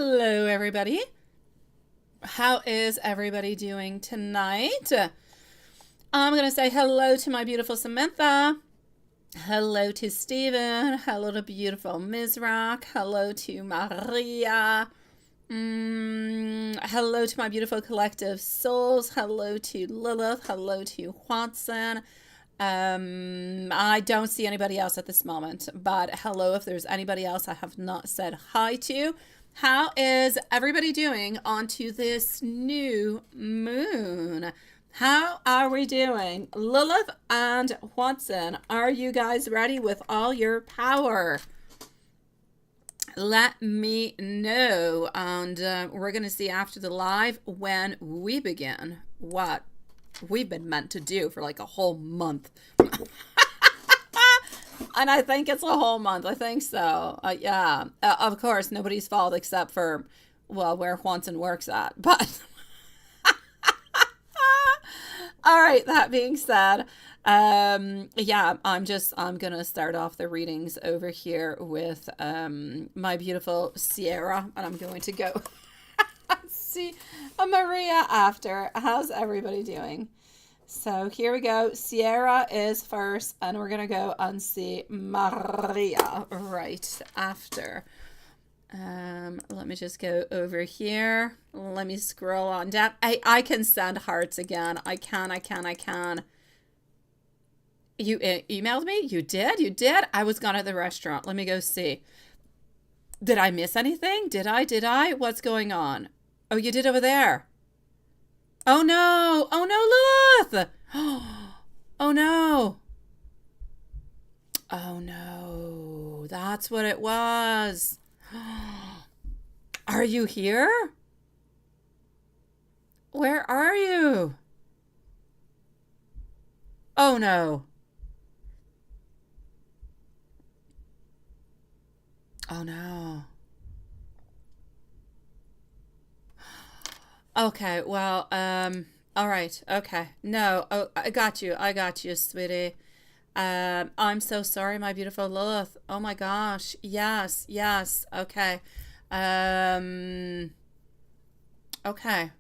Hello, everybody. How is everybody doing tonight? I'm going to say hello to my beautiful Samantha. Hello to Stephen. Hello to beautiful Ms. Rock. Hello to Maria. Hello to my beautiful collective souls. Hello to Lilith. Hello to Watson. I don't see anybody else at this moment, but hello if there's anybody else I have not said hi to. How is everybody doing onto this new moon? How are we doing? Lilith and Watson, are you guys ready with all your power? Let me know, and we're going to see after the live when we begin what we've been meant to do for like a whole month. And I think it's a whole month. I think so. Yeah. Of course, nobody's fault except for, well, where Watson works at. But all right, that being said, yeah, I'm going to start off the readings over here with my beautiful Sierra, and I'm going to go see Maria after. How's everybody doing? So here we go. Sierra is first, and we're going to go and see Maria right after. Let me just go over here. Let me scroll on down. I can send hearts again. I can. You emailed me? You did? I was gone at the restaurant. Let me go see. Did I miss anything? Did I? What's going on? Oh, you did over there. Oh no, Lilith. Oh no. Oh no, that's what it was. Are you here? Where are you? Oh no. Oh no. Okay, well, all right, okay. No, oh, I got you, sweetie. I'm so sorry, my beautiful Lilith. Oh my gosh, yes, okay. Okay.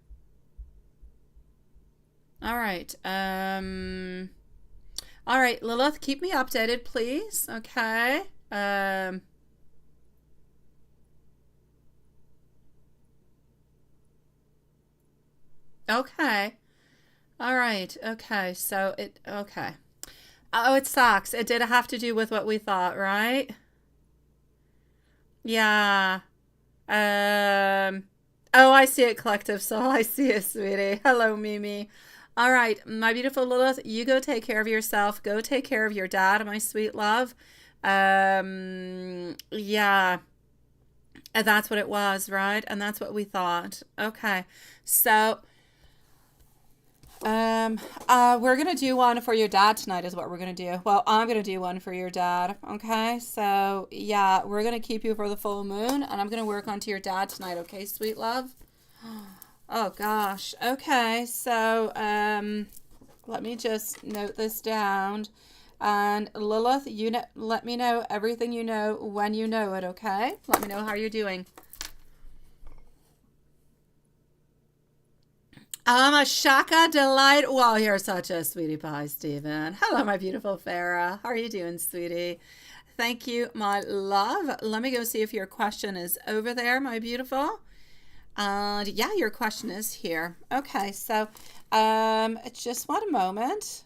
All right, all right, Lilith, keep me updated, please, okay? Okay. All right. Okay. So okay. Oh, it sucks. It did have to do with what we thought, right? Yeah. Um, oh, I see it, collective soul. I see it, sweetie. Hello, Mimi. All right, my beautiful Lilith, you go take care of yourself. Go take care of your dad, my sweet love. Yeah. And that's what it was, right? And that's what we thought. Okay. So, we're gonna do one for your dad tonight is what we're gonna do. Well, I'm gonna do one for your dad. Okay, so yeah, we're gonna keep you for the full moon, and I'm gonna work onto your dad tonight. Okay, sweet love. Oh gosh. Okay, so let me just note this down. And Lilith, you know, let me know everything you know when you know it. Okay, let me know how you're doing. I'm a Shaka delight. Well, you're such a sweetie pie, Stephen. Hello, my beautiful Farah. How are you doing, sweetie? Thank you, my love. Let me go see if your question is over there, my beautiful. And yeah, your question is here. Okay, so just one moment.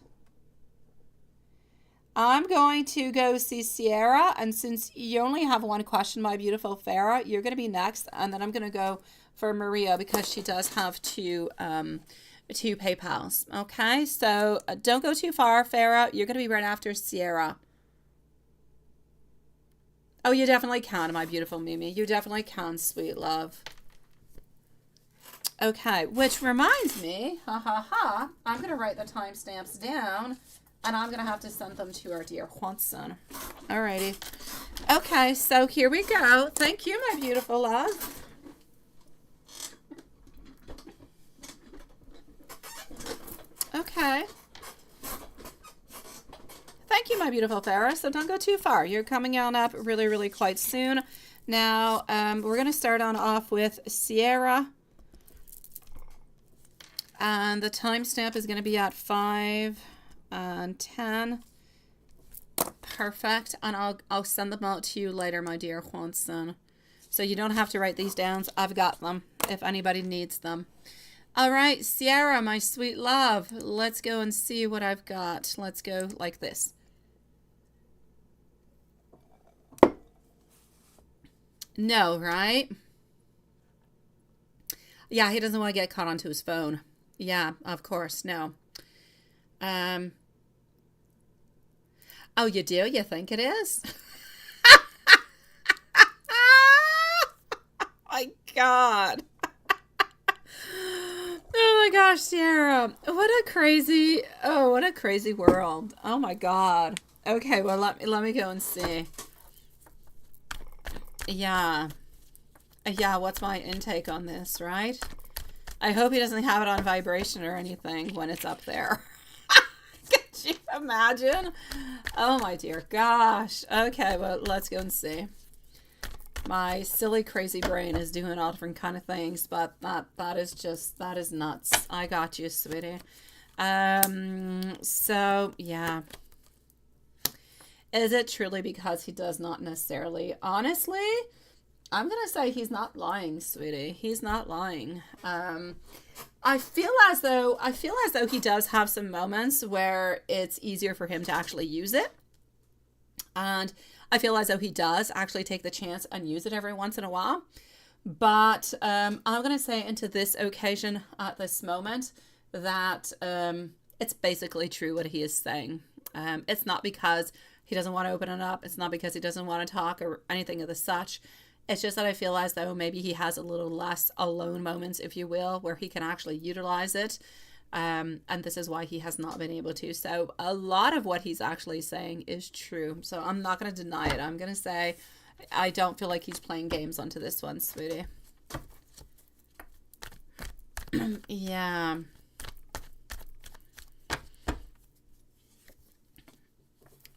I'm going to go see Sierra, and since you only have one question, my beautiful Farah, you're going to be next, and then I'm going to go for Maria because she does have two PayPals. Okay, so don't go too far, Farah. You're going to be right after Sierra. Oh, you definitely can, my beautiful Mimi. You definitely can, sweet love. Okay, which reminds me, I'm going to write the timestamps down, and I'm going to have to send them to our dear Watson. Alrighty. Okay, so here we go. Thank you, my beautiful love. Okay. Thank you, my beautiful Farah. So don't go too far. You're coming on up really, really quite soon. Now, we're going to start on off with Sierra. And the timestamp is going to be at 5 and 10. Perfect. And I'll send them out to you later, my dear Juanson. So you don't have to write these down. I've got them if anybody needs them. All right, Sierra, my sweet love. Let's go and see what I've got. Let's go like this. No, right? Yeah, he doesn't want to get caught onto his phone. Yeah, of course. No. Oh, you do? You think it is? My God. Oh my gosh, Sierra. What a crazy world. Oh my God. Okay, well let me go and see. Yeah. Yeah, what's my intake on this, right? I hope he doesn't have it on vibration or anything when it's up there. Could you imagine? Oh my dear gosh. Okay, well let's go and see. My silly crazy brain is doing all different kind of things, but that is nuts. I got you, sweetie. So yeah. Is it truly because he does not necessarily? Honestly, I'm gonna say he's not lying, sweetie. He's not lying. I feel as though he does have some moments where it's easier for him to actually use it. And I feel as though he does actually take the chance and use it every once in a while. But I'm going to say into this occasion at this moment that it's basically true what he is saying. It's not because he doesn't want to open it up. It's not because he doesn't want to talk or anything of the such. It's just that I feel as though maybe he has a little less alone moments, if you will, where he can actually utilize it. And this is why he has not been able to. So a lot of what he's actually saying is true. So I'm not going to deny it. I'm going to say I don't feel like he's playing games onto this one, sweetie. Yeah.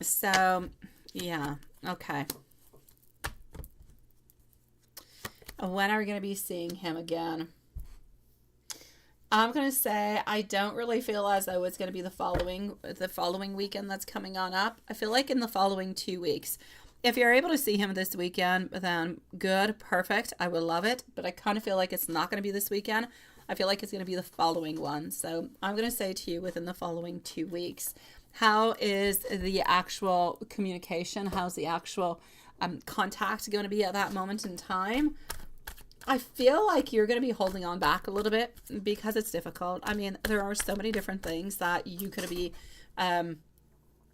So, yeah. Okay. When are we going to be seeing him again? I'm going to say I don't really feel as though it's going to be the following weekend that's coming on up. I feel like in the following 2 weeks. If you're able to see him this weekend, then good, perfect. I will love it. But I kind of feel like it's not going to be this weekend. I feel like it's going to be the following one. So I'm going to say to you within the following 2 weeks. How is the actual communication? How's the actual contact going to be at that moment in time? I feel like you're going to be holding on back a little bit because it's difficult. I mean, there are so many different things that you could be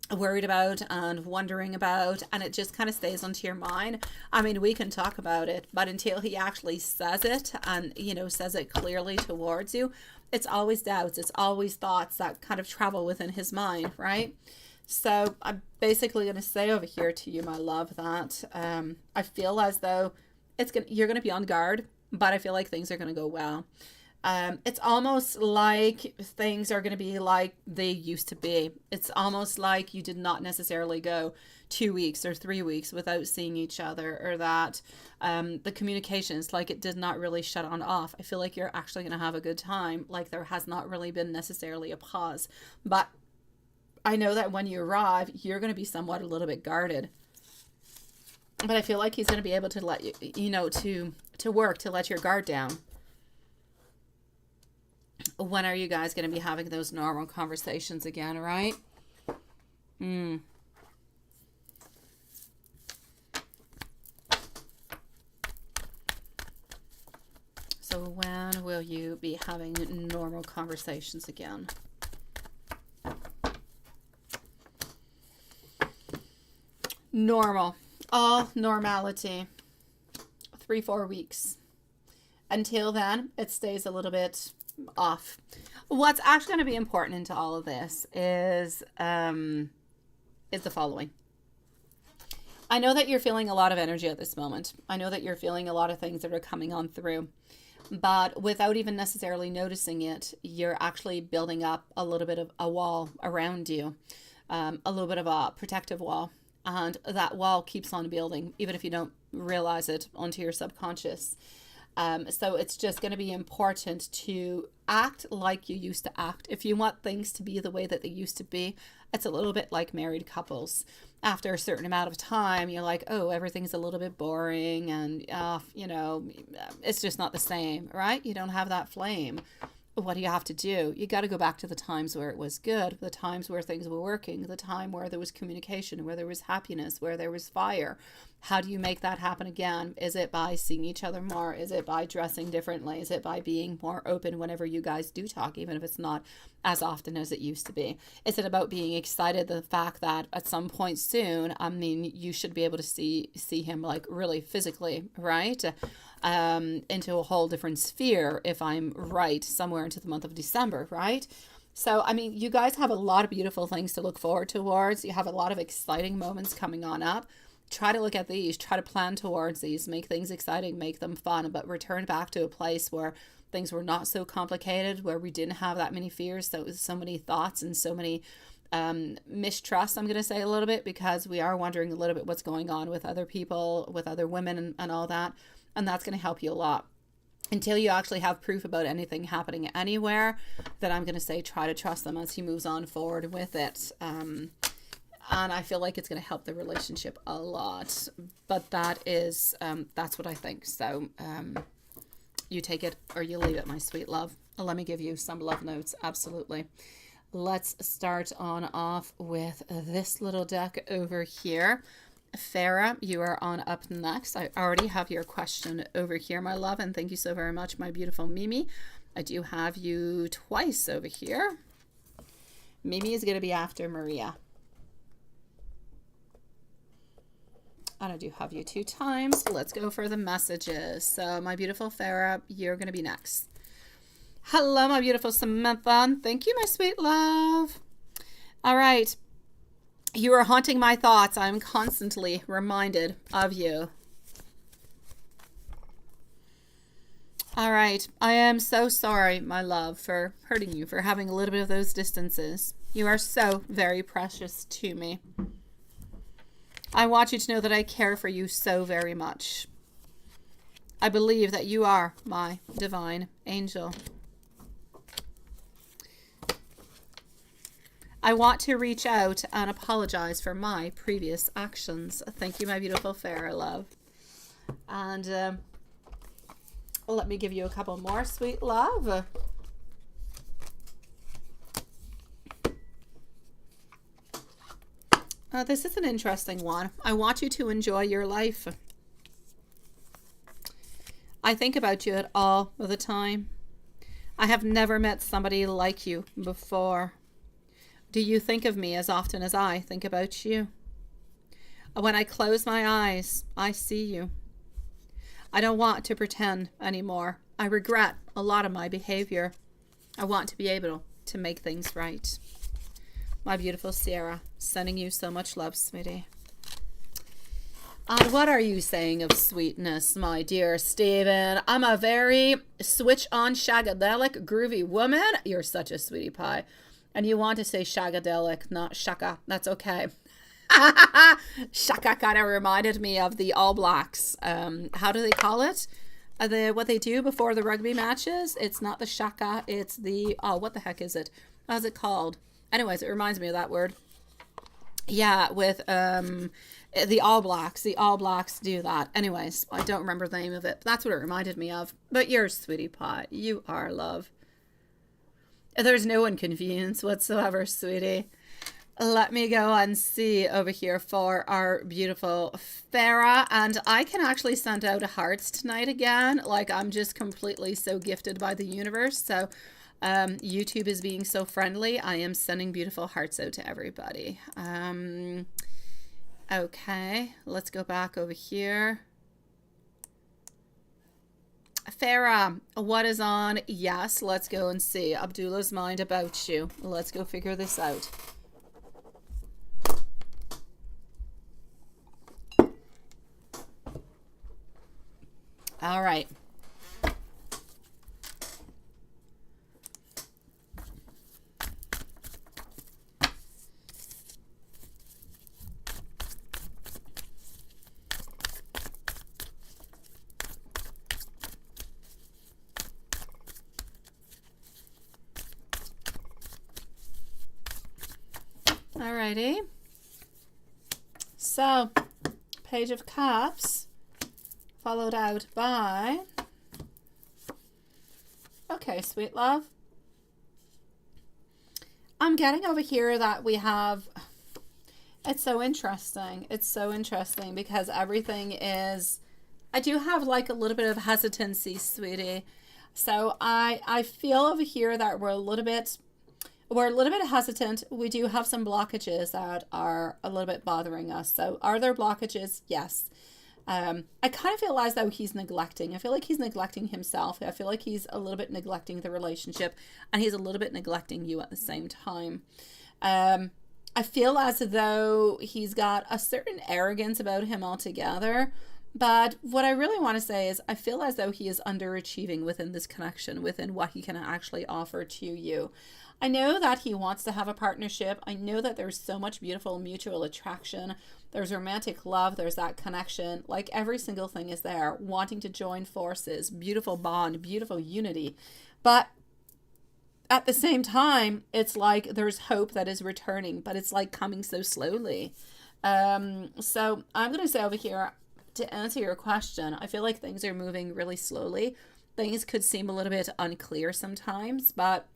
worried about and wondering about, and it just kind of stays onto your mind. I mean, we can talk about it, but until he actually says it and, you know, says it clearly towards you, it's always doubts. It's always thoughts that kind of travel within his mind, right? So I'm basically going to say over here to you, my love, that I feel as though you're going to be on guard, but I feel like things are going to go well. It's almost like things are going to be like they used to be. It's almost like you did not necessarily go 2 weeks or 3 weeks without seeing each other, or that the communications, like it did not really shut on off. I feel like you're actually going to have a good time. Like there has not really been necessarily a pause, but I know that when you arrive, you're going to be somewhat a little bit guarded. But I feel like he's going to be able to let you, to work, to let your guard down. When are you guys going to be having those normal conversations again, right? So when will you be having normal conversations again? Normal. All normality. 3-4 weeks. Until then, it stays a little bit off. What's actually going to be important into all of this is the following. I know that you're feeling a lot of energy at this moment. I know that you're feeling a lot of things that are coming on through. But without even necessarily noticing it, you're actually building up a little bit of a wall around you. A little bit of a protective wall. And that wall keeps on building, even if you don't realize it onto your subconscious. So it's just going to be important to act like you used to act. If you want things to be the way that they used to be, it's a little bit like married couples. After a certain amount of time, you're like, oh, everything's a little bit boring and, it's just not the same, right? You don't have that flame. What do you have to do? You got to go back to the times where it was good, the times where things were working, the time where there was communication, where there was happiness, where there was fire. How do you make that happen again? Is it by seeing each other more? Is it by dressing differently? Is it by being more open whenever you guys do talk, even if it's not as often as it used to be? Is it about being excited, the fact that at some point soon, you should be able to see him like really physically, right? Into a whole different sphere, if I'm right, somewhere into the month of December, right? So, you guys have a lot of beautiful things to look forward towards. You have a lot of exciting moments coming on up. Try to look at these, try to plan towards these, make things exciting, make them fun, but return back to a place where things were not so complicated, where we didn't have that many fears, so many thoughts and so many mistrust, I'm going to say a little bit, because we are wondering a little bit what's going on with other people, with other women and all that. And that's going to help you a lot. Until you actually have proof about anything happening anywhere, then I'm going to say try to trust them as he moves on forward with it. And I feel like it's going to help the relationship a lot. But that's what I think. So you take it or you leave it, my sweet love. Let me give you some love notes. Absolutely. Let's start on off with this little deck over here. Farah, you are on up next. I already have your question over here, my love, and thank you so very much, my beautiful Mimi. I do have you twice over here. Mimi is going to be after Maria. And I do have you 2 times. Let's go for the messages. So, my beautiful Farah, you're going to be next. Hello, my beautiful Samantha. Thank you, my sweet love. All right. You are haunting my thoughts. I'm constantly reminded of you. All right. I am so sorry, my love, for hurting you, for having a little bit of those distances. You are so very precious to me. I want you to know that I care for you so very much. I believe that you are my divine angel. I want to reach out and apologize for my previous actions. Thank you, my beautiful Farah, love. And let me give you a couple more, sweet love. This is an interesting one. I want you to enjoy your life. I think about you all the time. I have never met somebody like you before. Do you think of me as often as I think about you? When I close my eyes, I see you. I don't want to pretend anymore. I regret a lot of my behavior. I want to be able to make things right. My beautiful Sierra, sending you so much love, sweetie. And what are you saying of sweetness, my dear Stephen? I'm a very switch-on, shagadelic, groovy woman. You're such a sweetie pie. And you want to say shagadelic, not shaka. That's okay. Shaka kind of reminded me of the All Blacks. How do they call it? What they do before the rugby matches? It's not the shaka. It's the, what the heck is it? How's it called? Anyways, it reminds me of that word. Yeah, with the All Blacks. The All Blacks do that. Anyways, I don't remember the name of it. That's what it reminded me of. But you're sweetie pie. You are love. There's no inconvenience whatsoever, sweetie. Let me go and see over here for our beautiful Farah. And I can actually send out hearts tonight again. Like, I'm just completely so gifted by the universe. So YouTube is being so friendly. I am sending beautiful hearts out to everybody. Okay, let's go back over here. Farah, what is on? Yes, let's go and see Abdullah's mind about you. Let's go figure this out. All right. Alrighty. So, Page of Cups, followed out by, okay, sweet love. I'm getting over here that we have, it's so interesting. It's so interesting because everything is, I do have like a little bit of hesitancy, sweetie. So I feel over here that we're a little bit hesitant. We do have some blockages that are a little bit bothering us. So are there blockages? Yes. I kind of feel as though he's neglecting. I feel like he's neglecting himself. I feel like he's a little bit neglecting the relationship, and he's a little bit neglecting you at the same time. I feel as though he's got a certain arrogance about him altogether. But what I really want to say is I feel as though he is underachieving within this connection, within what he can actually offer to you. I know that he wants to have a partnership. I know that there's so much beautiful mutual attraction. There's romantic love. There's that connection. Like every single thing is there. Wanting to join forces. Beautiful bond. Beautiful unity. But at the same time, it's like there's hope that is returning. But it's like coming so slowly. So I'm going to say over here, to answer your question, I feel like things are moving really slowly. Things could seem a little bit unclear sometimes, but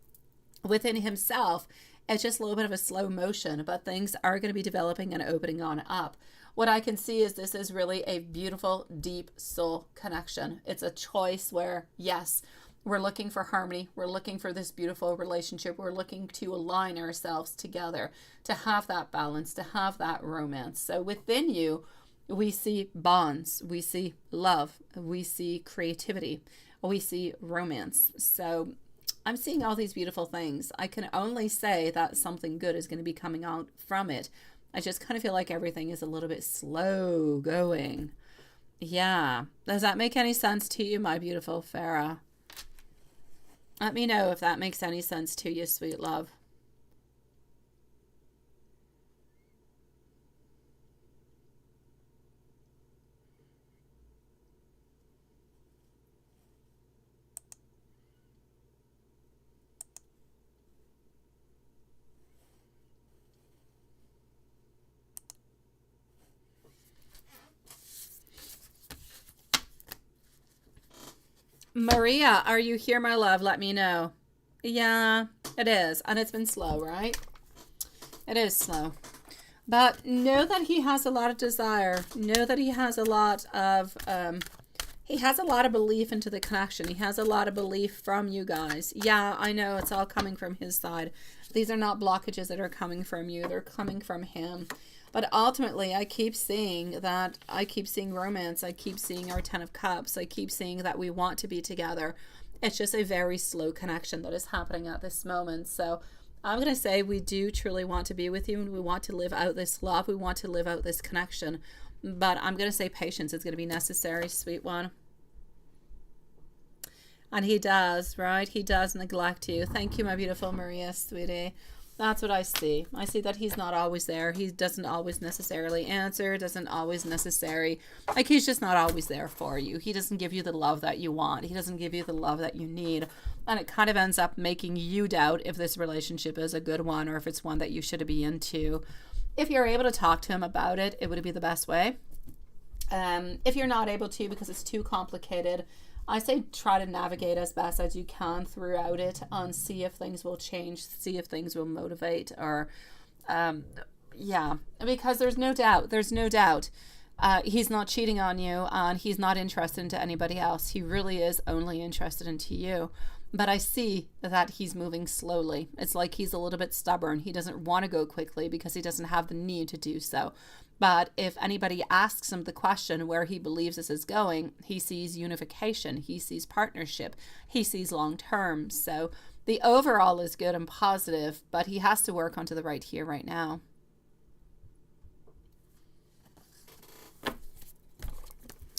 within himself, it's just a little bit of a slow motion, but things are going to be developing and opening on up. What I can see is this is really a beautiful, deep soul connection. It's a choice where, yes, we're looking for harmony. We're looking for this beautiful relationship. We're looking to align ourselves together, to have that balance, to have that romance. So within you, we see bonds, we see love, we see creativity, we see romance. So I'm seeing all these beautiful things. I can only say that something good is going to be coming out from it. I just kind of feel like everything is a little bit slow going. Yeah. Does that make any sense to you, my beautiful Farah? Let me know if that makes any sense to you, sweet love. Maria, are you here, my love? Let me know. Yeah, it is. And it's been slow, right? It is slow. But know that he has a lot of desire. Know that he has a lot of belief into the connection. He has a lot of belief from you guys. Yeah, I know it's all coming from his side. These are not blockages that are coming from you. They're coming from him. But ultimately, I keep seeing romance. I keep seeing our 10 of Cups. I keep seeing that we want to be together. It's just a very slow connection that is happening at this moment. So I'm going to say we do truly want to be with you, and we want to live out this love. We want to live out this connection. But I'm going to say patience is going to be necessary, sweet one. And he does, right? He does neglect you. Thank you, my beautiful Maria, sweetie. That's what I see. I see that he's not always there. He doesn't always necessarily answer, doesn't always necessarily, like he's just not always there for you. He doesn't give you the love that you want. He doesn't give you the love that you need. And it kind of ends up making you doubt if this relationship is a good one or if it's one that you should be into. If you're able to talk to him about it, it would be the best way. If you're not able to because it's too complicated, I say try to navigate as best as you can throughout it and see if things will change, see if things will motivate or, yeah, because there's no doubt he's not cheating on you and he's not interested into anybody else. He really is only interested into you. But I see that he's moving slowly. It's like he's a little bit stubborn. He doesn't want to go quickly because he doesn't have the need to do so. But if anybody asks him the question where he believes this is going, he sees unification, he sees partnership, he sees long term. So the overall is good and positive, but he has to work onto the right here, right now.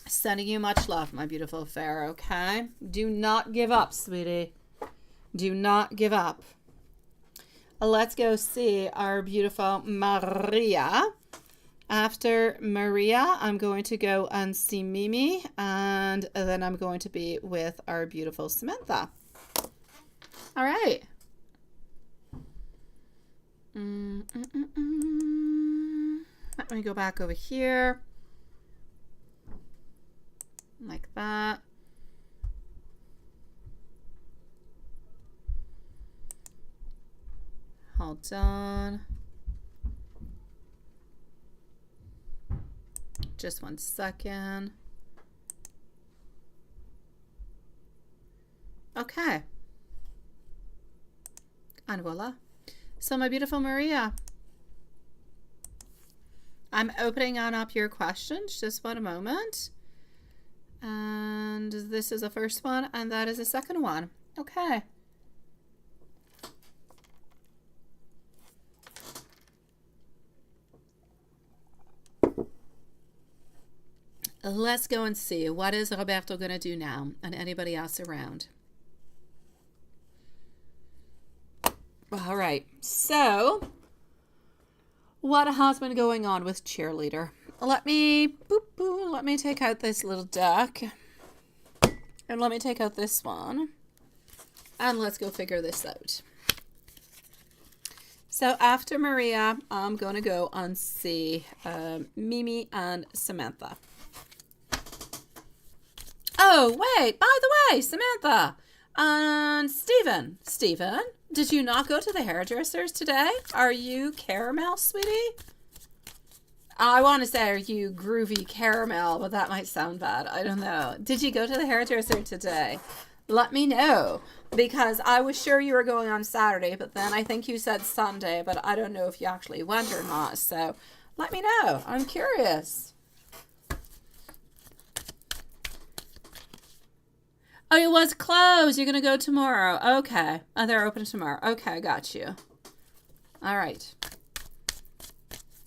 Sending you much love, my beautiful fair, okay? Do not give up, sweetie. Do not give up. Let's go see our beautiful Maria. After Maria, I'm going to go and see Mimi, and then I'm going to be with our beautiful Samantha. All right. Let me go back over here. Like that. Hold on. Just 1 second. Okay. And voila. So my beautiful Maria, I'm opening on up your questions. Just 1 moment. And this is the first one, and that is the second one. Okay. Let's go and see. What is Roberto going to do now, and anybody else around? All right. So, what has been going on with cheerleader? Let me take out this little deck, and let me take out this one, and let's go figure this out. So after Maria, I'm going to go and see Mimi and Samantha. Oh, wait, by the way, Samantha and Stephen. Stephen, did you not go to the hairdressers today? Are you caramel, sweetie? I want to say, are you groovy caramel, but that might sound bad. I don't know. Did you go to the hairdresser today? Let me know, because I was sure you were going on Saturday, but then I think you said Sunday, but I don't know if you actually went or not. So let me know. I'm curious. Oh, it was closed. You're going to go tomorrow. Okay. Oh, they're open tomorrow. Okay, got you. All right.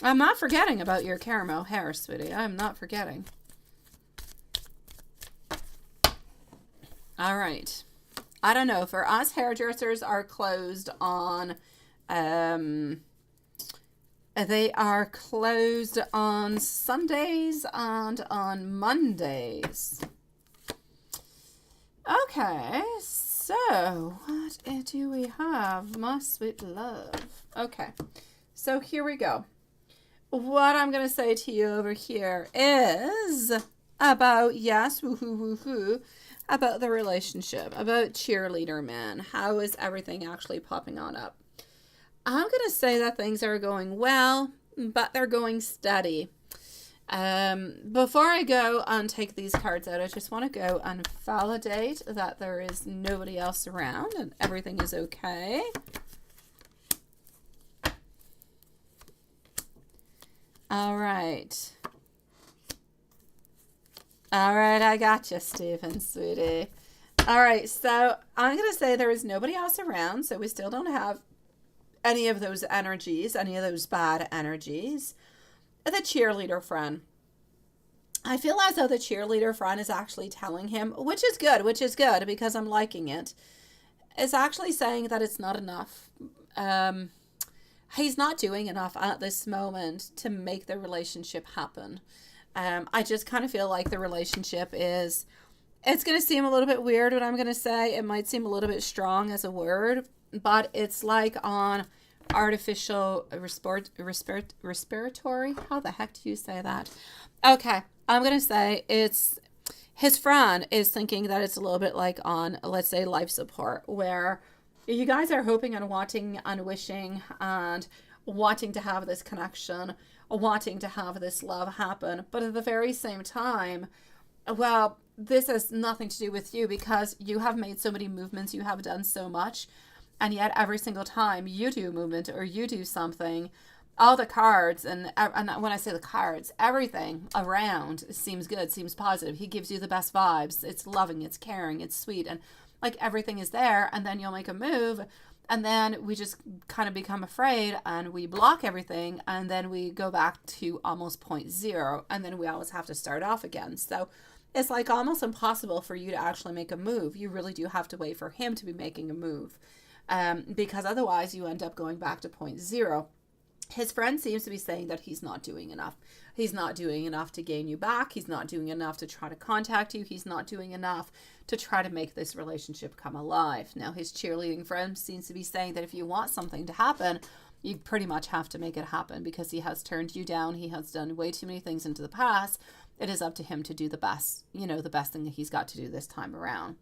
I'm not forgetting about your caramel hair, sweetie. I'm not forgetting. All right. I don't know. For us, hairdressers are closed on, they are closed on Sundays and on Mondays. Okay, so what do we have, my sweet love? Okay, so here we go. What I'm going to say to you over here is about, yes, woohoo, about the relationship, about cheerleader man. How is everything actually popping on up? I'm going to say that things are going well, but they're going steady. Before I go and take these cards out, I just want to go and validate that there is nobody else around and everything is okay. All right. All right, I got you, Stephen, sweetie. All right, so I'm going to say there is nobody else around, so we still don't have any of those energies, any of those bad energies. The cheerleader friend. I feel as though the cheerleader friend is actually telling him, which is good because I'm liking it. It's actually saying that it's not enough. He's not doing enough at this moment to make the relationship happen. I just kind of feel like the relationship is, it's going to seem a little bit weird what I'm going to say. It might seem a little bit strong as a word, but it's like on artificial respiratory. How the heck do you say that? Okay, I'm going to say it's, his friend is thinking that it's a little bit like on, let's say, life support, where you guys are hoping and wanting and wishing and wanting to have this connection, wanting to have this love happen. But at the very same time, well, this has nothing to do with you because you have made so many movements, you have done so much. And yet every single time you do a movement or you do something, all the cards, and when I say the cards, everything around seems good, seems positive. He gives you the best vibes. It's loving, it's caring, it's sweet, and like everything is there. And then you'll make a move, and then we just kind of become afraid and we block everything, and then we go back to almost point zero, and then we always have to start off again. So it's like almost impossible for you to actually make a move. You really do have to wait for him to be making a move. Because otherwise you end up going back to point zero. His friend seems to be saying that he's not doing enough. He's not doing enough to gain you back. He's not doing enough to try to contact you. He's not doing enough to try to make this relationship come alive. Now, his cheerleading friend seems to be saying that if you want something to happen, you pretty much have to make it happen because he has turned you down. He has done way too many things into the past. It is up to him to do the best, the best thing that he's got to do this time around.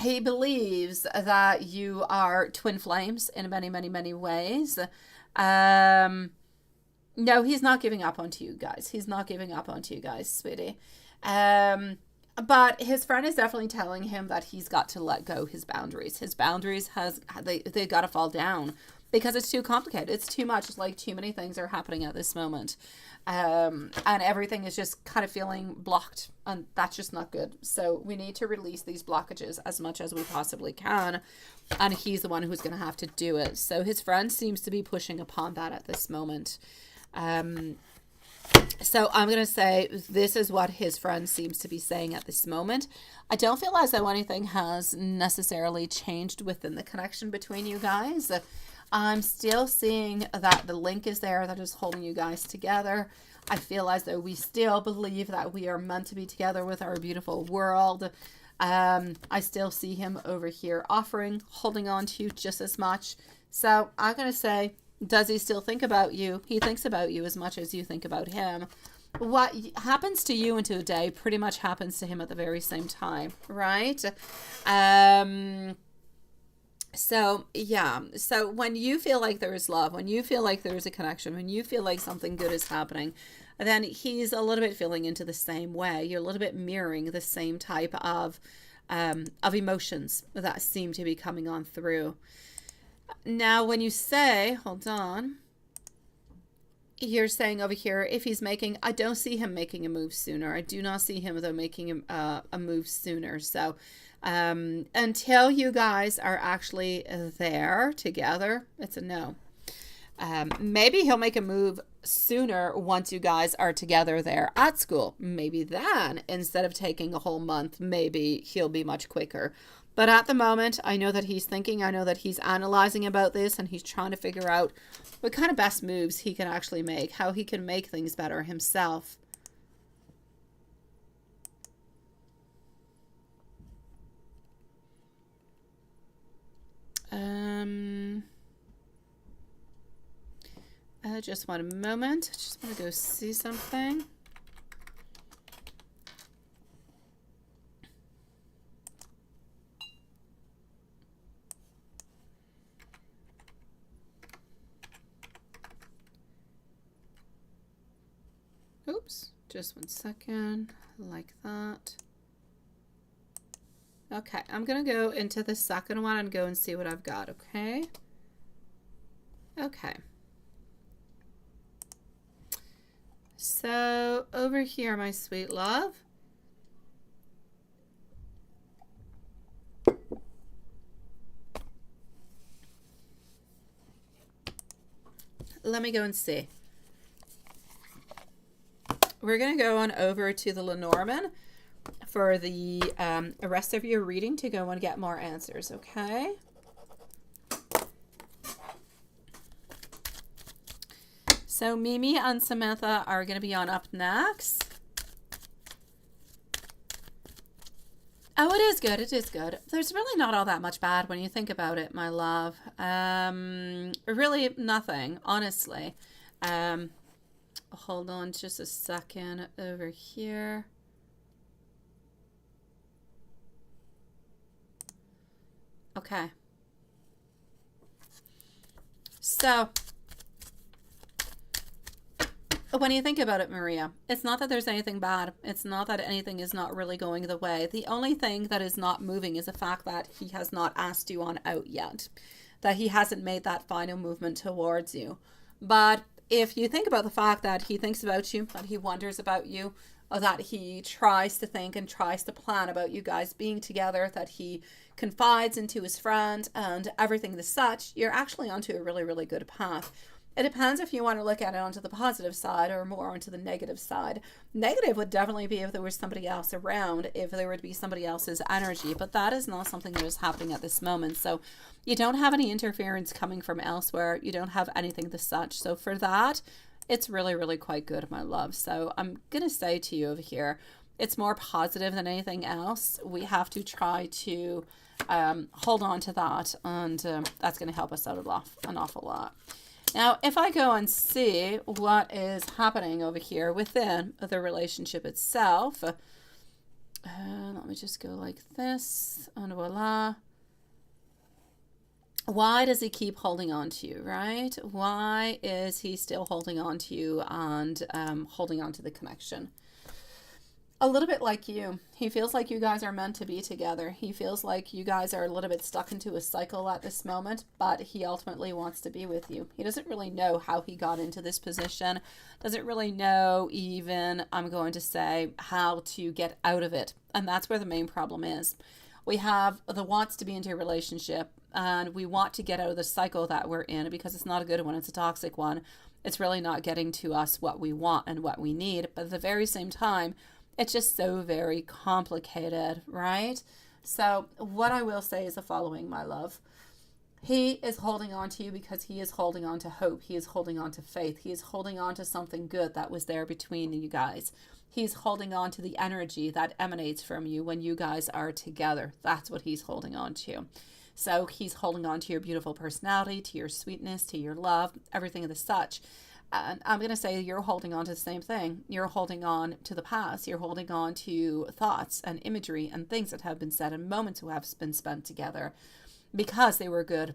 He believes that you are twin flames in many, many, many ways. No, he's not giving up on you guys. He's not giving up on you guys, sweetie. But his friend is definitely telling him that he's got to let go his boundaries. His boundaries they got to fall down because it's too complicated. It's too much. It's like too many things are happening at this moment. And everything is just kind of feeling blocked, and that's just not good. So we need to release these blockages as much as we possibly can, and he's the one who's going to have to do it. So his friend seems to be pushing upon that at this moment. So I'm going to say this is what his friend seems to be saying at this moment. I don't feel as though anything has necessarily changed within the connection between you guys. I'm still seeing that the link is there that is holding you guys together. I feel as though we still believe that we are meant to be together with our beautiful world. I still see him over here offering, holding on to you just as much. So I'm going to say, does he still think about you? He thinks about you as much as you think about him. What happens to you in a day pretty much happens to him at the very same time, right? So, yeah. So when you feel like there is love, when you feel like there is a connection, when you feel like something good is happening, then he's a little bit feeling into the same way. You're a little bit mirroring the same type of emotions that seem to be coming on through. Now, when you say, hold on, you're saying over here, if he's making, I don't see him making a move sooner. I do not see him, though, making a move sooner. So until you guys are actually there together, it's a no. Maybe he'll make a move sooner once you guys are together there at school. Maybe then, instead of taking a whole month, maybe he'll be much quicker. But at the moment, I know that he's thinking, I know that he's analyzing about this, and he's trying to figure out what kind of best moves he can actually make, how he can make things better himself. Just one moment. Just want to go see something. Oops, just 1 second, like that. Okay, I'm going to go into the second one and go and see what I've got, okay? Okay. So, over here, my sweet love. Let me go and see. We're going to go on over to the Lenormand for the rest of your reading to go and get more answers, okay? So Mimi and Samantha are going to be on up next. Oh, it is good. It is good. There's really not all that much bad when you think about it, my love. Really nothing, honestly. Hold on just a second over here. Okay. So, when you think about it, Maria, it's not that there's anything bad. It's not that anything is not really going the way. The only thing that is not moving is the fact that he has not asked you on out yet. That he hasn't made that final movement towards you. But if you think about the fact that he thinks about you, that he wonders about you, or that he tries to think and tries to plan about you guys being together, that he confides into his friend and everything as such, you're actually onto a really, really good path. It depends if you want to look at it onto the positive side or more onto the negative side. Negative would definitely be if there was somebody else around, if there would be somebody else's energy, but that is not something that is happening at this moment. So you don't have any interference coming from elsewhere. You don't have anything as such. So for that, it's really, really quite good, my love. So I'm going to say to you over here, it's more positive than anything else. We have to try to hold on to that, and that's going to help us out an awful lot. Now, if I go and see what is happening over here within the relationship itself, let me just go like this, and voila. Why does he keep holding on to you, right? Why is he still holding on to you and holding on to the connection? A little bit like you. He feels like you guys are meant to be together. He feels like you guys are a little bit stuck into a cycle at this moment, but he ultimately wants to be with you. He doesn't really know how he got into this position, doesn't really know even, I'm going to say, how to get out of it. And that's where the main problem is. We have the wants to be into a relationship, and we want to get out of the cycle that we're in because it's not a good one. It's a toxic one. It's really not getting to us what we want and what we need. But at the very same time, it's just so very complicated, right? So what I will say is the following, my love. He is holding on to you because he is holding on to hope. He is holding on to faith. He is holding on to something good that was there between you guys. He's holding on to the energy that emanates from you when you guys are together. That's what he's holding on to. So he's holding on to your beautiful personality, to your sweetness, to your love, everything of the such. And I'm going to say you're holding on to the same thing. You're holding on to the past. You're holding on to thoughts and imagery and things that have been said and moments who have been spent together because they were good.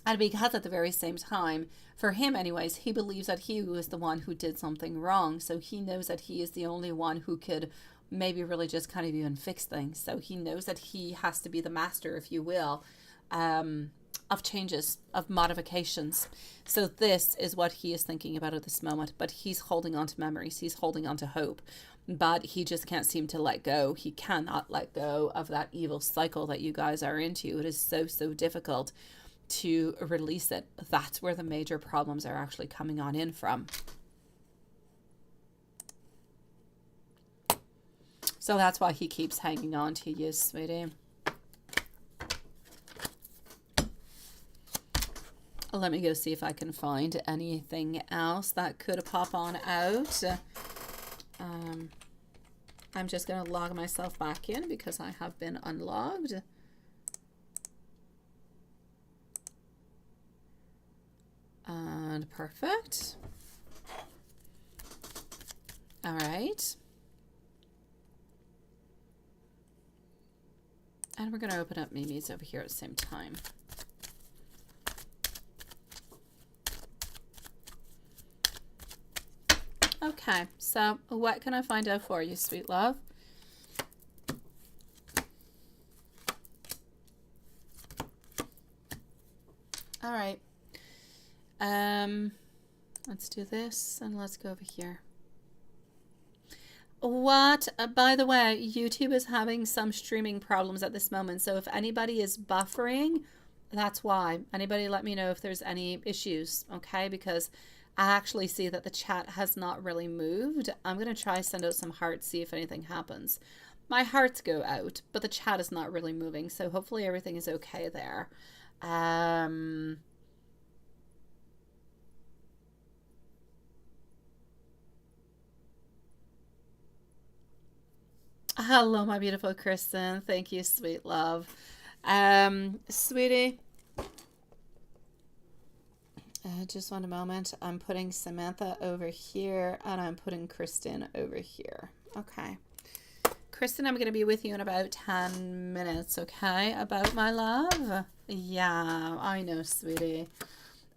And because at the very same time, for him anyways, he believes that he was the one who did something wrong. So he knows that he is the only one who could maybe really just kind of even fix things. So he knows that he has to be the master, if you will, of changes, of modifications. So this is what he is thinking about at this moment. But he's holding on to memories. He's holding on to hope. But he just can't seem to let go. He cannot let go of that evil cycle that you guys are into. It is so, so difficult to release it. That's where the major problems are actually coming on in from. So that's why he keeps hanging on to you, sweetie. Let me go see if I can find anything else that could pop on out. I'm just going to log myself back in because I have been unlogged. And perfect. All right. And we're going to open up Mimi's over here at the same time. Okay, so what can I find out for you, sweet love? All right. Let's do this and let's go over here. What? By the way, YouTube is having some streaming problems at this moment. So if anybody is buffering, that's why. Anybody let me know if there's any issues, okay? Because I actually see that the chat has not really moved. I'm going to try send out some hearts, see if anything happens. My hearts go out, but the chat is not really moving. So hopefully everything is okay there. Hello, my beautiful Kristen. Thank you, sweet love. Sweetie, just one moment. I'm putting Samantha over here and I'm putting Kristen over here. Okay. Kristen, I'm going to be with you in about 10 minutes, okay? About my love? Yeah, I know, sweetie.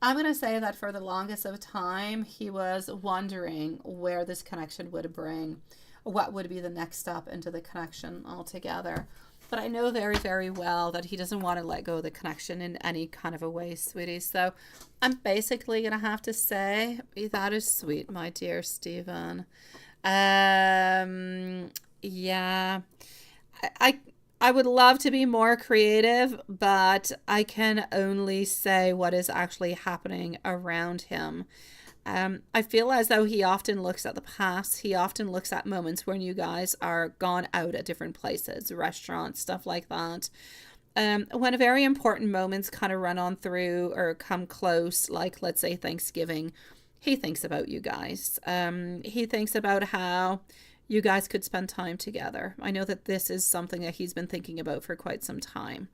I'm going to say that for the longest of time, he was wondering where this connection would bring. What would be the next step into the connection altogether. But I know very, very well that he doesn't want to let go of the connection in any kind of a way, sweetie. So I'm basically going to have to say, that is sweet, my dear Stephen. Yeah. I would love to be more creative, but I can only say what is actually happening around him. I feel as though he often looks at the past. He often looks at moments when you guys are gone out at different places, restaurants, stuff like that. When very important moments kind of run on through or come close, like let's say Thanksgiving, he thinks about you guys. He thinks about how you guys could spend time together. I know that this is something that he's been thinking about for quite some time.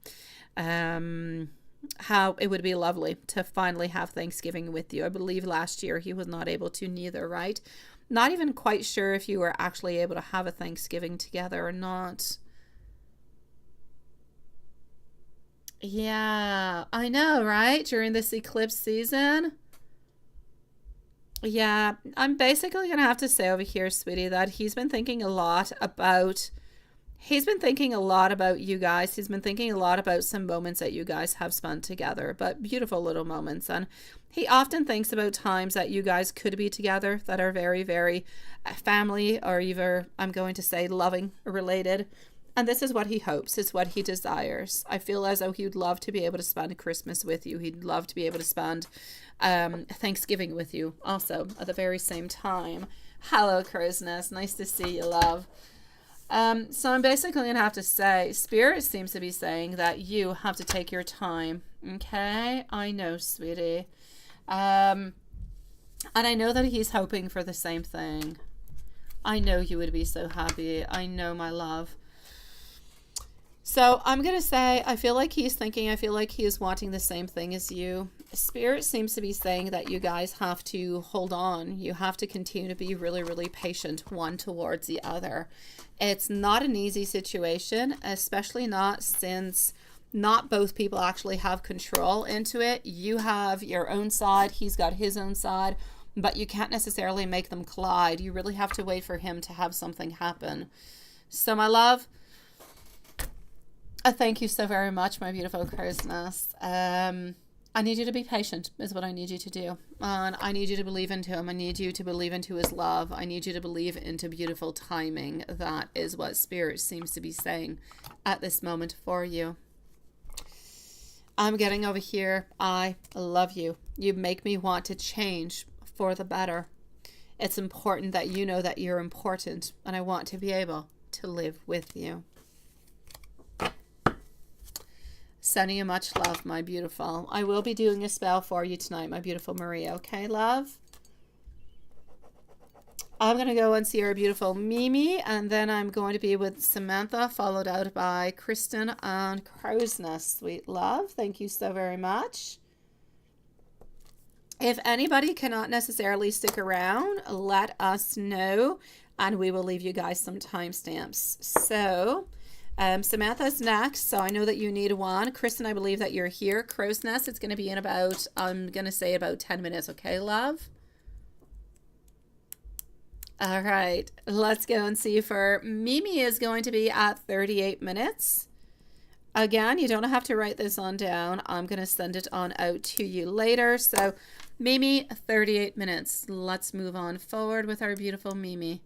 How it would be lovely to finally have Thanksgiving with you. I believe last year he was not able to neither, right? Not even quite sure if you were actually able to have a Thanksgiving together or not. Yeah, I know, right? During this eclipse season. Yeah, I'm basically going to have to say over here, sweetie, that he's been thinking a lot about you guys. He's been thinking a lot about some moments that you guys have spent together, but beautiful little moments. And he often thinks about times that you guys could be together that are very, very family, or either, I'm going to say, loving related. And this is what he hopes, it's what he desires. I feel as though he would love to be able to spend Christmas with you. He'd love to be able to spend Thanksgiving with you also at the very same time. Hello, Crow's Nest. Nice to see you, love. So I'm basically going to have to say, Spirit seems to be saying that you have to take your time. Okay? I know, sweetie. And I know that he's hoping for the same thing. I know you would be so happy. I know, my love. So I'm going to say, I feel like he is wanting the same thing as you. Spirit seems to be saying that you guys have to hold on. You have to continue to be really, really patient one towards the other. It's not an easy situation, especially not since not both people actually have control into it. You have your own side, he's got his own side, but you can't necessarily make them collide. You really have to wait for him to have something happen. So my love, thank you so very much, my beautiful Crow's Nest. I need you to be patient is what I need you to do. And I need you to believe into him. I need you to believe into his love. I need you to believe into beautiful timing. That is what Spirit seems to be saying at this moment for you. I'm getting over here. I love you. You make me want to change for the better. It's important that you know that you're important, and I want to be able to live with you. Sending you much love, my beautiful. I will be doing a spell for you tonight, my beautiful Maria. Okay, love? I'm going to go and see our beautiful Mimi, and then I'm going to be with Samantha, followed out by Kristen and Crow's Nest. Sweet love. Thank you so very much. If anybody cannot necessarily stick around, let us know, and we will leave you guys some timestamps. So... Samantha's next, so I know that you need one. Kristen, I believe that you're here. Crow's Nest, it's going to be in about, I'm going to say about 10 minutes. Okay, love? All right, let's go and see for Mimi is going to be at 38 minutes. Again, you don't have to write this on down. I'm going to send it on out to you later. So Mimi, 38 minutes. Let's move on forward with our beautiful Mimi.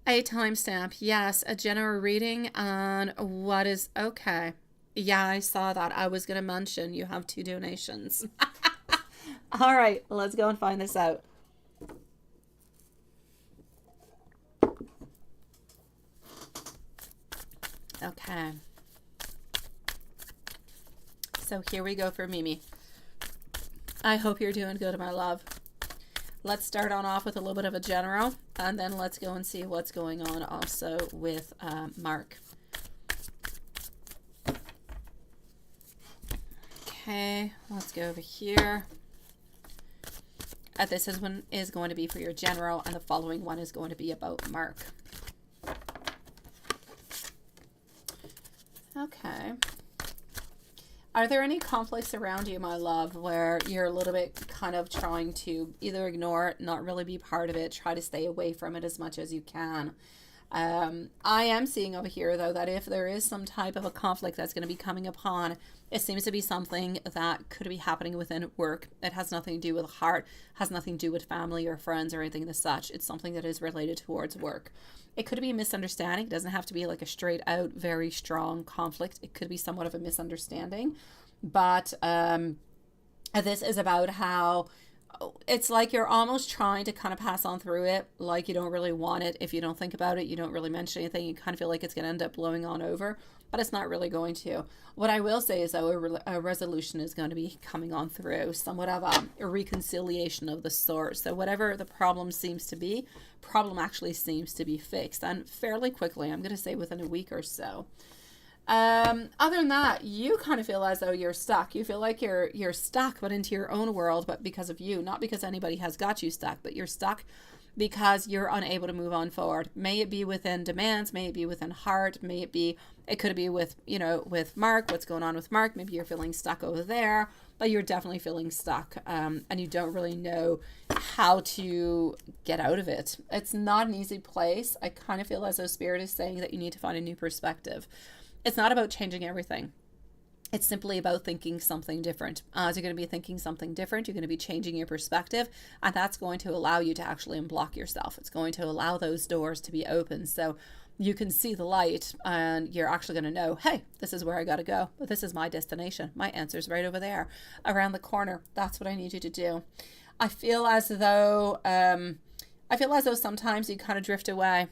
A timestamp, yes, a general reading on what is okay. Yeah, I saw that. I was going to mention you have 2 donations. All right, let's go and find this out. Okay. So here we go for Mimi. I hope you're doing good, my love. Let's start on off with a little bit of a general, and then let's go and see what's going on also with Mark. Okay, let's go over here. This one is going to be for your general, and the following one is going to be about Mark. Okay. Are there any conflicts around you, my love, where you're a little bit kind of trying to either ignore it, not really be part of it, try to stay away from it as much as you can? I am seeing over here, though, that if there is some type of a conflict that's going to be coming upon, it seems to be something that could be happening within work. It has nothing to do with heart, has nothing to do with family or friends or anything as such. It's something that is related towards work. It could be a misunderstanding. It doesn't have to be like a straight out, very strong conflict. It could be somewhat of a misunderstanding. But this is about how it's like you're almost trying to kind of pass on through it, like you don't really want it. If you don't think about it, you don't really mention anything, you kind of feel like it's going to end up blowing on over. but it's not really going to. What I will say is, though, a resolution is going to be coming on through, somewhat of a reconciliation of the sort. So whatever the problem seems to be, problem actually seems to be fixed, and fairly quickly. I'm going to say within a week or so. Other than that, you kind of feel as though you're stuck. You feel like you're stuck, but into your own world, but because of you, not because anybody has got you stuck, but you're stuck because you're unable to move on forward. May it be within demands, may it be within heart, it could be with, with Mark, what's going on with Mark. Maybe you're feeling stuck over there, but you're definitely feeling stuck, and you don't really know how to get out of it. It's not an easy place. I kind of feel as though Spirit is saying that you need to find a new perspective. It's not about changing everything. It's simply about thinking something different. As you're going to be thinking something different, you're going to be changing your perspective, and that's going to allow you to actually unblock yourself. It's going to allow those doors to be open so you can see the light, and you're actually going to know, hey, this is where I got to go, but this is my destination. My answer's right over there, around the corner. That's what I need you to do. I feel as though sometimes you kind of drift away.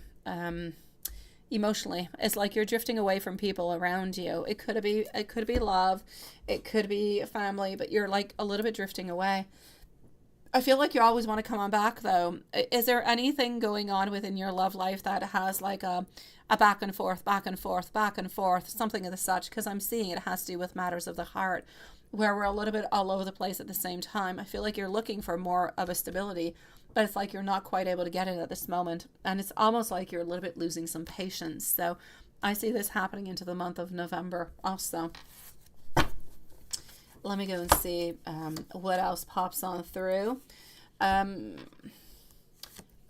Emotionally, it's like you're drifting away from people around you. It could be love, it could be family, but you're like a little bit drifting away. I feel like you always want to come on back, though. Is there anything going on within your love life that has like a back and forth, something of the such? Because I'm seeing it has to do with matters of the heart, where we're a little bit all over the place at the same time. I feel like you're looking for more of a stability, but it's like you're not quite able to get it at this moment. And it's almost like you're a little bit losing some patience. So I see this happening into the month of November also. Let me go and see what else pops on through.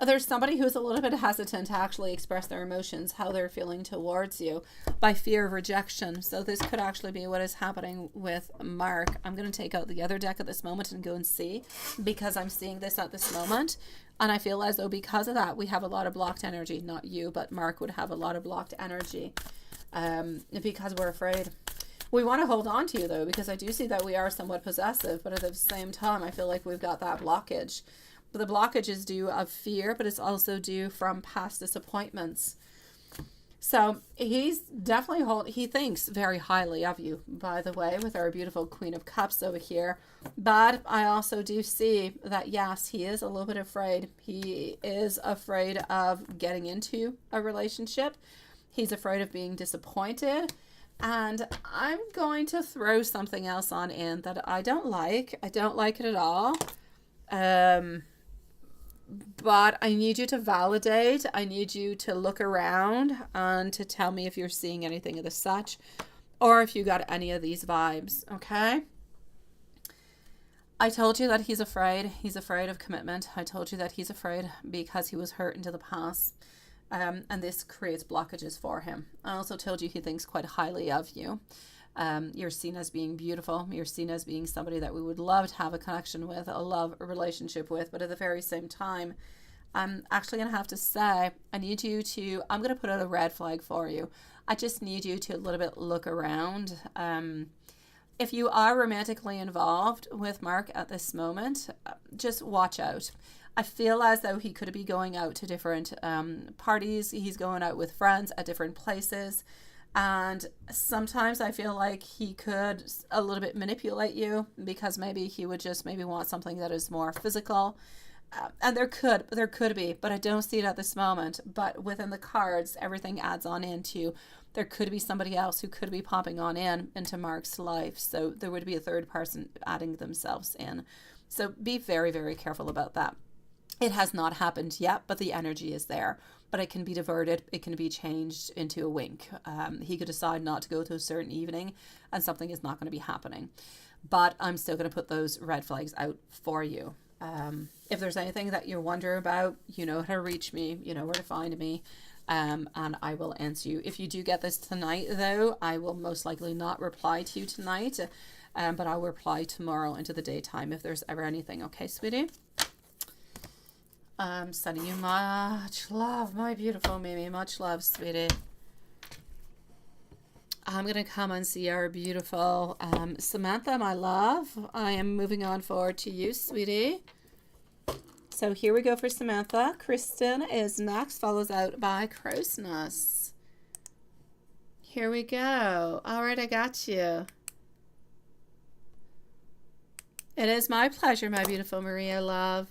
There's somebody who's a little bit hesitant to actually express their emotions, how they're feeling towards you, by fear of rejection. So this could actually be what is happening with Mark. I'm going to take out the other deck at this moment and go and see, because I'm seeing this at this moment. And I feel as though because of that, we have a lot of blocked energy. Not you, but Mark would have a lot of blocked energy because we're afraid. We want to hold on to you, though, because I do see that we are somewhat possessive, but at the same time, I feel like we've got that blockage. The blockage is due of fear, but it's also due from past disappointments. So he's definitely he thinks very highly of you, by the way, with our beautiful Queen of Cups over here. But I also do see that, yes, he is a little bit afraid. He is afraid of getting into a relationship. He's afraid of being disappointed. And I'm going to throw something else on in that I don't like. I don't like it at all. But I need you to validate. I need you to look around and to tell me if you're seeing anything of the such, or if you got any of these vibes, okay? I told you that he's afraid. He's afraid of commitment. I told you that he's afraid because he was hurt into the past. And this creates blockages for him. I also told you he thinks quite highly of you. You're seen as being beautiful. You're seen as being somebody that we would love to have a connection with, a relationship with. But at the very same time, I'm actually going to have to say, I'm going to put out a red flag for you. I just need you to a little bit look around. If you are romantically involved with Mark at this moment, just watch out. I feel as though he could be going out to different parties. He's going out with friends at different places. And sometimes I feel like he could a little bit manipulate you, because maybe he would just want something that is more physical. And there could be, but I don't see it at this moment. But within the cards, everything adds on into, there could be somebody else who could be popping on into Mark's life. So there would be a third person adding themselves in. So be very, very careful about that. It has not happened yet, but the energy is there. But it can be diverted. It can be changed into a wink. He could decide not to go to a certain evening, and something is not going to be happening. But I'm still going to put those red flags out for you. If there's anything that you wonder about, you know how to reach me, you know where to find me, and I will answer you. If you do get this tonight, though, I will most likely not reply to you tonight, but I'll reply tomorrow into the daytime if there's ever anything. Okay, sweetie? I'm sending you much love, my beautiful Mimi. Much love, sweetie. I'm going to come and see our beautiful Samantha, my love. I am moving on forward to you, sweetie. So here we go for Samantha. Kristen is next, follows out by Crow's Nest. Here we go. All right, I got you. It is my pleasure, my beautiful Maria love.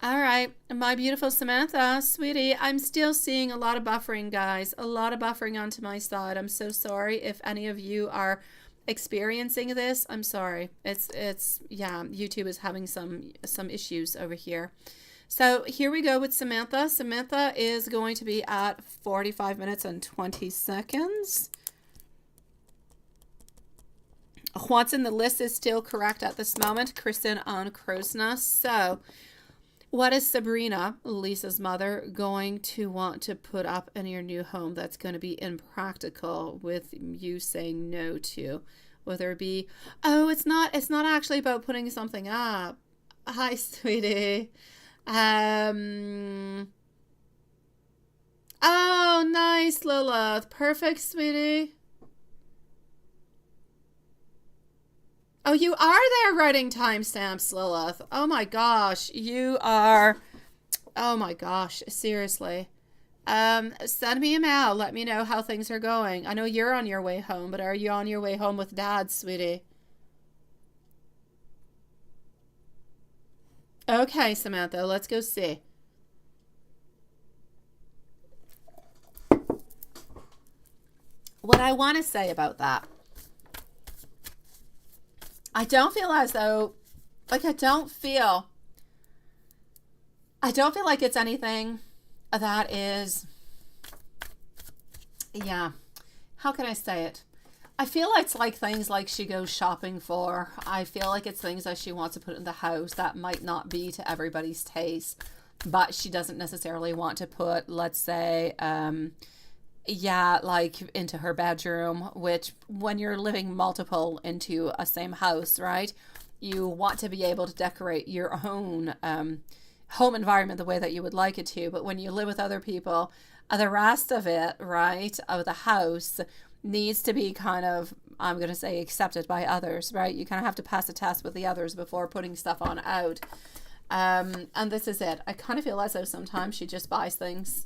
All right, my beautiful Samantha, sweetie, I'm still seeing a lot of buffering, guys. A lot of buffering onto my side. I'm so sorry if any of you are experiencing this. I'm sorry. It's yeah, YouTube is having some issues over here. So here we go with Samantha. Samantha is going to be at 45 minutes and 20 seconds. What's in the list is still correct at this moment. Kristen on Crow's Nest. So what is Sabrina, Lisa's mother, going to want to put up in your new home that's going to be impractical with you saying no to? Whether it be, oh, it's not actually about putting something up. Hi, sweetie. Oh, nice, Lilith. Perfect, sweetie. Oh, you are there writing timestamps, Lilith. Oh my gosh, you are. Oh my gosh, seriously. Send me a mail. Let me know how things are going. I know you're on your way home, but are you on your way home with Dad, sweetie? Okay, Samantha, let's go see. What I want to say about that, I don't feel as though, like, I don't feel like it's anything that is, yeah, how can I say it? I feel it's like things like she goes shopping for. I feel like it's things that she wants to put in the house that might not be to everybody's taste, but she doesn't necessarily want to put, let's say, yeah, like into her bedroom, which when you're living multiple into a same house, right, you want to be able to decorate your own home environment the way that you would like it to. But when you live with other people, the rest of it, right, of the house needs to be kind of, I'm going to say, accepted by others, right? You kind of have to pass a test with the others before putting stuff on out. And this is it. I kind of feel as though sometimes she just buys things.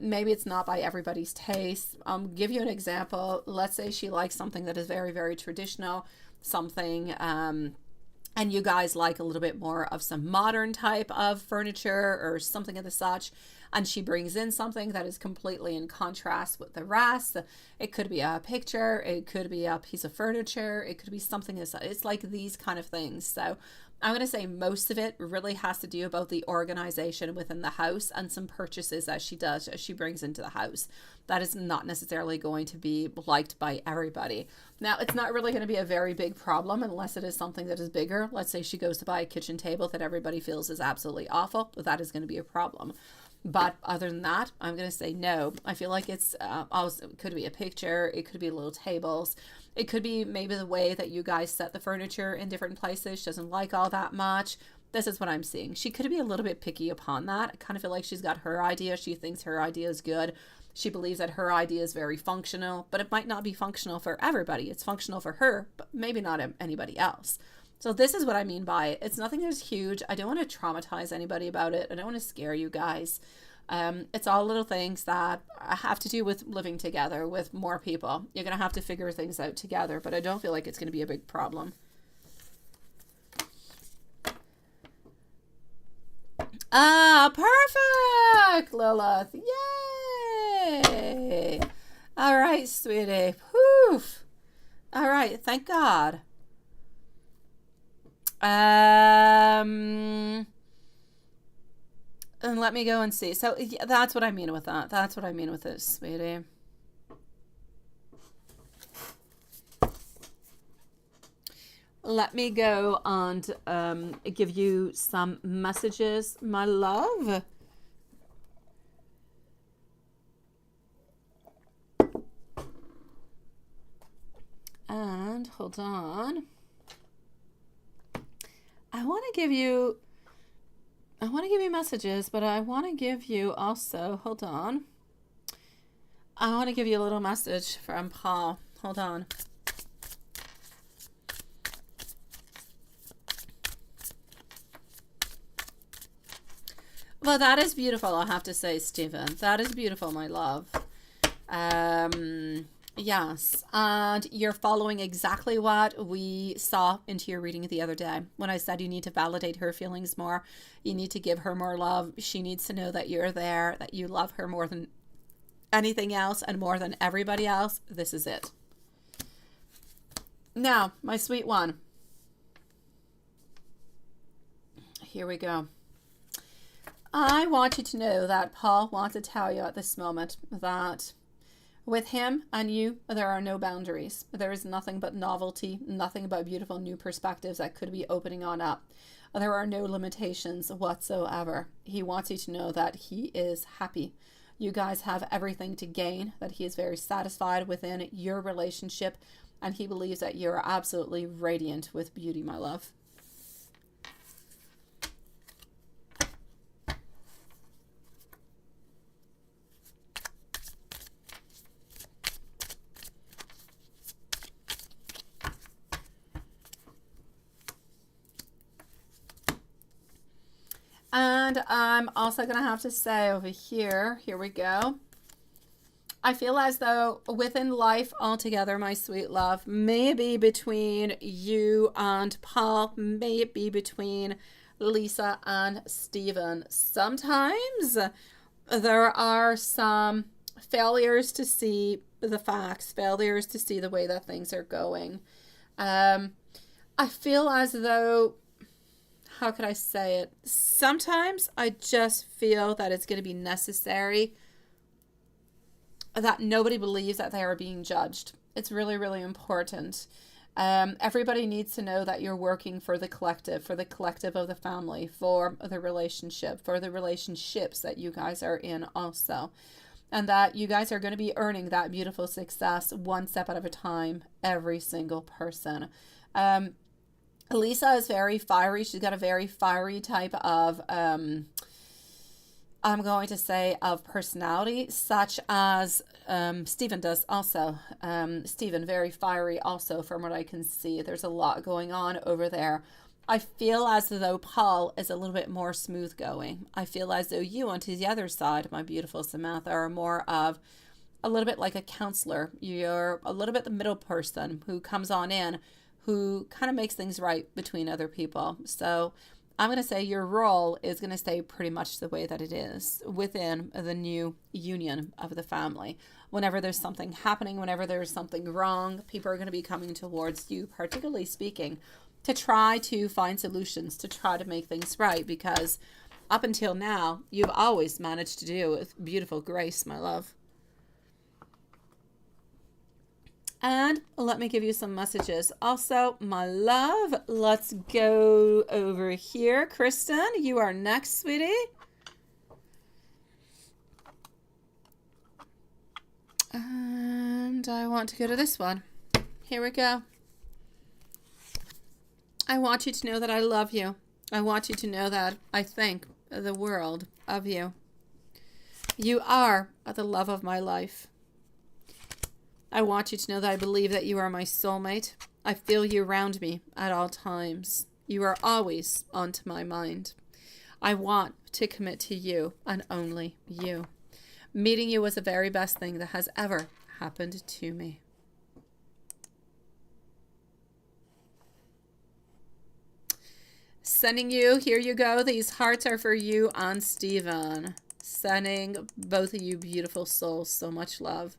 Maybe it's not by everybody's taste. Give you an example. Let's say she likes something that is very, very traditional, something, and you guys like a little bit more of some modern type of furniture or something of the such, and she brings in something that is completely in contrast with the rest. It could be a picture, it could be a piece of furniture, it could be something else. It's like these kind of things. So I'm going to say most of it really has to do about the organization within the house and some purchases that she does, as she brings into the house. That is not necessarily going to be liked by everybody. Now, it's not really going to be a very big problem unless it is something that is bigger. Let's say she goes to buy a kitchen table that everybody feels is absolutely awful. That is going to be a problem. But other than that, I'm going to say no. I feel like it's also, it could be a picture, it could be little tables, it could be maybe the way that you guys set the furniture in different places. She doesn't like all that much. This is what I'm seeing. She could be a little bit picky upon that. I kind of feel like she's got her idea. She thinks her idea is good. She believes that her idea is very functional, but it might not be functional for everybody. It's functional for her, but maybe not anybody else. So this is what I mean by it. It's nothing that's huge. I don't want to traumatize anybody about it. I don't want to scare you guys. It's all little things that have to do with living together with more people. You're going to have to figure things out together, but I don't feel like it's going to be a big problem. Ah, perfect, Lilith. Yay. All right, sweetie. Poof. All right, thank God. And let me go and see. So yeah, that's what I mean with that. That's what I mean with this, sweetie. Let me go and give you some messages, my love. And hold on. I want to give you messages, but I want to give you also, hold on. I want to give you a little message from Paul. Hold on. Well, that is beautiful, I have to say, Stephen. That is beautiful, my love. Yes, and you're following exactly what we saw into your reading the other day when I said you need to validate her feelings more. You need to give her more love. She needs to know that you're there, that you love her more than anything else and more than everybody else. This is it. Now, my sweet one. Here we go. I want you to know that Paul wants to tell you at this moment that with him and you, there are no boundaries. There is nothing but novelty, nothing but beautiful new perspectives that could be opening on up. There are no limitations whatsoever. He wants you to know that he is happy. You guys have everything to gain, that he is very satisfied within your relationship, and he believes that you're absolutely radiant with beauty, my love. And I'm also going to have to say over here we go. I feel as though within life altogether, my sweet love, may it be between you and Paul, may it be between Lisa and Stephen. Sometimes there are some failures to see the facts, failures to see the way that things are going. I feel as though, how could I say it? Sometimes I just feel that it's going to be necessary that nobody believes that they are being judged. It's really, really important. Everybody needs to know that you're working for the collective of the family, for the relationship, for the relationships that you guys are in also. And that you guys are going to be earning that beautiful success one step at a time, every single person. Lisa is very fiery. She's got a very fiery type of, I'm going to say, of personality, such as Stephen does also. Stephen, very fiery also from what I can see. There's a lot going on over there. I feel as though Paul is a little bit more smooth going. I feel as though you, onto the other side, my beautiful Samantha, are more of a little bit like a counselor. You're a little bit the middle person who comes on in, who kind of makes things right between other people. So I'm going to say your role is going to stay pretty much the way that it is within the new union of the family. Whenever there's something happening, whenever there's something wrong, people are going to be coming towards you, particularly speaking, to try to find solutions, to try to make things right, because up until now, you've always managed to do it with beautiful grace, my love. And let me give you some messages. Also, my love, let's go over here. Kristen, you are next, sweetie. And I want to go to this one. Here we go. I want you to know that I love you. I want you to know that I think the world of you. You are the love of my life. I want you to know that I believe that you are my soulmate. I feel you around me at all times. You are always onto my mind. I want to commit to you and only you. Meeting you was the very best thing that has ever happened to me. Sending you, here you go. These hearts are for you and Stephen. Sending both of you beautiful souls so much love.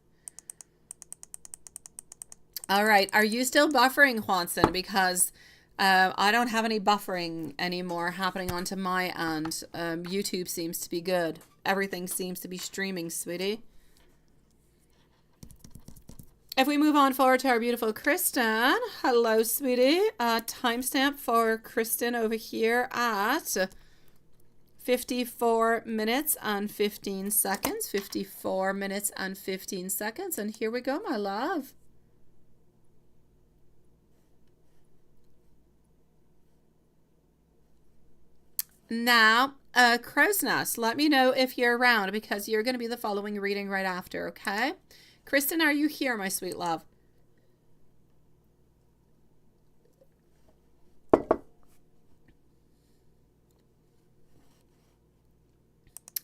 All right. Are you still buffering, Juanson? Because I don't have any buffering anymore happening onto my end. YouTube seems to be good. Everything seems to be streaming, sweetie. If we move on forward to our beautiful Kristen. Hello, sweetie. Timestamp for Kristen over here at 54 minutes and 15 seconds. 54 minutes and 15 seconds. And here we go, my love. Now, Crow's Nest, let me know if you're around because you're going to be the following reading right after, okay? Kristen, are you here, my sweet love?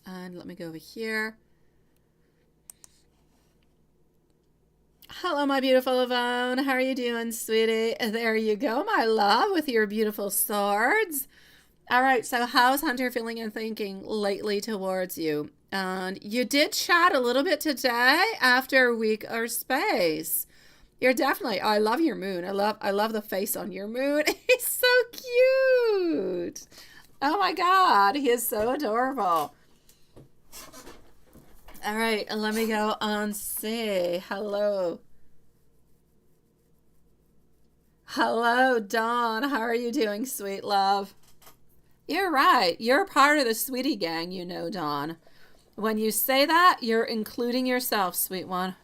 And let me go over here. Hello, my beautiful Yvonne. How are you doing, sweetie? There you go, my love, with your beautiful swords. All right, so how's Hunter feeling and thinking lately towards you? And you did chat a little bit today after a week or space. You're definitely, oh, I love your moon. I love the face on your moon. He's so cute. Oh my God, he is so adorable. All right, let me go on say hello. Hello, Dawn. How are you doing, sweet love? You're right. You're part of the sweetie gang, you know, Dawn. When you say that, you're including yourself, sweet one.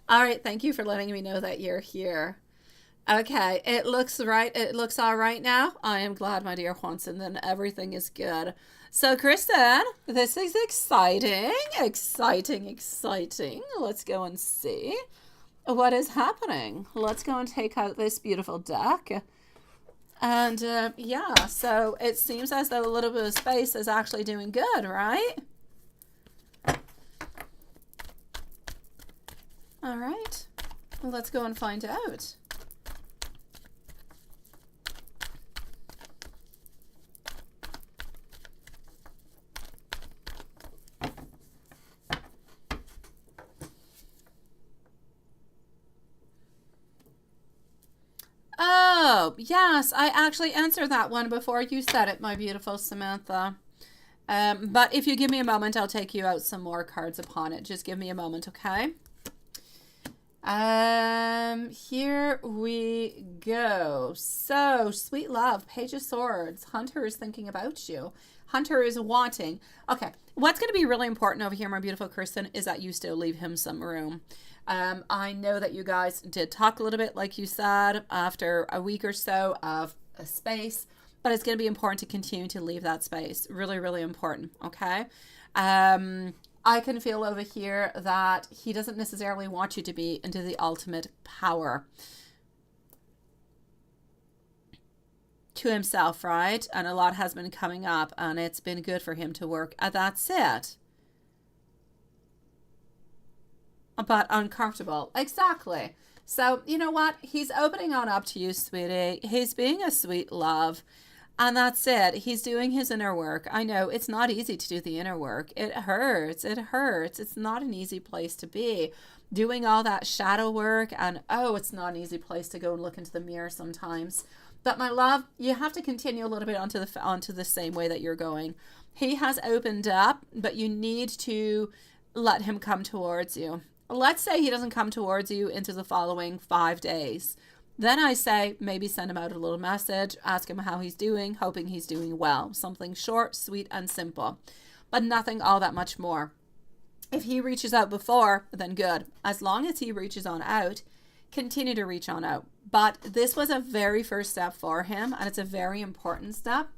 All right, thank you for letting me know that you're here. Okay, it looks right. It looks all right now. I am glad, my dear Juanson, then everything is good. So, Kristen, this is exciting, exciting, exciting. Let's go and see what is happening. Let's go and take out this beautiful deck. And yeah, so it seems as though a little bit of space is actually doing good, right? All right, well, let's go and find out. Oh, yes, I actually answered that one before you said it, my beautiful Samantha. But if you give me a moment, I'll take you out some more cards upon it. Just give me a moment, okay? Here we go. So, sweet love, Page of Swords. Hunter is thinking about you. Hunter is wanting. Okay, what's going to be really important over here, my beautiful Kristen, is that you still leave him some room. I know that you guys did talk a little bit, like you said, after a week or so of a space, but it's going to be important to continue to leave that space. Really, really important, okay? I can feel over here that he doesn't necessarily want you to be into the ultimate power to himself, right? And a lot has been coming up, and it's been good for him to work. That's it. But uncomfortable. Exactly. So, you know what? He's opening on up to you, sweetie. He's being a sweet love. And that's it. He's doing his inner work. I know it's not easy to do the inner work. It hurts. It hurts. It's not an easy place to be. Doing all that shadow work, and oh, it's not an easy place to go and look into the mirror sometimes. But my love, you have to continue a little bit onto the same way that you're going. He has opened up, but you need to let him come towards you. Let's say he doesn't come towards you into the following 5 days. Then I say maybe send him out a little message, ask him how he's doing, hoping he's doing well. Something short, sweet, and simple, but nothing all that much more. If he reaches out before, then good. As long as he reaches on out, continue to reach on out. But this was a very first step for him, and it's a very important step.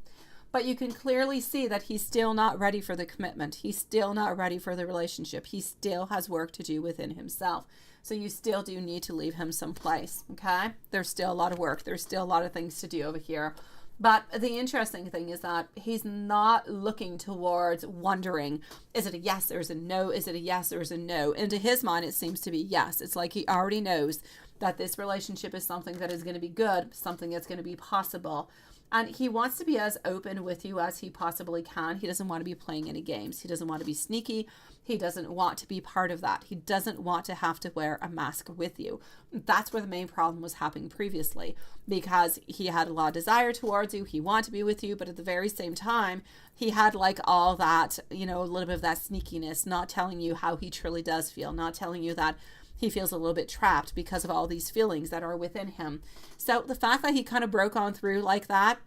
But you can clearly see that he's still not ready for the commitment. He's still not ready for the relationship. He still has work to do within himself. So you still do need to leave him some place, okay? There's still a lot of work. There's still a lot of things to do over here. But the interesting thing is that he's not looking towards wondering, is it a yes or is it a no? Is it a yes or is it a no? Into his mind, it seems to be yes. It's like he already knows that this relationship is something that is going to be good, something that's going to be possible. And he wants to be as open with you as he possibly can. He doesn't want to be playing any games. He doesn't want to be sneaky. He doesn't want to be part of that. He doesn't want to have to wear a mask with you. That's where the main problem was happening previously, because he had a lot of desire towards you. He wanted to be with you, but at the very same time, he had like all that, you know, a little bit of that sneakiness, not telling you how he truly does feel, not telling you that he feels a little bit trapped because of all these feelings that are within him. So the fact that he kind of broke on through like that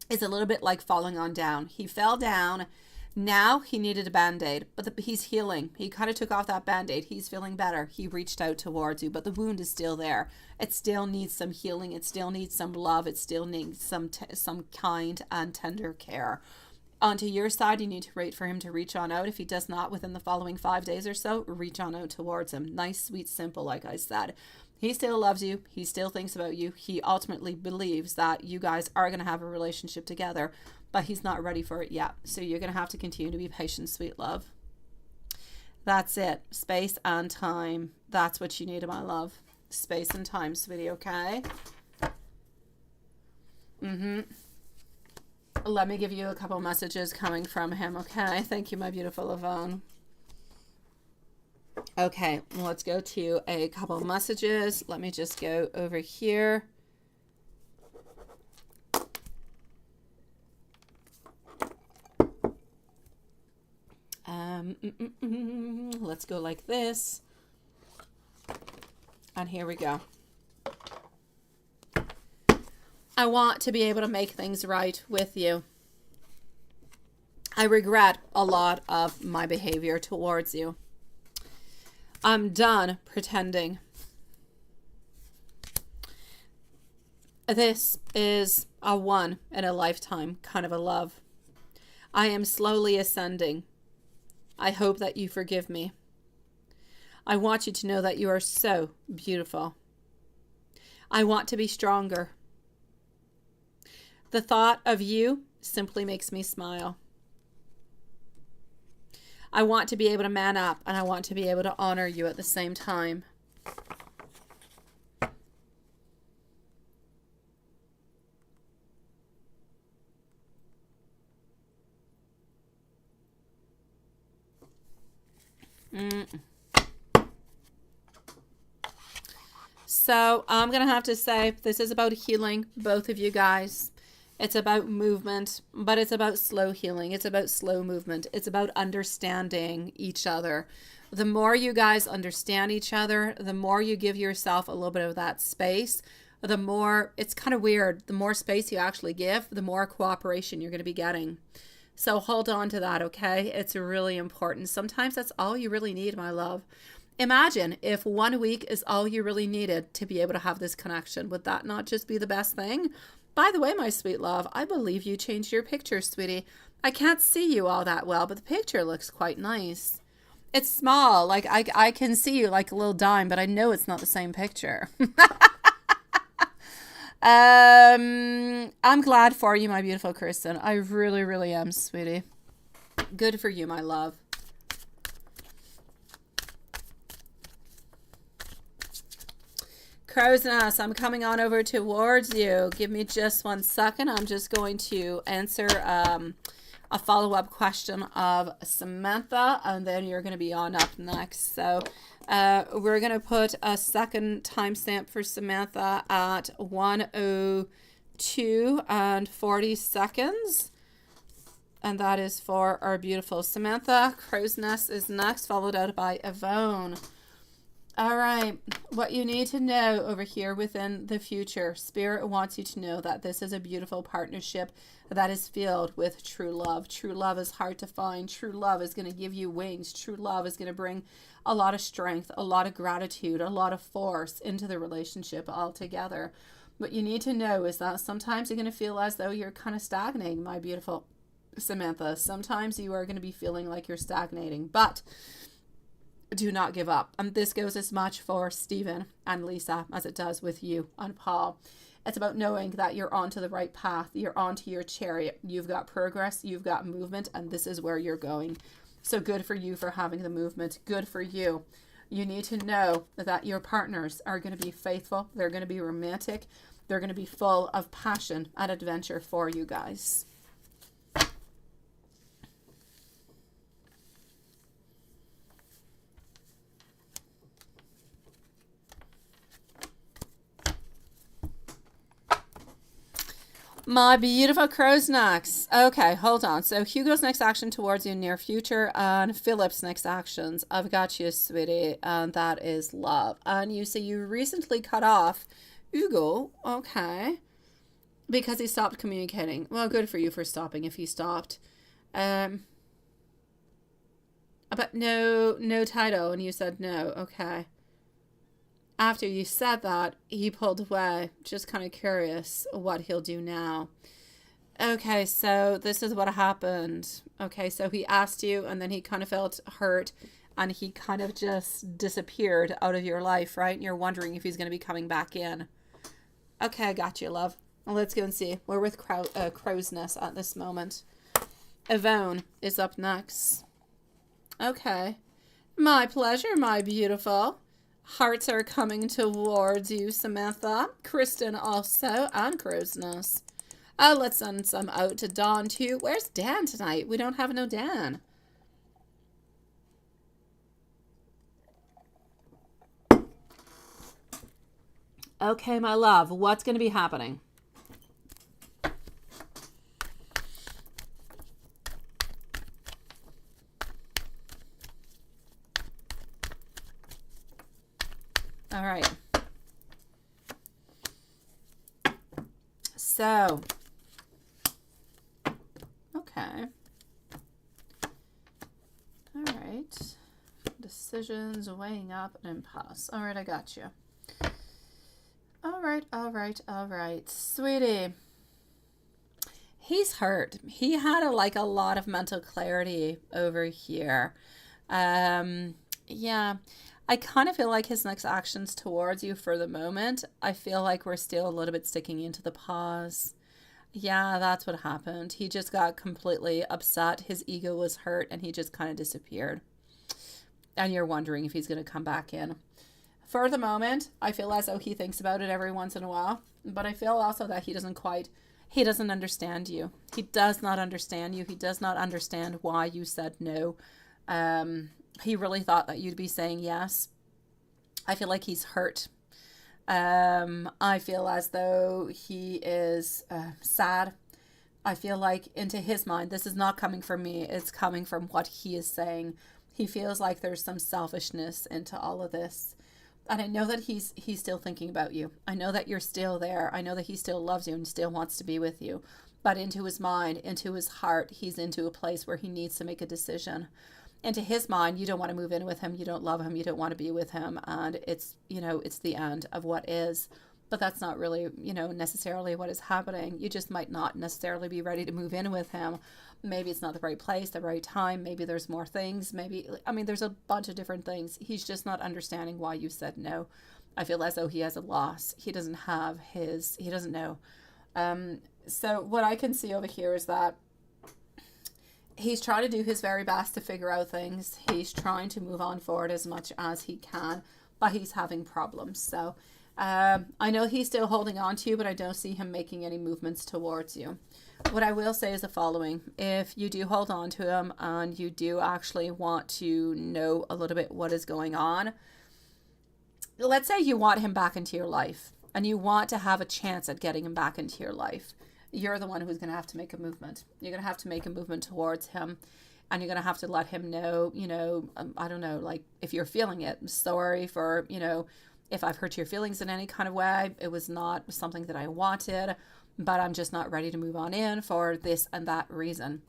is a little bit like falling on down. He fell down. Now he needed a Band-Aid, but he's healing. He kind of took off that Band-Aid. He's feeling better. He reached out towards you, but the wound is still there. It still needs some healing. It still needs some love. It still needs some kind and tender care. Onto your side, you need to wait for him to reach on out. If he does not within the following 5 days or so, reach on out towards him. Nice, sweet, simple, like I said. He still loves you. He still thinks about you. He ultimately believes that you guys are going to have a relationship together, but he's not ready for it yet. So you're going to have to continue to be patient, sweet love. That's it. Space and time. That's what you need, my love. Space and time, sweetie, okay? Let me give you a couple messages coming from him, okay? Thank you, my beautiful Yvonne. Okay, let's go to a couple messages. Let me just go over here. Let's go like this. And here we go. I want to be able to make things right with you. I regret a lot of my behavior towards you. I'm done pretending. This is a one in a lifetime kind of a love. I am slowly ascending. I hope that you forgive me. I want you to know that you are so beautiful. I want to be stronger. The thought of you simply makes me smile. I want to be able to man up, and I want to be able to honor you at the same time. So I'm going to have to say this is about healing, both of you guys. It's about movement, but it's about slow healing. It's about slow movement. It's about understanding each other. The more you guys understand each other, the more you give yourself a little bit of that space, the more, it's kind of weird, the more space you actually give, the more cooperation you're going to be getting. So hold on to that, okay? It's really important. Sometimes that's all you really need, my love. Imagine if 1 week is all you really needed to be able to have this connection. Would that not just be the best thing? By the way, my sweet love, I believe you changed your picture, sweetie. I can't see you all that well, but the picture looks quite nice. It's small. Like, I can see you like a little dime, but I know it's not the same picture. I'm glad for you, my beautiful Kristen. I really, really am, sweetie. Good for you, my love. Crow's Nest, I'm coming on over towards you. Give me just 1 second. I'm just going to answer a follow-up question of Samantha, and then you're going to be on up next. So we're going to put a second timestamp for Samantha at 1:02 and 40 seconds. And that is for our beautiful Samantha. Crow's Nest is next, followed out by Yvonne. All right, what you need to know over here within the future, Spirit wants you to know that this is a beautiful partnership that is filled with true love. True love is hard to find. True love is going to give you wings. True love is going to bring a lot of strength, a lot of gratitude, a lot of force into the relationship altogether. What you need to know is that sometimes you're going to feel as though you're kind of stagnating, my beautiful Samantha. Sometimes you are going to be feeling like you're stagnating, but do not give up. This goes as much for Stephen and Lisa as it does with you and Paul. It's about knowing that you're onto the right path. You're onto your chariot. You've got progress. You've got movement. And this is where you're going. So good for you for having the movement. Good for you. You need to know that your partners are going to be faithful. They're going to be romantic. They're going to be full of passion and adventure for you guys. My beautiful crow's necks. Okay, hold on. So Hugo's next action towards you near future and Philip's next actions. I've got you, sweetie. And that is love. And you say you recently cut off Hugo. Okay. Because he stopped communicating. Well, good for you for stopping if he stopped. But no title. And you said no. Okay. After you said that, he pulled away. Just kind of curious what he'll do now. Okay, so this is what happened. Okay, so he asked you and then he kind of felt hurt and he kind of just disappeared out of your life, right? And you're wondering if he's going to be coming back in. Okay, I got you, love. Well, let's go and see. We're with Crow's Nest at this moment. Yvonne is up next. Okay. My pleasure, my beautiful. Hearts are coming towards you, Samantha. Kristen also, and Crow's Nest. Let's send some out to Dawn too. Where's Dan tonight? We don't have no Dan. Okay, my love, what's going to be happening? All right. So, okay. All right. Decisions, weighing up, and impasse. All right, I got you. All right. Sweetie. He's hurt. He had a lot of mental clarity over here. Yeah. I kind of feel like his next actions towards you for the moment, I feel like we're still a little bit sticking into the pause. Yeah, that's what happened. He just got completely upset. His ego was hurt and he just kind of disappeared. And you're wondering if he's going to come back in. For the moment, I feel as though he thinks about it every once in a while. But I feel also that he doesn't understand you. He does not understand you. He does not understand why you said no. He really thought that you'd be saying yes. I feel like he's hurt. I feel as though he is sad. I feel like into his mind, this is not coming from me. It's coming from what he is saying. He feels like there's some selfishness into all of this. And I know that he's still thinking about you. I know that you're still there. I know that he still loves you and still wants to be with you. But into his mind, into his heart, he's into a place where he needs to make a decision. Into his mind, you don't want to move in with him. You don't love him. You don't want to be with him. And it's the end of what is. But that's not really, necessarily what is happening. You just might not necessarily be ready to move in with him. Maybe it's not the right place, the right time. Maybe there's more things. There's a bunch of different things. He's just not understanding why you said no. I feel as though he has a loss. He doesn't know. So what I can see over here is that he's trying to do his very best to figure out things. He's trying to move on forward as much as he can, but he's having problems. So I know he's still holding on to you, but I don't see him making any movements towards you. What I will say is the following. If you do hold on to him and you do actually want to know a little bit what is going on, let's say you want him back into your life and you want to have a chance at getting him back into your life. You're the one who's going to have to make a movement. You're going to have to make a movement towards him, and you're going to have to let him know, I don't know, like if you're feeling it. I'm sorry for, if I've hurt your feelings in any kind of way. It was not something that I wanted, but I'm just not ready to move on in for this and that reason.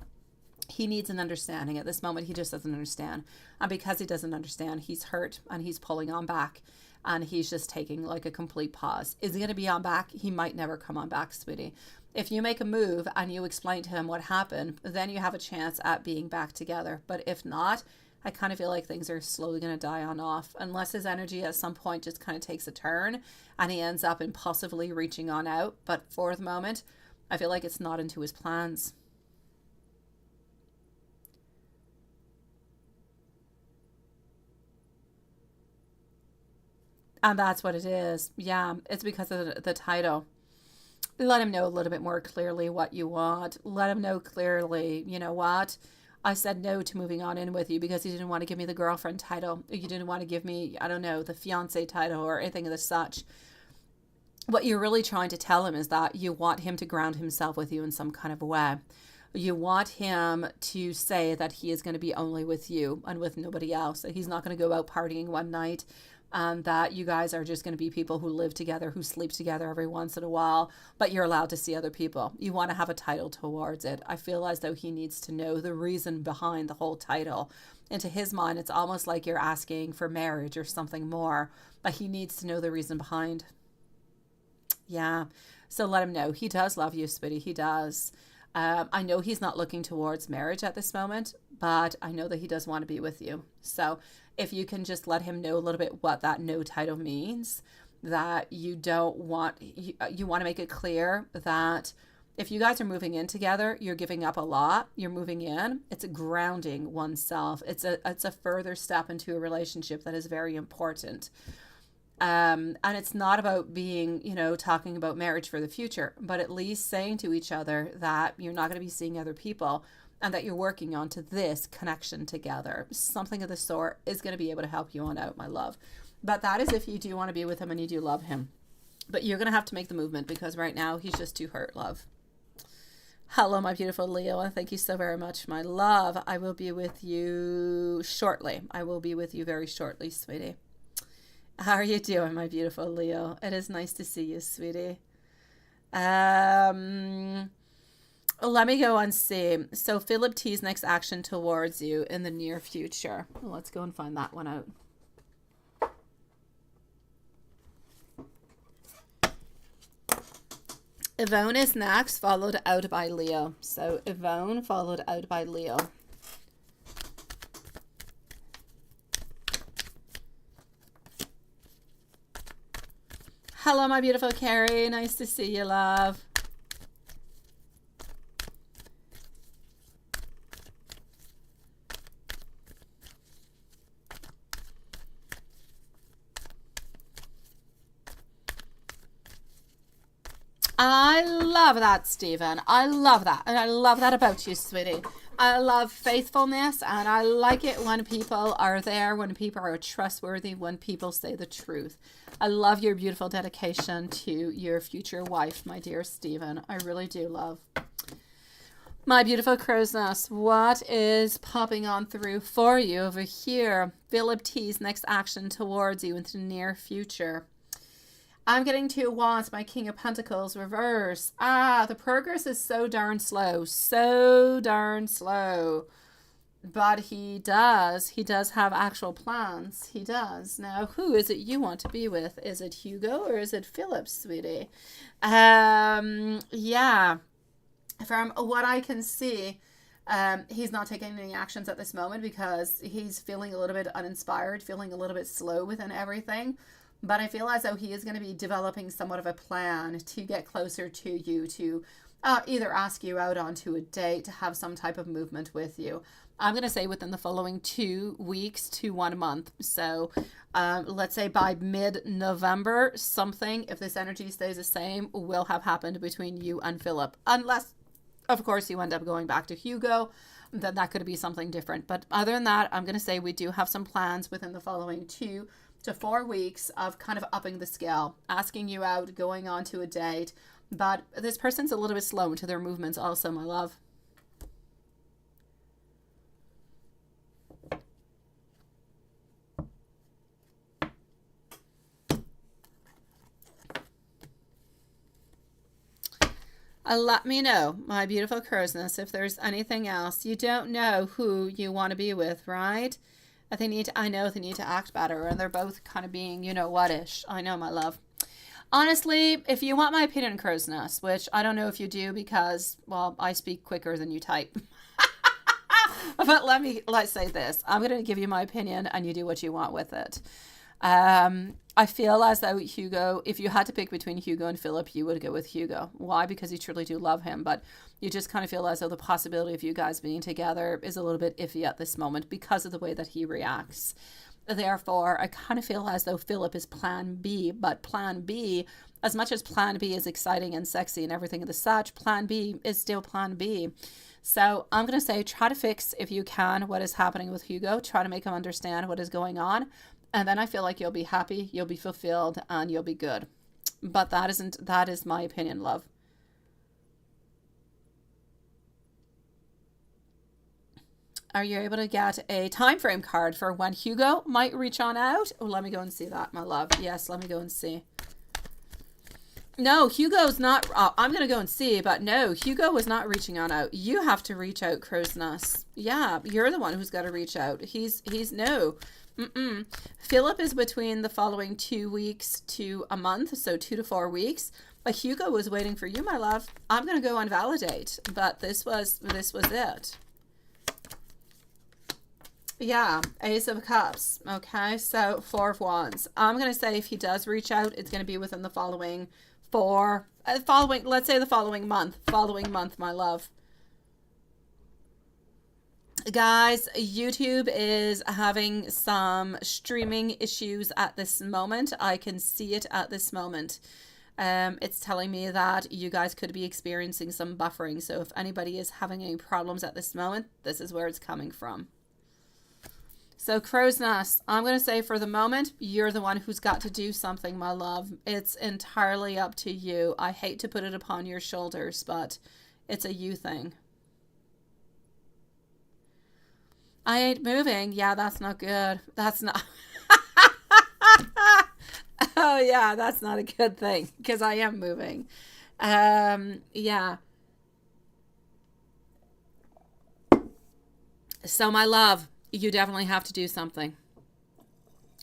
He needs an understanding. At this moment, he just doesn't understand. And because he doesn't understand, he's hurt and he's pulling on back. And he's just taking like a complete pause. Is he going to be on back? He might never come on back, sweetie. If you make a move and you explain to him what happened, then you have a chance at being back together. But if not, I kind of feel like things are slowly going to die on off, unless his energy at some point just kind of takes a turn and he ends up impulsively reaching on out. But for the moment, I feel like it's not into his plans. And that's what it is. Yeah, it's because of the title. Let him know a little bit more clearly what you want. Let him know clearly, you know what? I said no to moving on in with you because you didn't want to give me the girlfriend title. You didn't want to give me, I don't know, the fiance title or anything of the such. What you're really trying to tell him is that you want him to ground himself with you in some kind of a way. You want him to say that he is going to be only with you and with nobody else, that he's not going to go out partying one night, and that you guys are just going to be people who live together, who sleep together every once in a while, but you're allowed to see other people. You want to have a title towards it. I feel as though he needs to know the reason behind the whole title. Into his mind, it's almost like you're asking for marriage or something more, but he needs to know the reason behind. Yeah. So let him know. He does love you, sweetie. He does. I know he's not looking towards marriage at this moment, but I know that he does want to be with you. So if you can just let him know a little bit what that no title means, that you don't want, you want to make it clear that if you guys are moving in together, you're giving up a lot. You're moving in. It's a grounding oneself. It's a further step into a relationship that is very important. And it's not about being, you know, talking about marriage for the future, but at least saying to each other that you're not going to be seeing other people and that you're working on to this connection together. Something of the sort is going to be able to help you on out, my love. But that is if you do want to be with him and you do love him. But you're going to have to make the movement because right now he's just too hurt, love. Hello, my beautiful Leo, and thank you so very much, my love. I will be with you shortly. I will be with you very shortly, sweetie. How are you doing, my beautiful Leo? It is nice to see you, sweetie. Let me go and see. So Philip T's next action towards you in the near future. Let's go and find that one out. Yvonne is next, followed out by Leo. So Yvonne followed out by Leo. Hello, my beautiful Carrie. Nice to see you, love. I love that, Stephen. I love that. And I love that about you, sweetie. I love faithfulness, and I like it when people are there, when people are trustworthy, when people say the truth. I love your beautiful dedication to your future wife, my dear Stephen. I really do, love. My beautiful crow's nest, what is popping on through for you over here? Philip T's next action towards you into the near future. I'm getting 2 wands, my King of Pentacles reverse. The progress is so darn slow. So darn slow. But he does have actual plans. He does. Now, who is it you want to be with? Is it Hugo or is it Philip, sweetie? Yeah. From what I can see, he's not taking any actions at this moment because he's feeling a little bit uninspired, feeling a little bit slow within everything. But I feel as though he is going to be developing somewhat of a plan to get closer to you, to either ask you out onto a date, to have some type of movement with you. I'm going to say within the following 2 weeks to 1 month. So let's say by mid-November, something, if this energy stays the same, will have happened between you and Philip. Unless, of course, you end up going back to Hugo, then that could be something different. But other than that, I'm going to say we do have some plans within the following 2 to 4 weeks of kind of upping the scale, asking you out, going on to a date. But this person's a little bit slow into their movements also, my love. Let me know, my beautiful crowsness, if there's anything else. You don't know who you want to be with, right? I know they need to act better, and they're both kind of being, you know what-ish. I know, my love. Honestly, if you want my opinion, crow's nest, which I don't know if you do because, well, I speak quicker than you type. But let's say this. I'm going to give you my opinion, and you do what you want with it. I feel as though Hugo, if you had to pick between Hugo and Philip, you would go with Hugo. Why? Because you truly do love him, but you just kind of feel as though the possibility of you guys being together is a little bit iffy at this moment because of the way that he reacts. Therefore, I kind of feel as though Philip is plan B, but plan B, as much as plan B is exciting and sexy and everything of the such, plan B is still plan B. So I'm going to say try to fix, if you can, what is happening with Hugo. Try to make him understand what is going on. And then I feel like you'll be happy, you'll be fulfilled, and you'll be good. But that is my opinion, love. Are you able to get a time frame card for when Hugo might reach on out? Oh, let me go and see that, my love. Yes, let me go and see. No, Hugo's not. I'm going to go and see, but no, Hugo was not reaching on out. You have to reach out, crow's nest. Yeah, you're the one who's got to reach out. He's no. Philip is between the following 2 weeks to a month, so 2 to 4 weeks. But Hugo was waiting for you, my love. I'm going to go and validate, but this was it. Yeah, Ace of Cups. Okay, so Four of Wands. I'm going to say if he does reach out, it's going to be within the following let's say the following month. Following month, my love. Guys, YouTube is having some streaming issues at this moment. I can see it at this moment. It's telling me that you guys could be experiencing some buffering. So if anybody is having any problems at this moment, this is where it's coming from. So crow's nest, I'm going to say for the moment, you're the one who's got to do something, my love. It's entirely up to you. I hate to put it upon your shoulders, but it's a you thing. I ain't moving. Yeah, that's not good. That's not. Oh, yeah, that's not a good thing because I am moving. Yeah. So, my love, you definitely have to do something.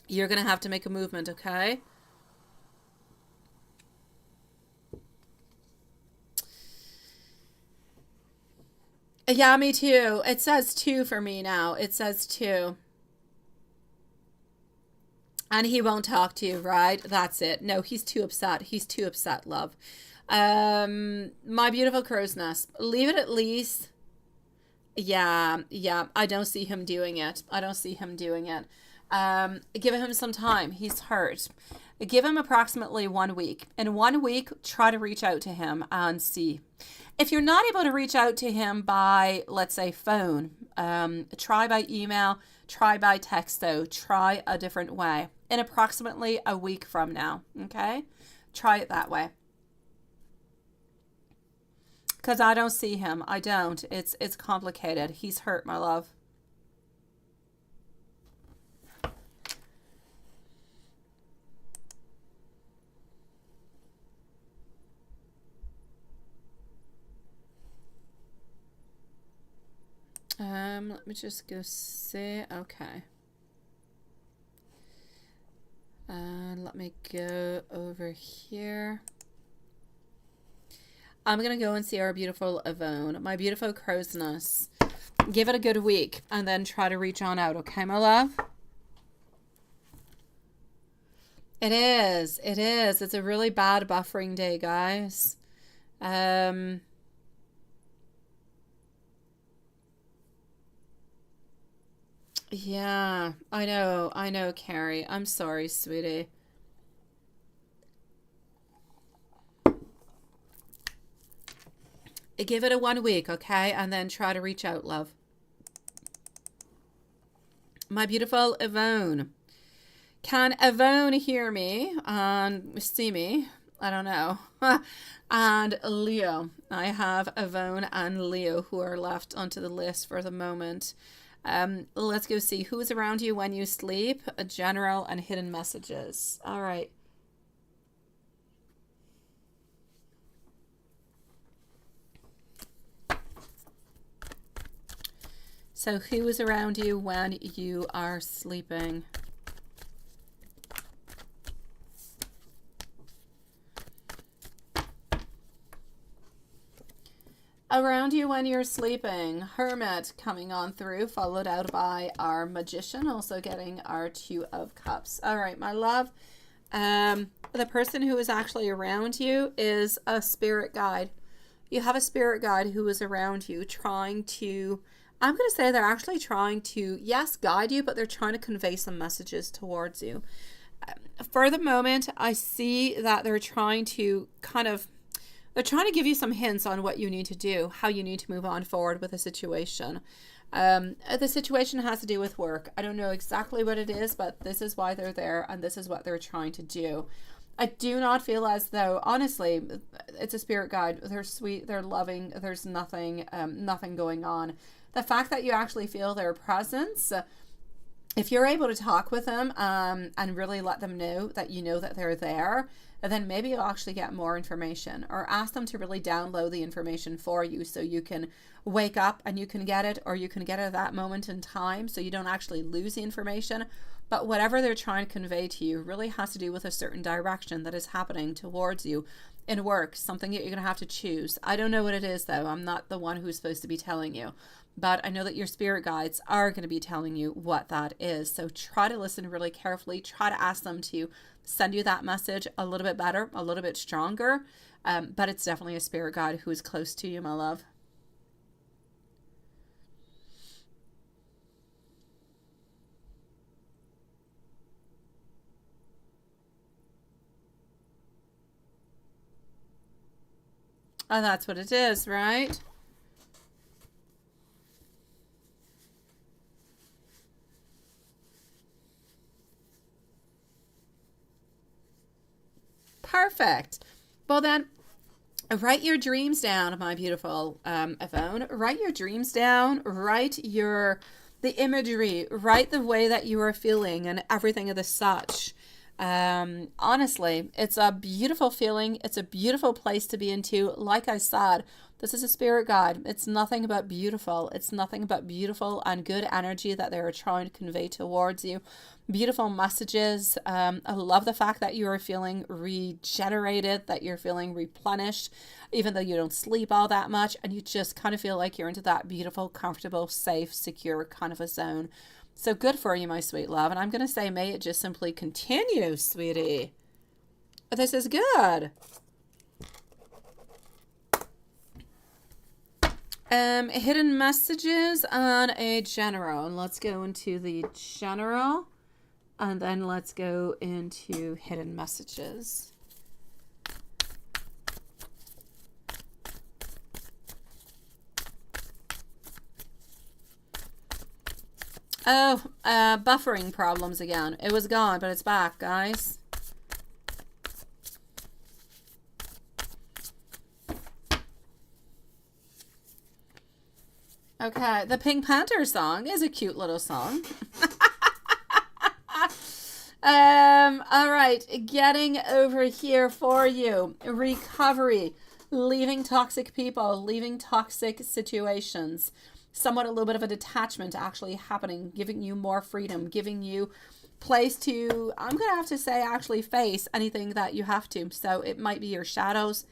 You're going to have to make a movement, okay? Yeah, me too. It says 2 for me now. It says 2. And he won't talk to you, right? That's it. No, he's too upset. He's too upset, love. My beautiful crow's nest. Leave it at least. Yeah, yeah. I don't see him doing it. I don't see him doing it. Give him some time. He's hurt. Give him approximately 1 week. In 1 week, try to reach out to him and see. If you're not able to reach out to him by, let's say, phone, try by email, try by text, though. Try a different way. In approximately a week from now, okay? Try it that way. Because I don't see him. I don't. It's complicated. He's hurt, my love. Let me just go see. Okay. Let me go over here. I'm going to go and see our beautiful Yvonne, my beautiful crow's nest. Give it a good week and then try to reach on out. Okay, my love? It is. It is. It's a really bad buffering day, guys. Yeah, I know, Carrie. I'm sorry, sweetie. Give it a 1 week, okay? And then try to reach out, love. My beautiful Yvonne. Can Yvonne hear me and see me? I don't know. And Leo. I have Yvonne and Leo who are left onto the list for the moment. Let's go see who's around you when you sleep, a general and hidden messages. All right. So who is around you when you are sleeping? Around you when you're sleeping, Hermit coming on through, followed out by our Magician, also getting our 2 of Cups. All right, my love. The person who is actually around you is a spirit guide. You have a spirit guide who is around you trying to, I'm going to say they're actually trying to, yes, guide you, but they're trying to convey some messages towards you. For the moment, I see that they're trying to they're trying to give you some hints on what you need to do, how you need to move on forward with a situation. The situation has to do with work. I don't know exactly what it is, but this is why they're there and this is what they're trying to do. I do not feel as though, honestly, it's a spirit guide. They're sweet, they're loving, there's nothing going on. The fact that you actually feel their presence, if you're able to talk with them and really let them know that you know that they're there, then maybe you'll actually get more information, or ask them to really download the information for you so you can wake up and you can get it, or you can get it at that moment in time so you don't actually lose the information. But whatever they're trying to convey to you really has to do with a certain direction that is happening towards you in work, something that you're going to have to choose. I don't know what it is, though. I'm not the one who's supposed to be telling you. but I know that your spirit guides are going to be telling you what that is. So try to listen really carefully. Try to ask them to send you that message a little bit better, a little bit stronger. But it's definitely a spirit guide who is close to you, my love. Oh, that's what it is, right? Perfect. Well, then, write your dreams down, my beautiful Yvonne. Write your dreams down. Write the imagery. Write the way that you are feeling and everything of the such. Honestly, it's a beautiful feeling. It's a beautiful place to be into. Like I said, this is a spirit guide. It's nothing but beautiful. It's nothing but beautiful and good energy that they're trying to convey towards you. Beautiful messages. I love the fact that you are feeling regenerated, that you're feeling replenished, even though you don't sleep all that much, and you just kind of feel like you're into that beautiful, comfortable, safe, secure kind of a zone. So good for you, my sweet love. And I'm going to say, may it just simply continue, sweetie. This is good. Hidden messages on a general. And let's go into the general. And then let's go into hidden messages. Oh, buffering problems again. It was gone, but it's back, guys. Okay, the Pink Panther song is a cute little song. All right, getting over here for you. Recovery, leaving toxic people, leaving toxic situations. Somewhat a little bit of a detachment actually happening, giving you more freedom, giving you place to, I'm going to have to say, actually face anything that you have to. So it might be your shadows,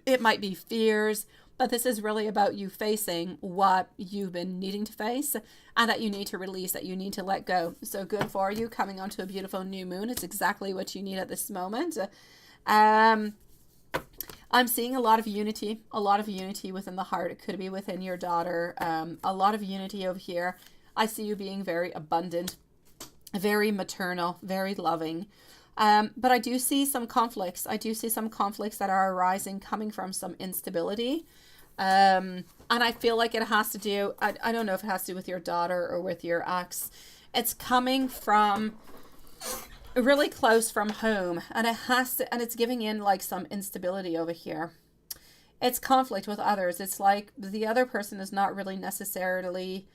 it might be fears, but this is really about you facing what you've been needing to face and that you need to release, that you need to let go. So good for you, coming onto a beautiful new moon. It's exactly what you need at this moment. I'm seeing a lot of unity within the heart. It could be within your daughter. A lot of unity over here. I see you being very abundant, very maternal, very loving. But I do see some conflicts. I do see some conflicts that are arising coming from some instability. And I feel like it has to do, I don't know if it has to do with your daughter or with your ex. It's coming from really close from home, and it's giving in like some instability over here. It's conflict with others. It's like the other person is not really necessarily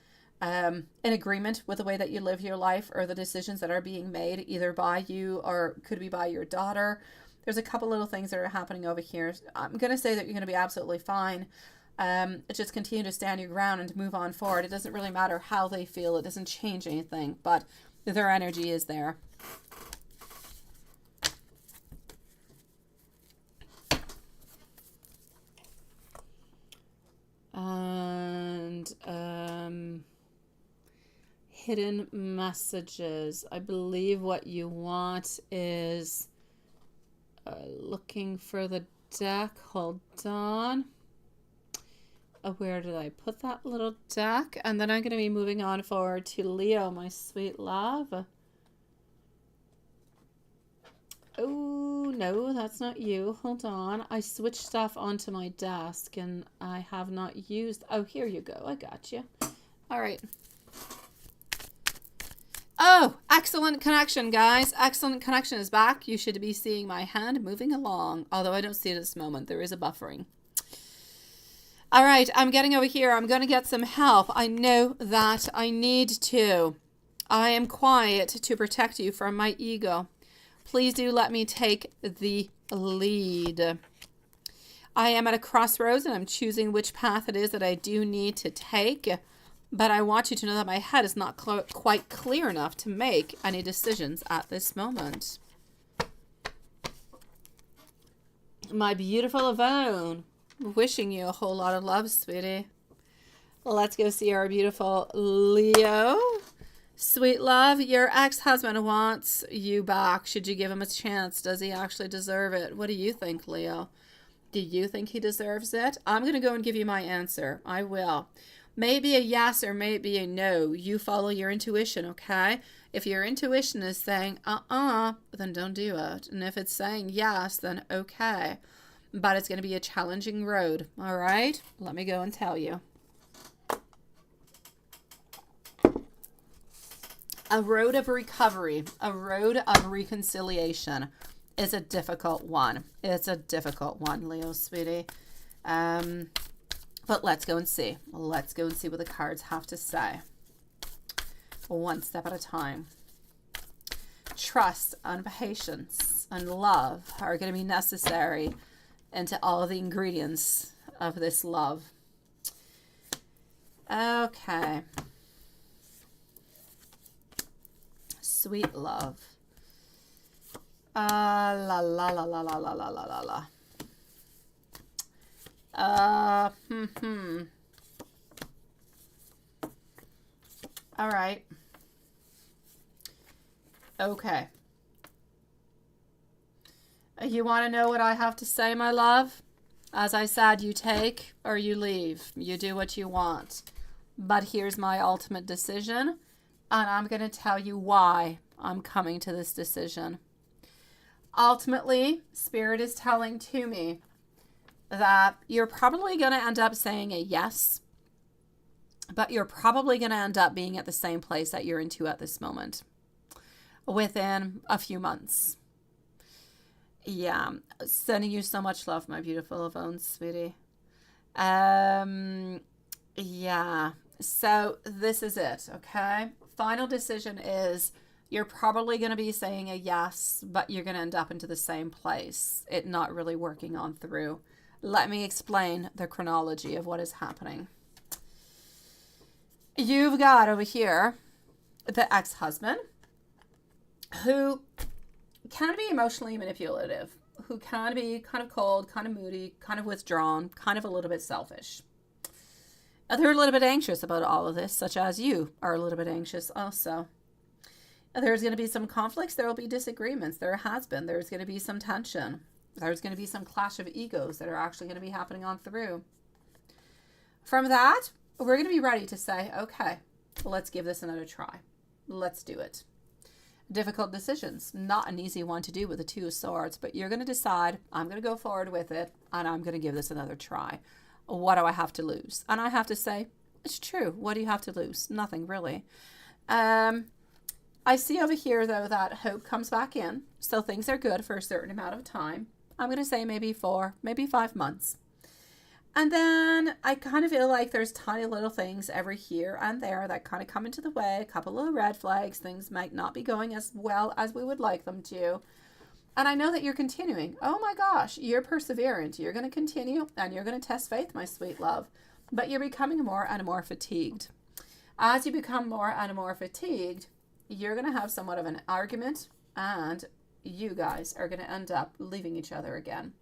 in agreement with the way that you live your life or the decisions that are being made either by you or could be by your daughter. There's a couple little things that are happening over here. I'm going to say that you're going to be absolutely fine. Just continue to stand your ground and move on forward. It doesn't really matter how they feel. It doesn't change anything, but their energy is there. And hidden messages. I believe what you want is looking for the deck. Hold on. Where did I put that little deck? And then I'm going to be moving on forward to Leo, my sweet love. Oh, no, that's not you. Hold on. I switched stuff onto my desk and I have not used... Oh, here you go. I got you. All right. Oh, excellent connection, guys. Excellent connection is back. You should be seeing my hand moving along. Although I don't see it at this moment. There is a buffering. All right, I'm getting over here. I'm going to get some help. I know that I need to. I am quiet to protect you from my ego. Please do let me take the lead. I am at a crossroads and I'm choosing which path it is that I do need to take. But I want you to know that my head is not quite clear enough to make any decisions at this moment. My beautiful Yvonne, wishing you a whole lot of love, sweetie. Let's go see our beautiful Leo. Sweet love, your ex-husband wants you back. Should you give him a chance? Does he actually deserve it? What do you think, Leo? Do you think he deserves it? I'm going to go and give you my answer. I will. Maybe a yes or maybe a no. You follow your intuition, okay? If your intuition is saying, then don't do it. And if it's saying yes, then okay. But it's going to be a challenging road, all right? Let me go and tell you. A road of recovery, a road of reconciliation is a difficult one. It's a difficult one, Leo, sweetie. But let's go and see. Let's go and see what the cards have to say. One step at a time. Trust and patience and love are going to be necessary into all of the ingredients of this love. Okay. Sweet love. La la la la la la la la la. All right. Okay. You want to know what I have to say, my love? As I said, you take or you leave. You do what you want. But here's my ultimate decision. And I'm going to tell you why I'm coming to this decision. Ultimately, Spirit is telling to me that you're probably going to end up saying a yes, but you're probably going to end up being at the same place that you're into at this moment within a few months. Yeah, sending you so much love, my beautiful Yvonne, sweetie. Yeah, so this is it, okay? Final decision is you're probably going to be saying a yes, but you're going to end up into the same place. It not really working on through. Let me explain the chronology of what is happening. You've got over here the ex-husband who can be emotionally manipulative, who can be kind of cold, kind of moody, kind of withdrawn, kind of a little bit selfish. They're a little bit anxious about all of this, such as you are a little bit anxious also. There's going to be some conflicts. There will be disagreements. There has been. There's going to be some tension. There's going to be some clash of egos that are actually going to be happening on through. From that, we're going to be ready to say, okay, let's give this another try. Let's do it. Difficult decisions. Not an easy one to do with the Two of Swords, but you're going to decide, I'm going to go forward with it, and I'm going to give this another try. What do I have to lose? And I have to say, it's true. What do you have to lose? Nothing, really. I see over here, though, that hope comes back in. So things are good for a certain amount of time. I'm going to say maybe 4, maybe 5 months. And then I kind of feel like there's tiny little things every here and there that kind of come into the way. A couple of red flags. Things might not be going as well as we would like them to. And I know that you're continuing. Oh my gosh, you're perseverant. You're going to continue and you're going to test faith, my sweet love. But you're becoming more and more fatigued. As you become more and more fatigued, you're going to have somewhat of an argument and you guys are going to end up leaving each other again.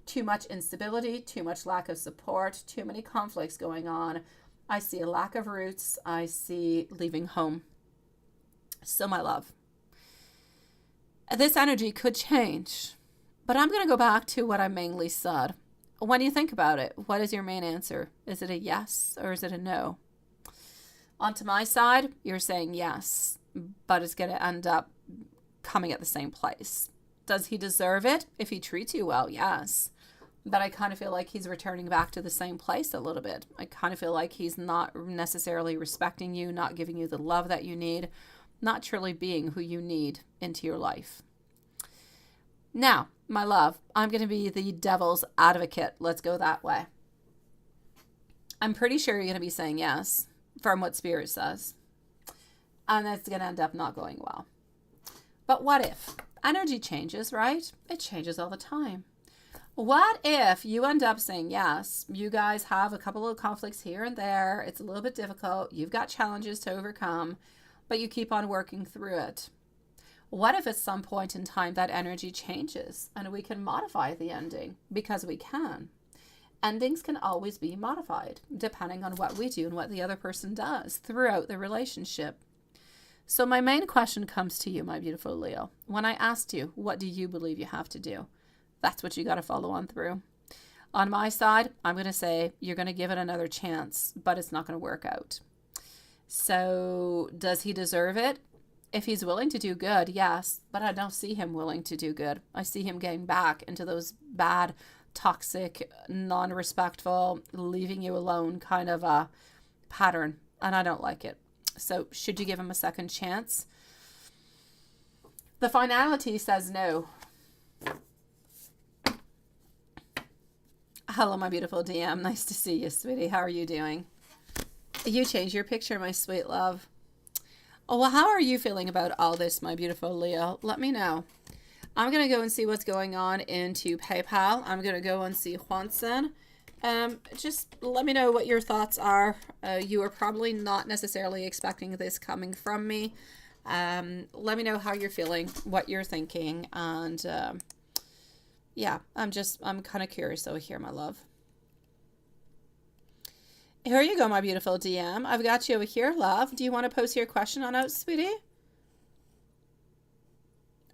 Too much instability, too much lack of support, too many conflicts going on. I see a lack of roots. I see leaving home. So my love, this energy could change, but I'm going to go back to what I mainly said. When you think about it, what is your main answer? Is it a yes or is it a no? Onto my side, you're saying yes, but it's going to end up coming at the same place. Does he deserve it? If he treats you well, yes. But I kind of feel like he's returning back to the same place a little bit. I kind of feel like he's not necessarily respecting you, not giving you the love that you need, not truly being who you need into your life. Now, my love, I'm going to be the devil's advocate. Let's go that way. I'm pretty sure you're going to be saying yes from what Spirit says. And that's going to end up not going well. But what if? Energy changes, right? It changes all the time. What if you end up saying yes? You guys have a couple of conflicts here and there. It's a little bit difficult. You've got challenges to overcome, but you keep on working through it. What if at some point in time that energy changes and we can modify the ending? Because we can. endings can always be modified depending on what we do and what the other person does throughout the relationship. So my main question comes to you, my beautiful Leo. When I asked you, what do you believe you have to do? That's what you got to follow on through. On my side, I'm going to say you're going to give it another chance, but it's not going to work out. So does he deserve it? If he's willing to do good, yes, but I don't see him willing to do good. I see him getting back into those bad, toxic, non-respectful, leaving you alone kind of a pattern, and I don't like it. So should you give him a second chance? The finality says no. Hello, my beautiful DM. Nice to see you, sweetie. How are you doing? You changed your picture, my sweet love. Oh, well, how are you feeling about all this, my beautiful Leo? Let me know. I'm going to go and see what's going on into PayPal. I'm going to go and see Juanson. Just let me know what your thoughts are. You are probably not necessarily expecting this coming from me. Let me know how you're feeling, what you're thinking. And yeah, I'm kind of curious over here, my love. Here you go, my beautiful DM. I've got you over here, love. Do you want to post your question on out, sweetie?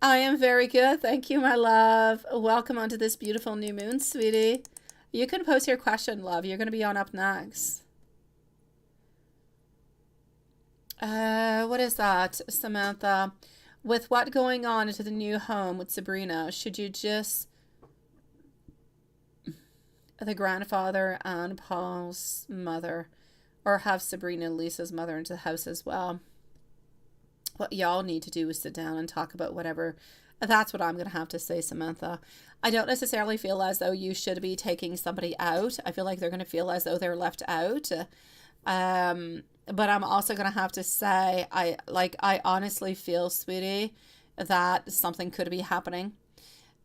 I am very good. Thank you, my love. Welcome onto this beautiful new moon, sweetie. You can post your question, love. You're going to be on up next. What is that, Samantha? With what going on into the new home with Sabrina, should you just... the grandfather and Paul's mother, or have Sabrina and Lisa's mother into the house as well? What y'all need to do is sit down and talk about whatever. That's what I'm going to have to say, Samantha. I don't necessarily feel as though you should be taking somebody out. I feel like they're going to feel as though they're left out. But I'm also going to have to say, I honestly feel, sweetie, that something could be happening.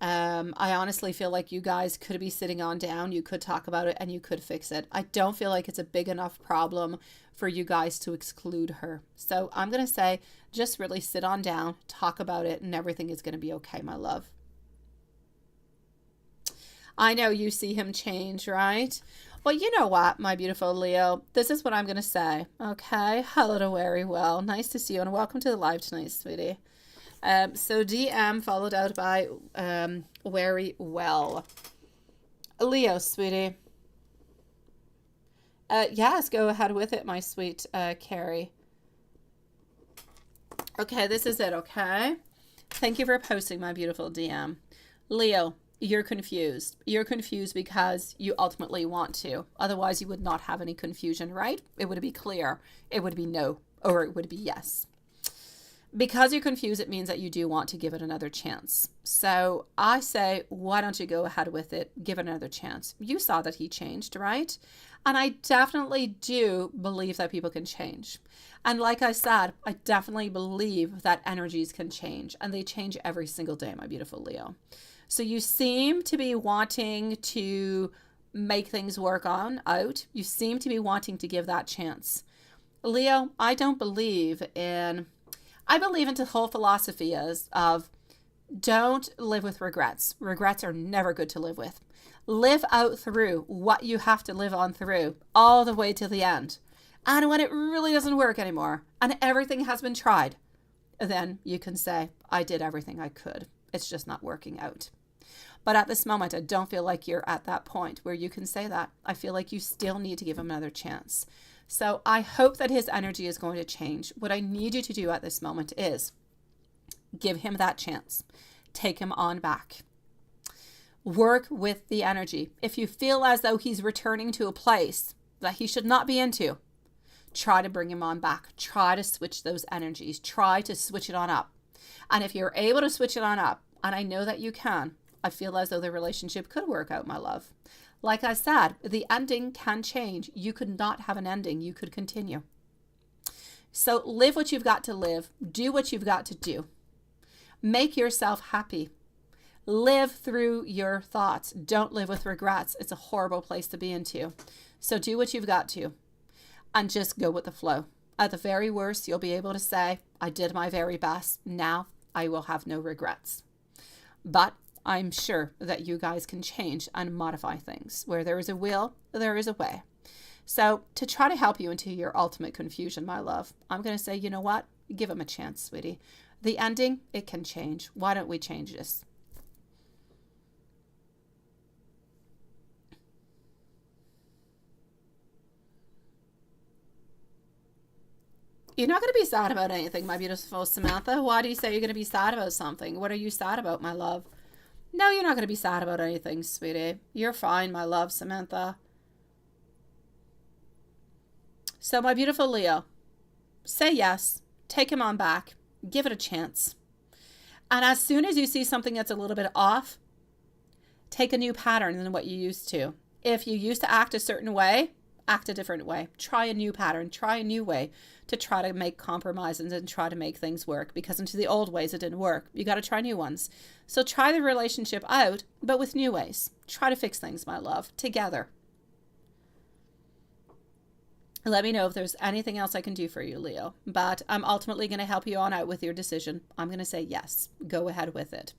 I honestly feel like you guys could be sitting on down. You could talk about it and you could fix it. I don't feel like it's a big enough problem for you guys to exclude her. So I'm going to say, just really sit on down, talk about it, and everything is going to be okay, my love. I know you see him change, right? Well, you know what, my beautiful Leo, this is what I'm going to say. Okay. Hello, very well. Nice to see you and welcome to the live tonight, sweetie. So DM followed out by very well. Leo, sweetie. Yes, go ahead with it, my sweet Carrie. Okay, this is it, okay? Thank you for posting, my beautiful DM. Leo, you're confused. You're confused because you ultimately want to. Otherwise, you would not have any confusion, right? It would be clear. It would be no, or it would be yes. Because you're confused, it means that you do want to give it another chance. So I say, why don't you go ahead with it? Give it another chance. You saw that he changed, right? And I definitely do believe that people can change. And like I said, I definitely believe that energies can change. And they change every single day, my beautiful Leo. So you seem to be wanting to make things work out. You seem to be wanting to give that chance. Leo, I don't believe in... I believe into the whole philosophy of don't live with regrets. Regrets are never good to live with. Live out through what you have to live on through all the way to the end. And when it really doesn't work anymore and everything has been tried, then you can say, I did everything I could. It's just not working out. But at this moment, I don't feel like you're at that point where you can say that. I feel like you still need to give him another chance. So I hope that his energy is going to change. What I need you to do at this moment is give him that chance. Take him on back. Work with the energy. If you feel as though he's returning to a place that he should not be into, try to bring him on back. Try to switch those energies. Try to switch it on up. And if you're able to switch it on up, and I know that you can, I feel as though the relationship could work out, my love. Like I said, the ending can change. You could not have an ending. You could continue. So live what you've got to live. Do what you've got to do. Make yourself happy. Live through your thoughts. Don't live with regrets. It's a horrible place to be into. So do what you've got to and just go with the flow. At the very worst, you'll be able to say, I did my very best. Now I will have no regrets. But I'm sure that you guys can change and modify things. Where there is a will, there is a way. So to try to help you into your ultimate confusion, my love, I'm going to say, you know what? Give him a chance, sweetie. The ending, it can change. Why don't we change this? You're not going to be sad about anything, my beautiful Samantha. Why do you say you're going to be sad about something? What are you sad about, my love? No, you're not going to be sad about anything, sweetie. You're fine, my love, Samantha. So, my beautiful Leo, say yes. Take him on back. Give it a chance. And as soon as you see something that's a little bit off, take a new pattern than what you used to. If you used to act a certain way, act a different way. Try a new pattern. Try a new way to try to make compromises and try to make things work, because into the old ways it didn't work. You got to try new ones. So try the relationship out, but with new ways. Try to fix things, my love, together. Let me know if there's anything else I can do for you, Leo. But I'm ultimately going to help you on out with your decision. I'm going to say yes. Go ahead with it.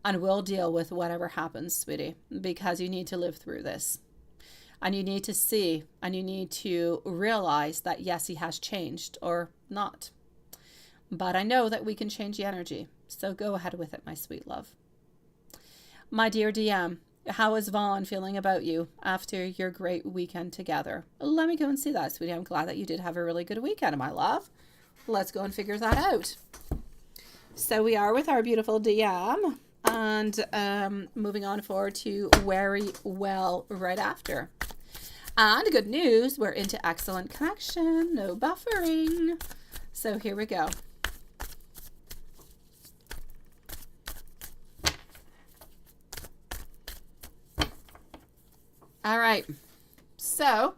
And we'll deal with whatever happens, sweetie, because you need to live through this. And you need to see, and you need to realize that, yes, he has changed or not. But I know that we can change the energy. So go ahead with it, my sweet love. My dear DM, how is Vaughn feeling about you after your great weekend together? Let me go and see that, sweetie. I'm glad that you did have a really good weekend, my love. Let's go and figure that out. So we are with our beautiful DM. And moving on forward to very well right after. And good news, we're into excellent connection, no buffering. So here we go. All right. So,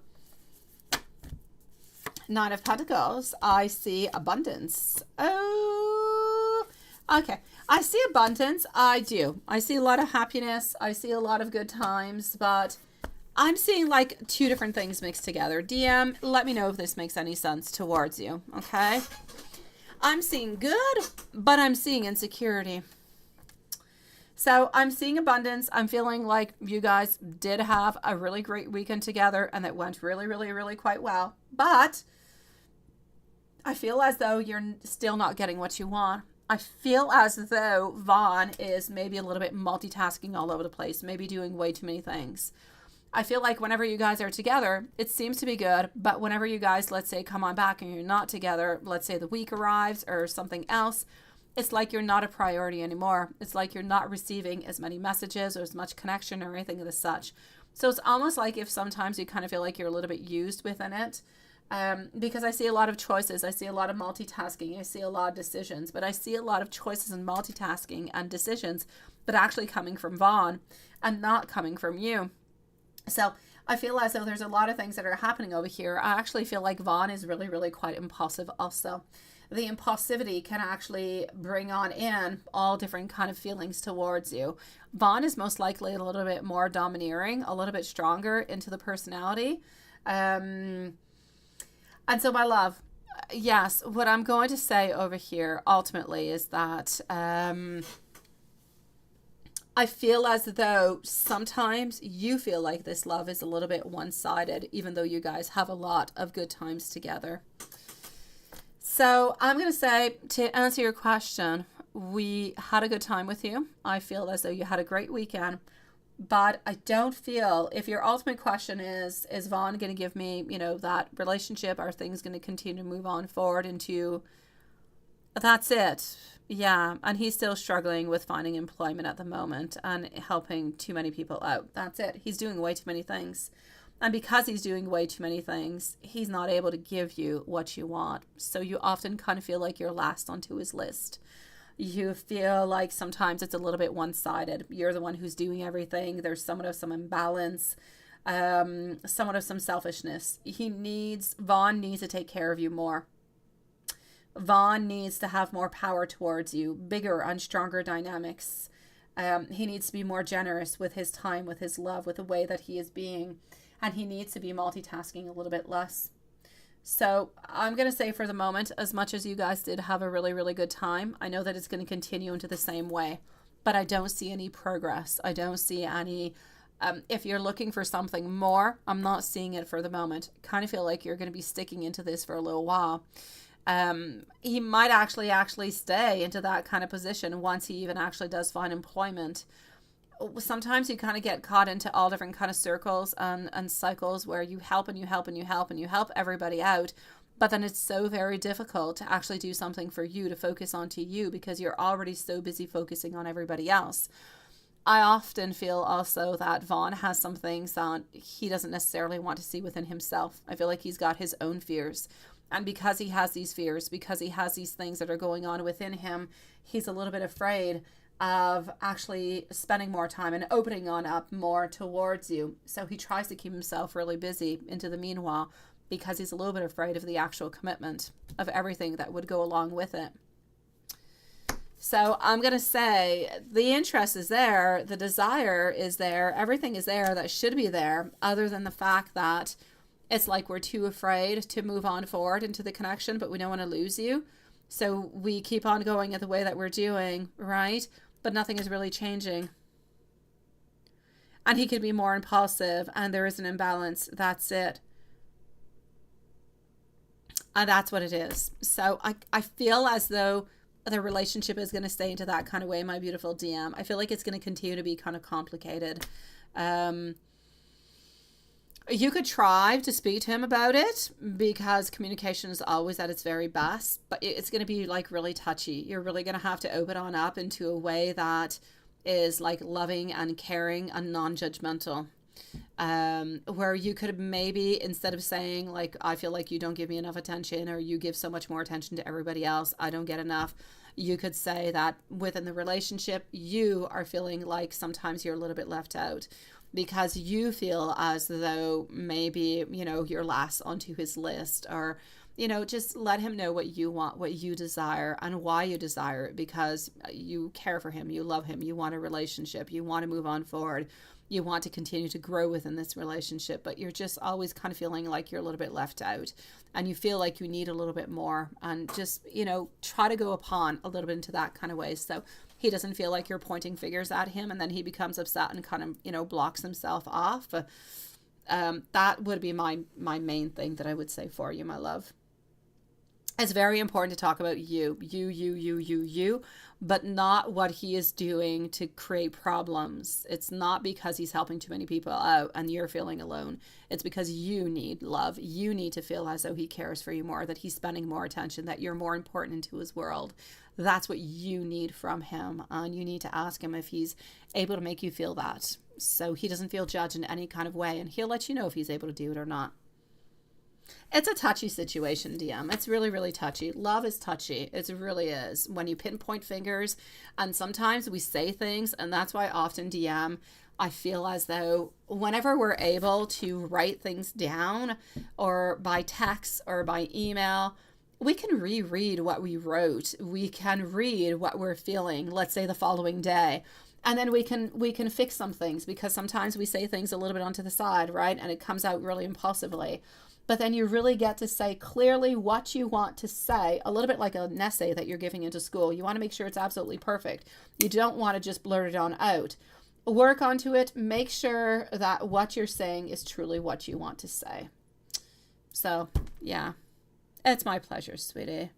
Nine of Pentacles, I see abundance. Oh, okay. I see abundance. I do. I see a lot of happiness. I see a lot of good times, but I'm seeing like two different things mixed together. DM, let me know if this makes any sense towards you, okay? I'm seeing good, but I'm seeing insecurity. So I'm seeing abundance. I'm feeling like you guys did have a really great weekend together and it went really, really, really quite well. But I feel as though you're still not getting what you want. I feel as though Vaughn is maybe a little bit multitasking all over the place, maybe doing way too many things. I feel like whenever you guys are together, it seems to be good. But whenever you guys, let's say, come on back and you're not together, let's say the week arrives or something else, it's like you're not a priority anymore. It's like you're not receiving as many messages or as much connection or anything of the such. So it's almost like if sometimes you kind of feel like you're a little bit used within it. Because I see a lot of choices. I see a lot of multitasking. I see a lot of decisions. But I see a lot of choices and multitasking and decisions, but actually coming from Vaughn and not coming from you. So I feel as though there's a lot of things that are happening over here. I actually feel like Vaughn is really, really quite impulsive also. The impulsivity can actually bring on in all different kind of feelings towards you. Vaughn is most likely a little bit more domineering, a little bit stronger into the personality. And so my love, yes, what I'm going to say over here ultimately is that I feel as though sometimes you feel like this love is a little bit one-sided, even though you guys have a lot of good times together. So I'm going to say, to answer your question, we had a good time with you. I feel as though you had a great weekend, but I don't feel, if your ultimate question is Vaughn going to give me, that relationship? Are things going to continue to move on forward into, that's it. Yeah, and he's still struggling with finding employment at the moment and helping too many people out. That's it. He's doing way too many things. And because he's doing way too many things, he's not able to give you what you want. So you often kind of feel like you're last onto his list. You feel like sometimes it's a little bit one-sided. You're the one who's doing everything. There's somewhat of some imbalance, somewhat of some selfishness. Vaughn needs to take care of you more. Vaughn needs to have more power towards you, bigger and stronger dynamics. He needs to be more generous with his time, with his love, with the way that he is being. And he needs to be multitasking a little bit less. So I'm going to say for the moment, as much as you guys did have a really, really good time, I know that it's going to continue into the same way. but I don't see any progress. I don't see any, if you're looking for something more, I'm not seeing it for the moment. Kind of feel like you're going to be sticking into this for a little while. He might actually stay into that kind of position once he even actually does find employment. Sometimes you kind of get caught into all different kind of circles and cycles where you help and you help and you help and you help everybody out. But then it's so very difficult to actually do something for you, to focus onto you, because you're already so busy focusing on everybody else. I often feel also that Vaughn has some things that he doesn't necessarily want to see within himself. I feel like he's got his own fears. And because he has these fears, because he has these things that are going on within him, he's a little bit afraid of actually spending more time and opening on up more towards you. So he tries to keep himself really busy into the meanwhile, because he's a little bit afraid of the actual commitment of everything that would go along with it. So I'm going to say the interest is there, the desire is there, everything is there that should be there, other than the fact that it's like we're too afraid to move on forward into the connection, but we don't want to lose you. So we keep on going at the way that we're doing, right? But nothing is really changing. And he could be more impulsive, and there is an imbalance. That's it. And that's what it is. So I feel as though the relationship is going to stay into that kind of way, my beautiful DM. I feel like it's going to continue to be kind of complicated. You could try to speak to him about it, because communication is always at its very best, but it's going to be like really touchy. You're really going to have to open on up into a way that is like loving and caring and non-judgmental. Where you could maybe, instead of saying like, I feel like you don't give me enough attention, or you give so much more attention to everybody else, I don't get enough, you could say that within the relationship, you are feeling like sometimes you're a little bit left out, because you feel as though maybe, you know, you're last onto his list, or, you know, just let him know what you want, what you desire, and why you desire it, because you care for him, you love him, you want a relationship, you want to move on forward, you want to continue to grow within this relationship, but you're just always kind of feeling like you're a little bit left out, and you feel like you need a little bit more, and just, you know, try to go upon a little bit into that kind of way, so he doesn't feel like you're pointing fingers at him, and then he becomes upset and kind of, you know, blocks himself off. That would be my main thing that I would say for you, my love. It's very important to talk about you, but not what he is doing to create problems. It's not because he's helping too many people out and you're feeling alone. It's because you need love. You need to feel as though he cares for you more, that he's spending more attention, that you're more important into his world. That's what you need from him. And you need to ask him if he's able to make you feel that, so he doesn't feel judged in any kind of way. And he'll let you know if he's able to do it or not. It's a touchy situation, DM. It's really, really touchy. Love is touchy. It really is. When you pinpoint fingers, and sometimes we say things, and that's why often DM, I feel as though whenever we're able to write things down, or by text or by email, we can reread what we wrote. We can read what we're feeling, let's say the following day. And then we can fix some things, because sometimes we say things a little bit onto the side, right? And it comes out really impulsively. But then you really get to say clearly what you want to say, a little bit like an essay that you're giving into school. You want to make sure it's absolutely perfect. You don't want to just blurt it on out. Work onto it. Make sure that what you're saying is truly what you want to say. So, yeah, it's my pleasure, sweetie.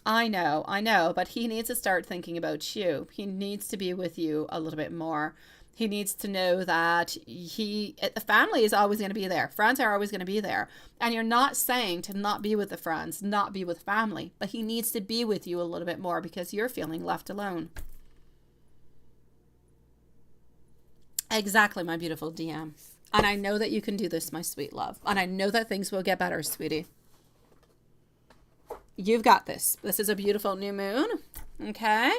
I know, but he needs to start thinking about you. He needs to be with you a little bit more. He needs to know that the family is always going to be there. Friends are always going to be there. And you're not saying to not be with the friends, not be with family, but he needs to be with you a little bit more, because you're feeling left alone. Exactly, my beautiful DM. And I know that you can do this, my sweet love. And I know that things will get better, sweetie. You've got this. This is a beautiful new moon. Okay?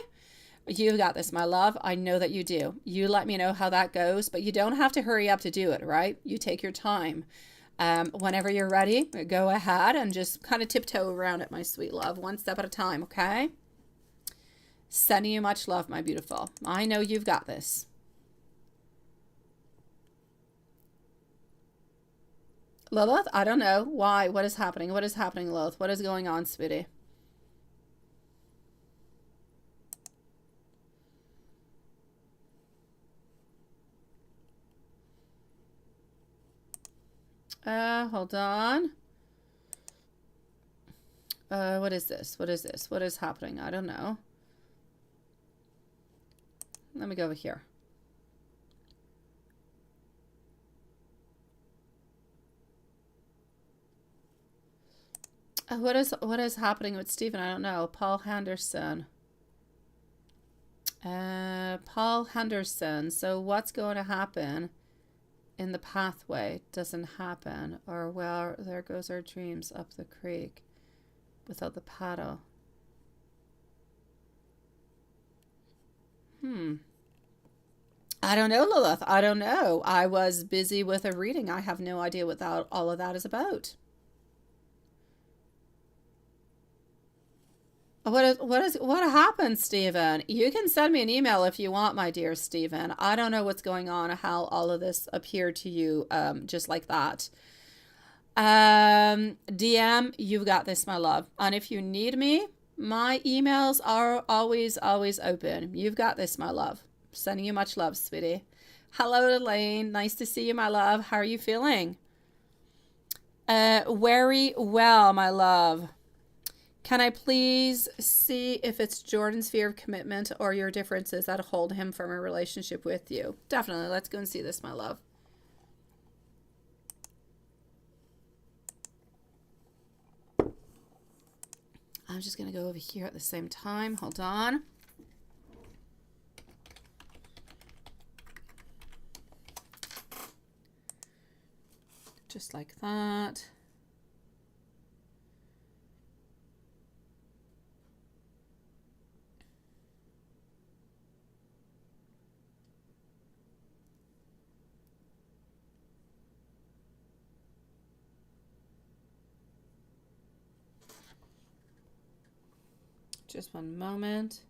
You've got this, my love. I know that you do. You let me know how that goes, but you don't have to hurry up to do it, right? You take your time. Whenever you're ready, go ahead and just kind of tiptoe around it, my sweet love, one step at a time, okay? Sending you much love, my beautiful. I know you've got this. Lilith, I don't know. Why? What is happening? What is happening, Lilith? What is going on, sweetie? Hold on. What is this? What is this? What is happening? I don't know. Let me go over here. What is happening with Stephen? I don't know. Paul Henderson. Paul Henderson. So what's going to happen in the pathway? Doesn't happen. Or, well, there goes our dreams up the creek without the paddle. I don't know, Lilith. I don't know. I was busy with a reading. I have no idea what all of that is about. What happened, Stephen? You can send me an email if you want, my dear Stephen. I don't know what's going on, how all of this appeared to you, just like that. DM, you've got this, my love. And if you need me, my emails are always open. You've got this, my love. Sending you much love, sweetie. Hello, Elaine. Nice to see you, my love. How are you feeling? Very well, my love. Can I please see if it's Jordan's fear of commitment or your differences that hold him from a relationship with you? Definitely. Let's go and see this, my love. I'm just going to go over here at the same time. Hold on. Just like that. Just one moment.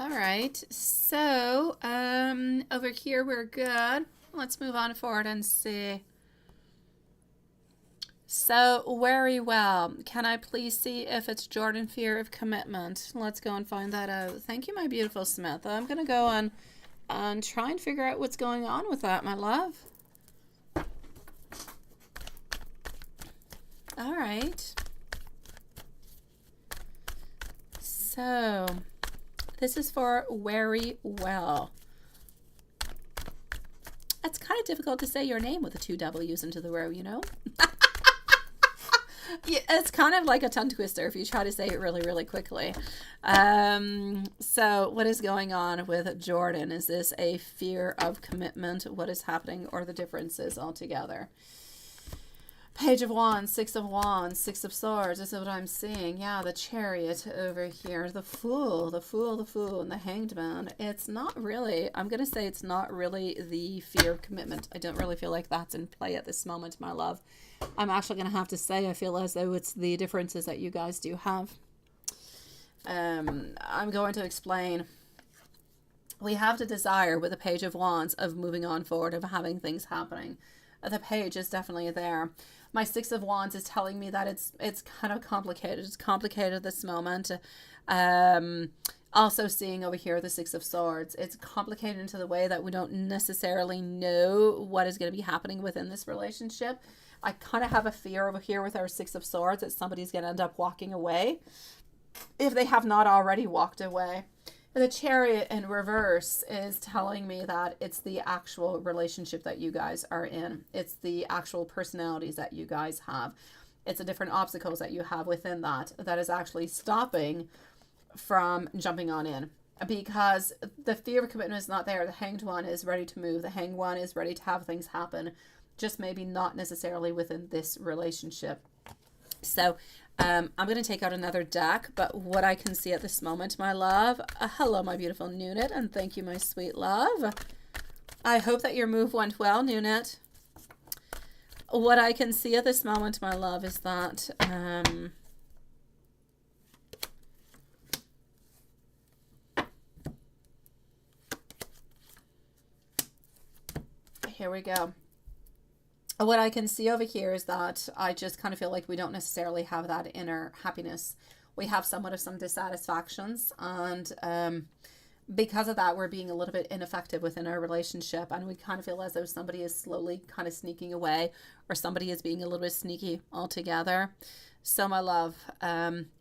All right, so over here we're good. Let's move on forward and see. So very well. Can I please see if it's Jordan fear of commitment? Let's go and find that out. Thank you, my beautiful Smith. I'm gonna go and try and figure out what's going on with that, my love. All right. So this is for very well. It's kind of difficult to say your name with the two W's into the row, you know? Yeah, it's kind of like a tongue twister if you try to say it really, really quickly. So what is going on with Jordan? Is this a fear of commitment? What is happening, or the differences altogether? Page of Wands, Six of Wands, Six of Swords. This is what I'm seeing. Yeah, the Chariot over here. The Fool, the Fool, the Fool, and the Hanged Man. It's not really, I'm going to say it's not really the fear of commitment. I don't really feel like that's in play at this moment, my love. I'm actually going to have to say I feel as though it's the differences that you guys do have. I'm going to explain. We have the desire with the Page of Wands of moving on forward, of having things happening. The page is definitely there. My Six of Wands is telling me that it's kind of complicated. It's complicated at this moment. Also seeing over here the Six of Swords. It's complicated into the way that we don't necessarily know what is going to be happening within this relationship. I kind of have a fear over here with our Six of Swords that somebody's going to end up walking away if they have not already walked away. The Chariot in reverse is telling me that it's the actual relationship that you guys are in. It's the actual personalities that you guys have. It's the different obstacles that you have within that is actually stopping from jumping on in. Because the fear of commitment is not there. The Hanged One is ready to move. The Hanged One is ready to have things happen. Just maybe not necessarily within this relationship. So I'm going to take out another deck, but what I can see at this moment, my love, hello, my beautiful Nunit, and thank you, my sweet love. I hope that your move went well, Nunit. What I can see at this moment, my love, is that here we go. What I can see over here is that I just kind of feel like we don't necessarily have that inner happiness we have somewhat of some dissatisfactions, and because of that, we're being a little bit ineffective within our relationship, and we kind of feel as though somebody is slowly kind of sneaking away, or somebody is being a little bit sneaky altogether. So my love,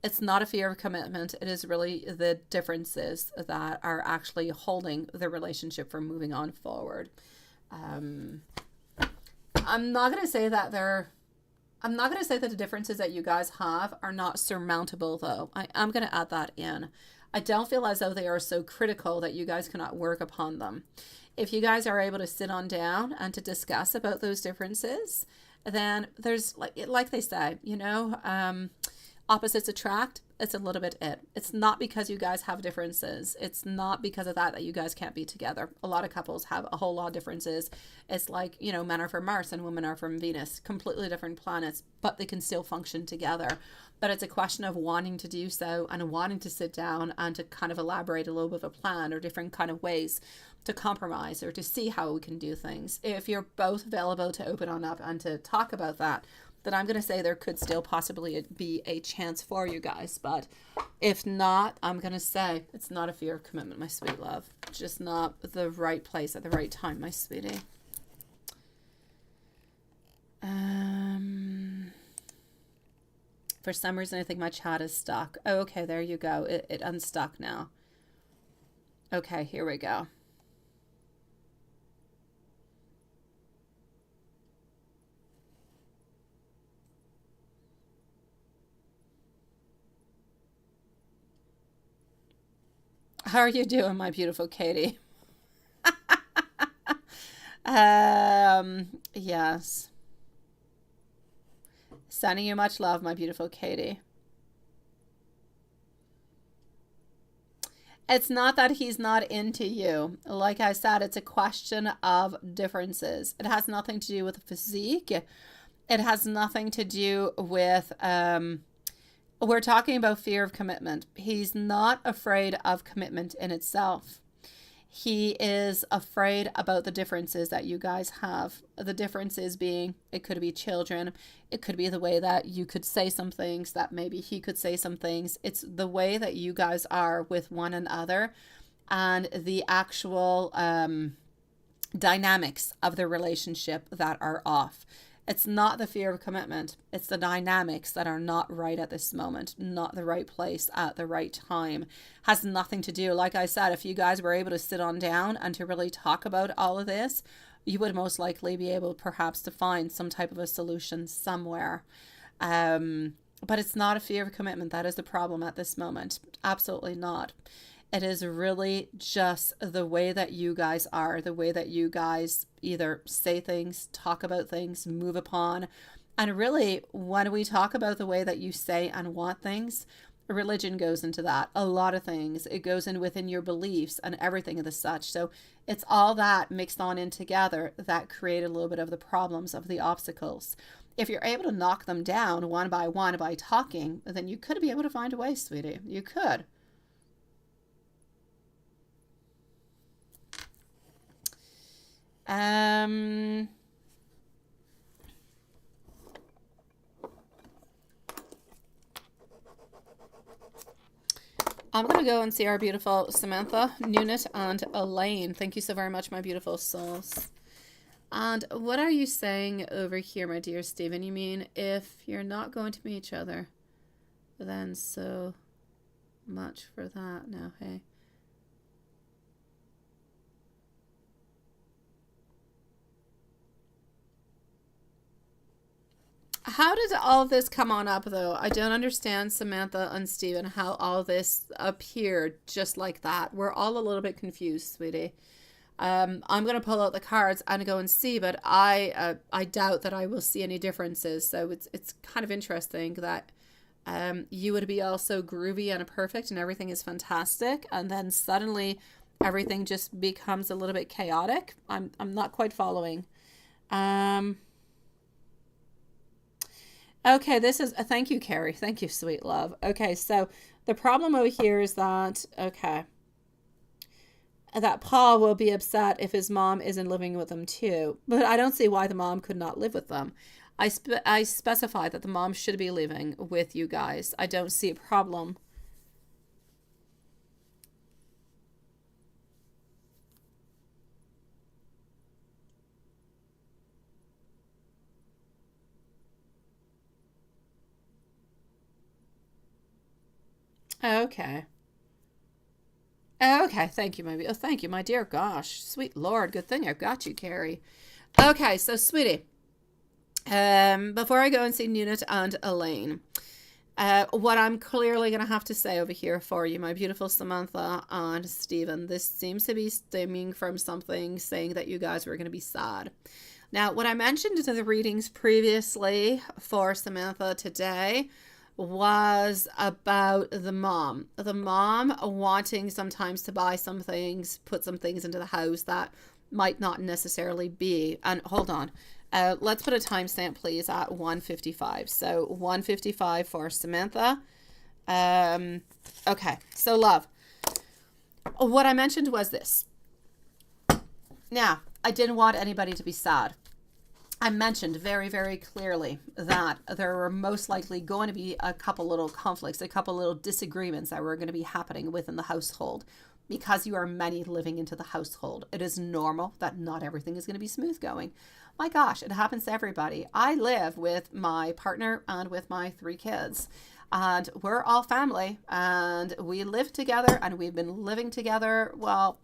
it's not a fear of commitment. It is really the differences that are actually holding the relationship from moving on forward. I'm not going to say that the differences that you guys have are not surmountable, though. I am going to add that in. I don't feel as though they are so critical that you guys cannot work upon them. If you guys are able to sit on down and to discuss about those differences, then there's, like they say, opposites attract. It's a little bit it. It's not because you guys have differences. It's not because of that you guys can't be together. A lot of couples have a whole lot of differences. It's like, men are from Mars and women are from Venus, completely different planets, but they can still function together. But it's a question of wanting to do so and wanting to sit down and to kind of elaborate a little bit of a plan or different kind of ways to compromise or to see how we can do things. If you're both available to open on up and to talk about that, then I'm going to say there could still possibly be a chance for you guys. But if not, I'm going to say it's not a fear of commitment, my sweet love. Just not the right place at the right time, my sweetie. For some reason, I think my chat is stuck. Oh, okay, there you go. It unstuck now. Okay, here we go. How are you doing, my beautiful Katie? Yes. Sending you much love, my beautiful Katie. It's not that he's not into you. Like I said, it's a question of differences. It has nothing to do with physique. It has nothing to do with, we're talking about fear of commitment. He's not afraid of commitment in itself. He is afraid about the differences that you guys have. The differences being, it could be children. It could be the way that you could say some things, that maybe he could say some things. It's the way that you guys are with one another and the actual dynamics of the relationship that are off. It's not the fear of commitment. It's the dynamics that are not right at this moment, not the right place at the right time. Has nothing to do, like I said, if you guys were able to sit on down and to really talk about all of this, you would most likely be able perhaps to find some type of a solution somewhere. But it's not a fear of commitment. That is the problem at this moment. Absolutely not. It is really just the way that you guys are, the way that you guys either say things, talk about things, move upon. And really, when we talk about the way that you say and want things, religion goes into that. A lot of things. It goes in within your beliefs and everything of the such. So it's all that mixed on in together that create a little bit of the problems, of the obstacles. If you're able to knock them down one by talking, then you could be able to find a way, sweetie. You could. I'm going to go and see our beautiful Samantha, Nunit, and Elaine. Thank you so very much, my beautiful souls. And what are you saying over here, my dear Stephen? You mean if you're not going to meet each other, then so much for that now, hey? How did all of this come on up, though? I don't understand, Samantha and Stephen, how all this appeared just like that. We're all a little bit confused, sweetie. I'm going to pull out the cards and go and see, but I doubt that I will see any differences. So it's kind of interesting that you would be all so groovy and perfect and everything is fantastic, and then suddenly everything just becomes a little bit chaotic. I'm not quite following. Okay, this is, thank you, Carrie. Thank you, sweet love. Okay, so the problem over here is that, okay, that Paul will be upset if his mom isn't living with them too. But I don't see why the mom could not live with them. I specify that the mom should be living with you guys. I don't see a problem. Okay. Okay, thank you, thank you, my dear. Gosh, sweet Lord, good thing I've got you, Carrie. Okay, so sweetie, before I go and see Nunit and Elaine, what I'm clearly going to have to say over here for you, my beautiful Samantha and Stephen, this seems to be stemming from something saying that you guys were going to be sad. Now, what I mentioned in the readings previously for Samantha today was about the mom. The mom wanting sometimes to buy some things, put some things into the house that might not necessarily be. And hold on. Let's put a timestamp, please, at 1:55. So 1:55 for Samantha. Okay, so love. What I mentioned was this. Now, I didn't want anybody to be sad. I mentioned very, very clearly that there were most likely going to be a couple little conflicts, a couple little disagreements that were going to be happening within the household because you are many living into the household. It is normal that not everything is going to be smooth going. My gosh, it happens to everybody. I live with my partner and with my 3 kids, and we're all family, and we live together, and we've been living together, well,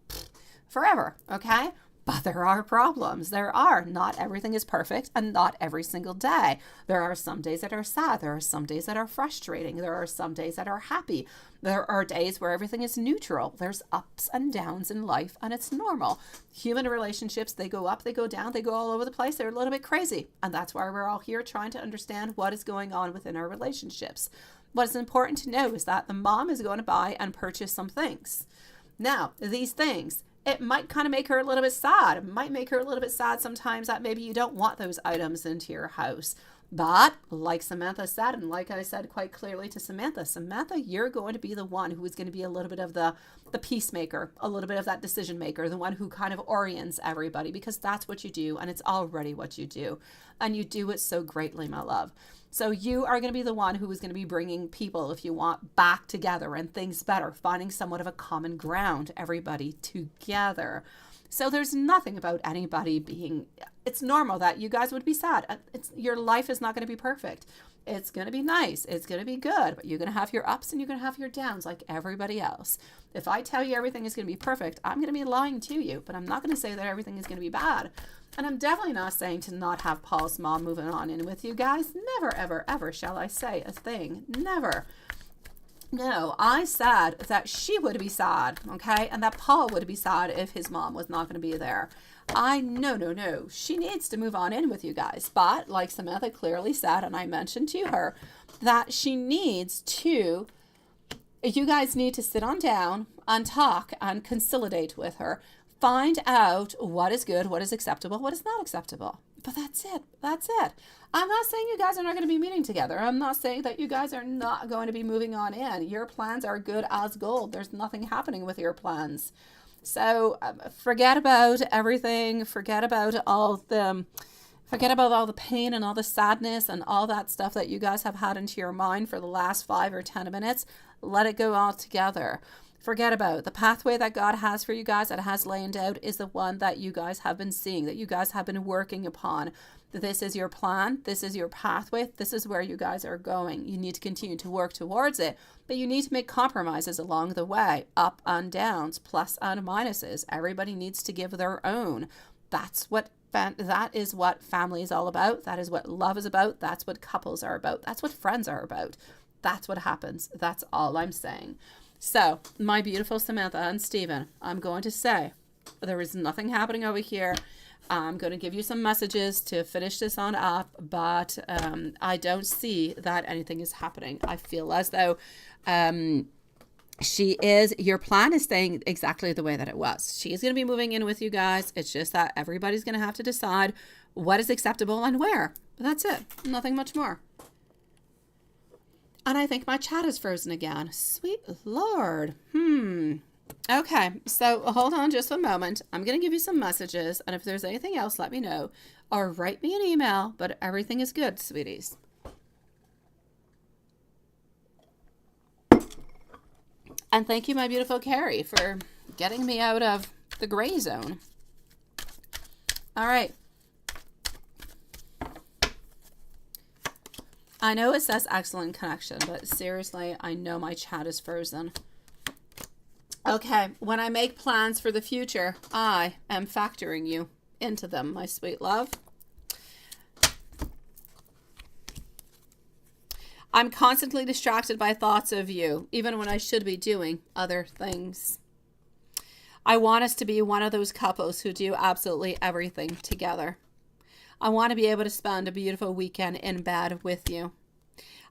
forever, okay? But there are problems. There are. Not everything is perfect, and not every single day. There are some days that are sad. There are some days that are frustrating. There are some days that are happy. There are days where everything is neutral. There's ups and downs in life, and it's normal. Human relationships, they go up, they go down, they go all over the place. They're a little bit crazy. And that's why we're all here trying to understand what is going on within our relationships. What is important to know is that the mom is going to buy and purchase some things. Now, these things, it might kind of make her a little bit sad. It might make her a little bit sad sometimes that maybe you don't want those items into your house. But like Samantha said, and like I said quite clearly to Samantha, you're going to be the one who is going to be a little bit of the peacemaker, a little bit of that decision maker, the one who kind of orients everybody, because that's what you do, and it's already what you do. And you do it so greatly, my love. So you are going to be the one who is going to be bringing people, if you want, back together and things better, finding somewhat of a common ground, everybody together. So there's nothing about anybody being, it's normal that you guys would be sad. Your life is not going to be perfect. It's going to be nice. It's going to be good, but you're going to have your ups and you're going to have your downs like everybody else. If I tell you everything is going to be perfect, I'm going to be lying to you, but I'm not going to say that everything is going to be bad. And I'm definitely not saying to not have Paul's mom moving on in with you guys. Never, ever, ever shall I say a thing. Never. No, I said that she would be sad, okay? And that Paul would be sad if his mom was not going to be there. No. She needs to move on in with you guys. But like Samantha clearly said, and I mentioned to her, that she needs to, you guys need to sit on down and talk and consolidate with her. Find out what is good, what is acceptable, what is not acceptable. But that's it. That's it. I'm not saying you guys are not going to be meeting together. I'm not saying that you guys are not going to be moving on in. Your plans are good as gold. There's nothing happening with your plans. So forget about everything. Forget about all the pain and all the sadness and all that stuff that you guys have had into your mind for the last 5 or 10 minutes. Let it go all together. Forget about the pathway that God has for you guys, that has laid out, is the one that you guys have been seeing, that you guys have been working upon. This is your plan. This is your pathway. This is where you guys are going. You need to continue to work towards it, but you need to make compromises along the way, up and downs, plus and minuses. Everybody needs to give their own. That is what family is all about. That is what love is about. That's what couples are about. That's what friends are about. That's what happens. That's all I'm saying. So, my beautiful Samantha and Stephen, I'm going to say there is nothing happening over here. I'm going to give you some messages to finish this on up, but I don't see that anything is happening. I feel as though your plan is staying exactly the way that it was. She is going to be moving in with you guys. It's just that everybody's going to have to decide what is acceptable and where. That's it. Nothing much more. And I think my chat is frozen again. Sweet Lord. Okay, so hold on just a moment. I'm going to give you some messages, and if there's anything else, let me know. Or write me an email, but everything is good, sweeties. And thank you, my beautiful Carrie, for getting me out of the gray zone. All right. I know it says excellent connection, but seriously, I know my chat is frozen. Okay, when I make plans for the future, I am factoring you into them, my sweet love. I'm constantly distracted by thoughts of you, even when I should be doing other things. I want us to be one of those couples who do absolutely everything together. I want to be able to spend a beautiful weekend in bed with you.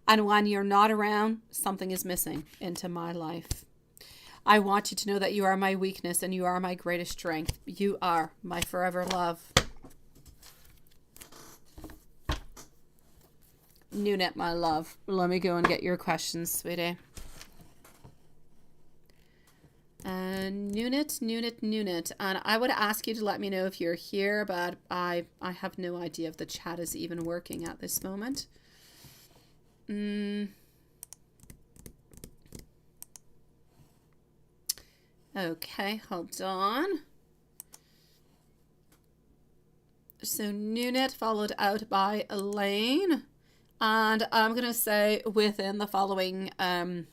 And when you're not around, something is missing into my life. I want you to know that you are my weakness and you are my greatest strength. You are my forever love. Nunit, my love. Let me go and get your questions, sweetie. Nunit. And I would ask you to let me know if you're here, but I have no idea if the chat is even working at this moment. Okay, hold on. So Nunit followed out by Elaine. And I'm going to say within the following 10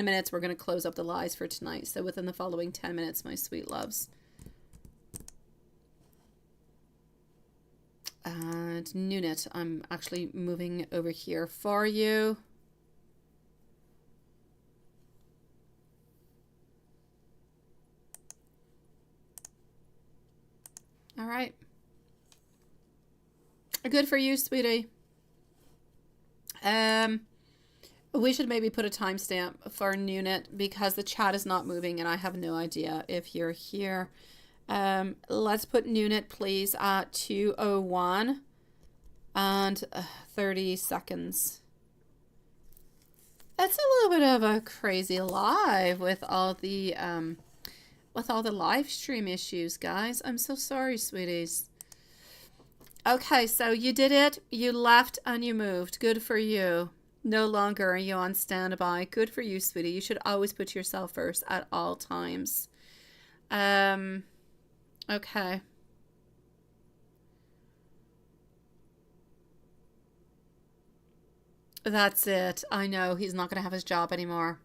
minutes, we're going to close up the lies for tonight. So within the following 10 minutes, my sweet loves. And Nunit, I'm actually moving over here for you. All right. Good for you, sweetie. We should maybe put a timestamp for Nunit because the chat is not moving and I have no idea if you're here. Let's put Nunit, please, at 2:01 and 30 seconds. That's a little bit of a crazy live with all the live stream issues, guys. I'm so sorry, sweeties. Okay, so you did it. You left and you moved. Good for you. No longer are you on standby. Good for you, sweetie. You should always put yourself first at all times. Okay. That's it. I know he's not going to have his job anymore.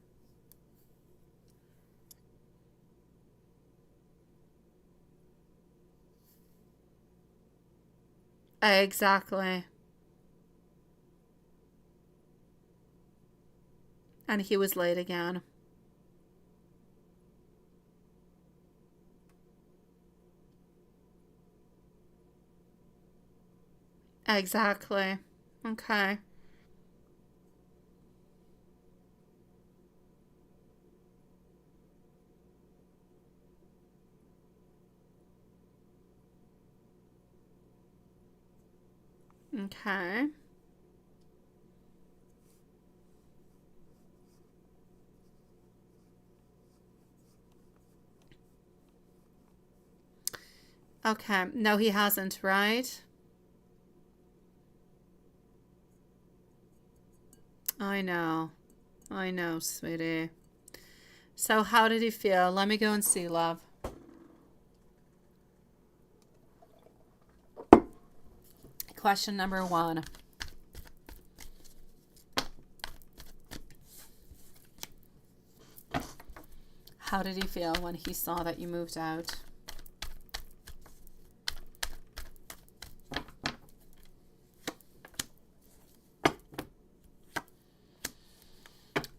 Exactly. And he was late again. Exactly. Okay. Okay. Okay. No, he hasn't, right? I know. I know, sweetie. So how did he feel? Let me go and see, love. Question number 1. How did he feel when he saw that you moved out?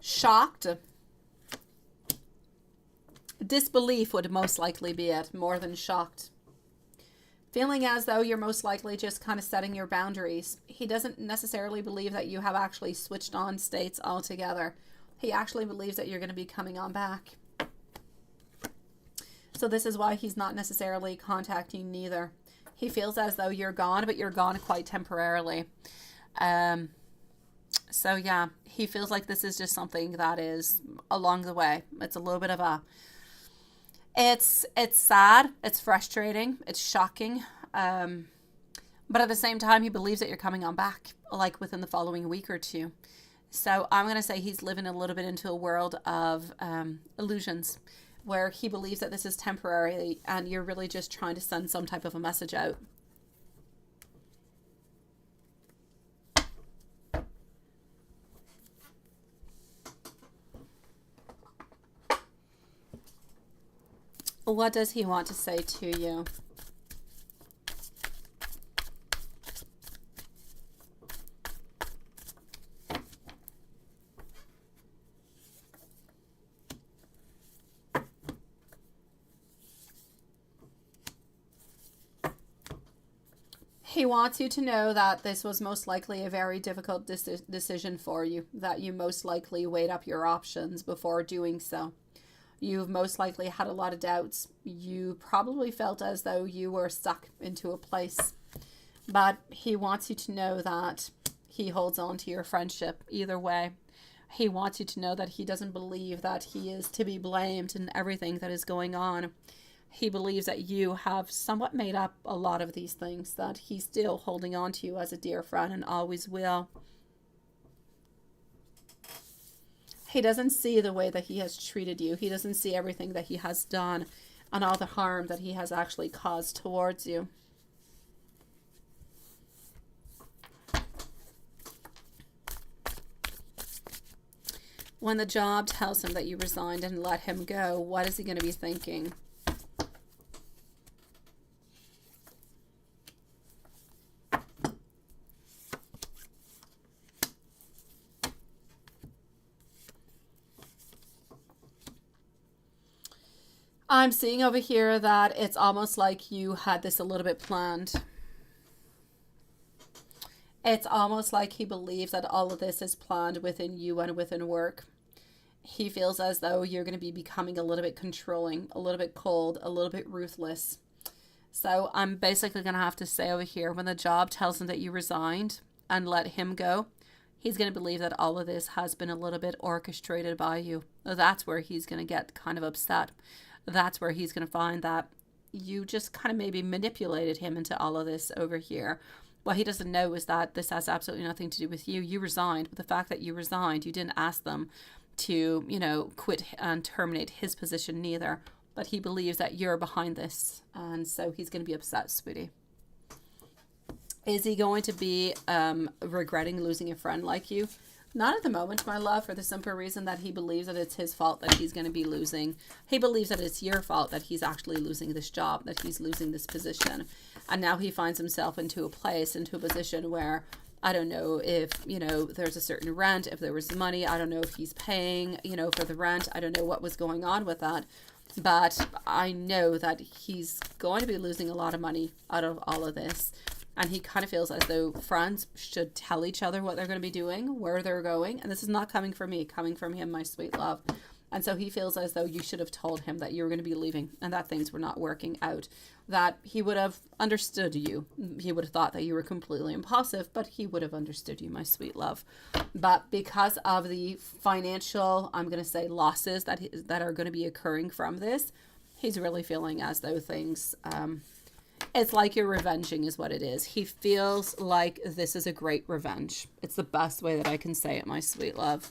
Shocked. Disbelief would most likely be it, more than shocked. Feeling as though you're most likely just kind of setting your boundaries. He doesn't necessarily believe that you have actually switched on states altogether. He actually believes that you're going to be coming on back. So this is why he's not necessarily contacting neither. He feels as though you're gone, but you're gone quite temporarily. So he feels like this is just something that is along the way. It's a little bit of a It's sad, it's frustrating, it's shocking. But at the same time, he believes that you're coming on back, like within the following week or two. So I'm going to say he's living a little bit into a world of illusions where he believes that this is temporary and you're really just trying to send some type of a message out. What does he want to say to you? He wants you to know that this was most likely a very difficult decision for you, that you most likely weighed up your options before doing so. You've most likely had a lot of doubts. You probably felt as though you were stuck into a place. But he wants you to know that he holds on to your friendship either way. He wants you to know that he doesn't believe that he is to be blamed in everything that is going on. He believes that you have somewhat made up a lot of these things, that he's still holding on to you as a dear friend and always will. He doesn't see the way that he has treated you. He doesn't see everything that he has done and all the harm that he has actually caused towards you. When the job tells him that you resigned and let him go, what is he going to be thinking? I'm seeing over here that it's almost like you had this a little bit planned. It's almost like he believes that all of this is planned within you and within work. He feels as though you're going to be becoming a little bit controlling, a little bit cold, a little bit ruthless. So I'm basically going to have to say over here, when the job tells him that you resigned and let him go, he's going to believe that all of this has been a little bit orchestrated by you. That's where he's going to get kind of upset. That's where he's going to find that you just kind of maybe manipulated him into all of this over here. What he doesn't know is that this has absolutely nothing to do with you. You resigned, but the fact that you resigned, you didn't ask them to, quit and terminate his position neither. But he believes that you're behind this, and so he's going to be upset, sweetie. Is he going to be regretting losing a friend like you? Not at the moment, my love, for the simple reason that he believes that it's his fault that he's going to be losing. He believes that it's your fault that he's actually losing this job, that he's losing this position. And now he finds himself into a position where, I don't know if, there's a certain rent, if there was money. I don't know if he's paying, for the rent. I don't know what was going on with that. But I know that he's going to be losing a lot of money out of all of this. And he kind of feels as though friends should tell each other what they're going to be doing, where they're going. And this is not coming from me, coming from him, my sweet love. And so he feels as though you should have told him that you were going to be leaving and that things were not working out. That he would have understood you. He would have thought that you were completely impulsive, but he would have understood you, my sweet love. But because of the financial, I'm going to say, losses that are going to be occurring from this, he's really feeling as though things... it's like you're revenging is what it is. He feels like this is a great revenge. It's the best way that I can say it, my sweet love.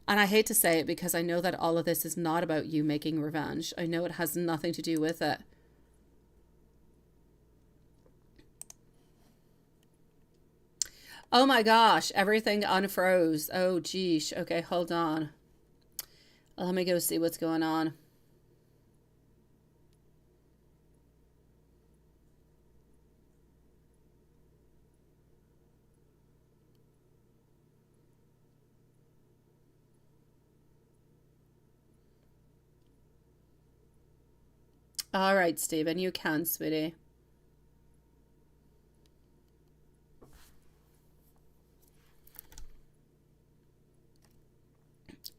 And I hate to say it because I know that all of this is not about you making revenge. I know it has nothing to do with it. Oh my gosh, everything unfroze. Oh geesh. Okay, hold on. Let me go see what's going on. All right, Stephen, you can, sweetie.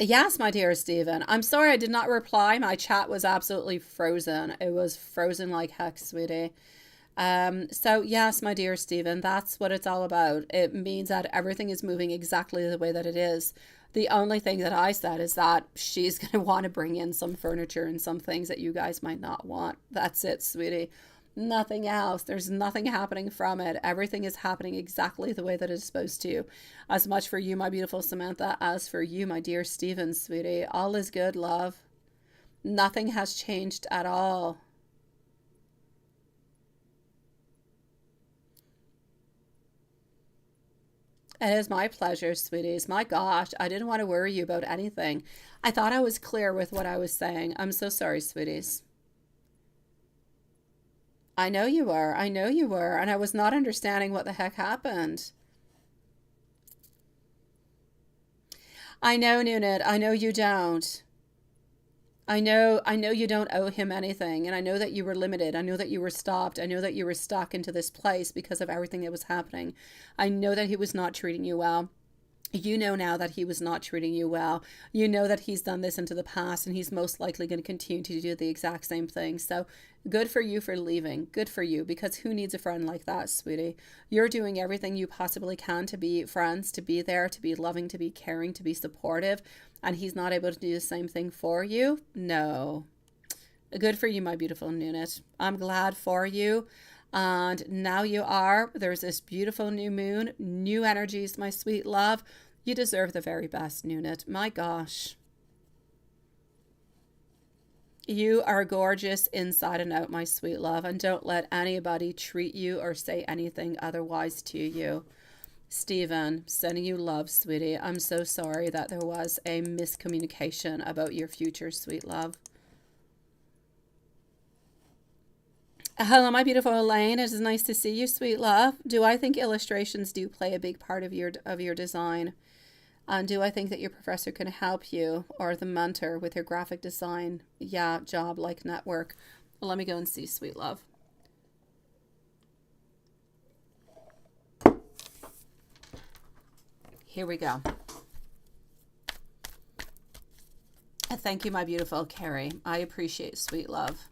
Yes, my dear Stephen. I'm sorry I did not reply. My chat was absolutely frozen. It was frozen like heck, sweetie. So yes, my dear Stephen, that's what it's all about. It means that everything is moving exactly the way that it is. The only thing that I said is that she's going to want to bring in some furniture and some things that you guys might not want. That's it, sweetie. Nothing else. There's nothing happening from it. Everything is happening exactly the way that it's supposed to. As much for you, my beautiful Samantha, as for you, my dear Stephen, sweetie. All is good, love. Nothing has changed at all. It is my pleasure, sweeties. My gosh, I didn't want to worry you about anything. I thought I was clear with what I was saying. I'm so sorry, sweeties. I know you were. I know you were. And I was not understanding what the heck happened. I know, Nunit. I know you don't. I know you don't owe him anything, and I know that you were limited. I know that you were stopped. I know that you were stuck into this place because of everything that was happening. I know that he was not treating you well. You know now that he was not treating you well. You know that he's done this into the past, and he's most likely going to continue to do the exact same thing. So good for you for leaving. Good for you, because who needs a friend like that, sweetie? You're doing everything you possibly can to be friends, to be there, to be loving, to be caring, to be supportive, and he's not able to do the same thing for you? No. Good for you, my beautiful Nunit. I'm glad for you. And now you are. There's this beautiful new moon, new energies, my sweet love. You deserve the very best, Nunit. My gosh. You are gorgeous inside and out, my sweet love. And don't let anybody treat you or say anything otherwise to you. Stephen, sending you love, sweetie. I'm so sorry that there was a miscommunication about your future, sweet love. Hello, my beautiful Elaine. It is nice to see you, sweet love. Do I think illustrations do play a big part of your design? And do I think that your professor can help you, or the mentor, with your graphic design, job like network? Well, let me go and see, sweet love. Here we go. Thank you, my beautiful Carrie. I appreciate sweet love.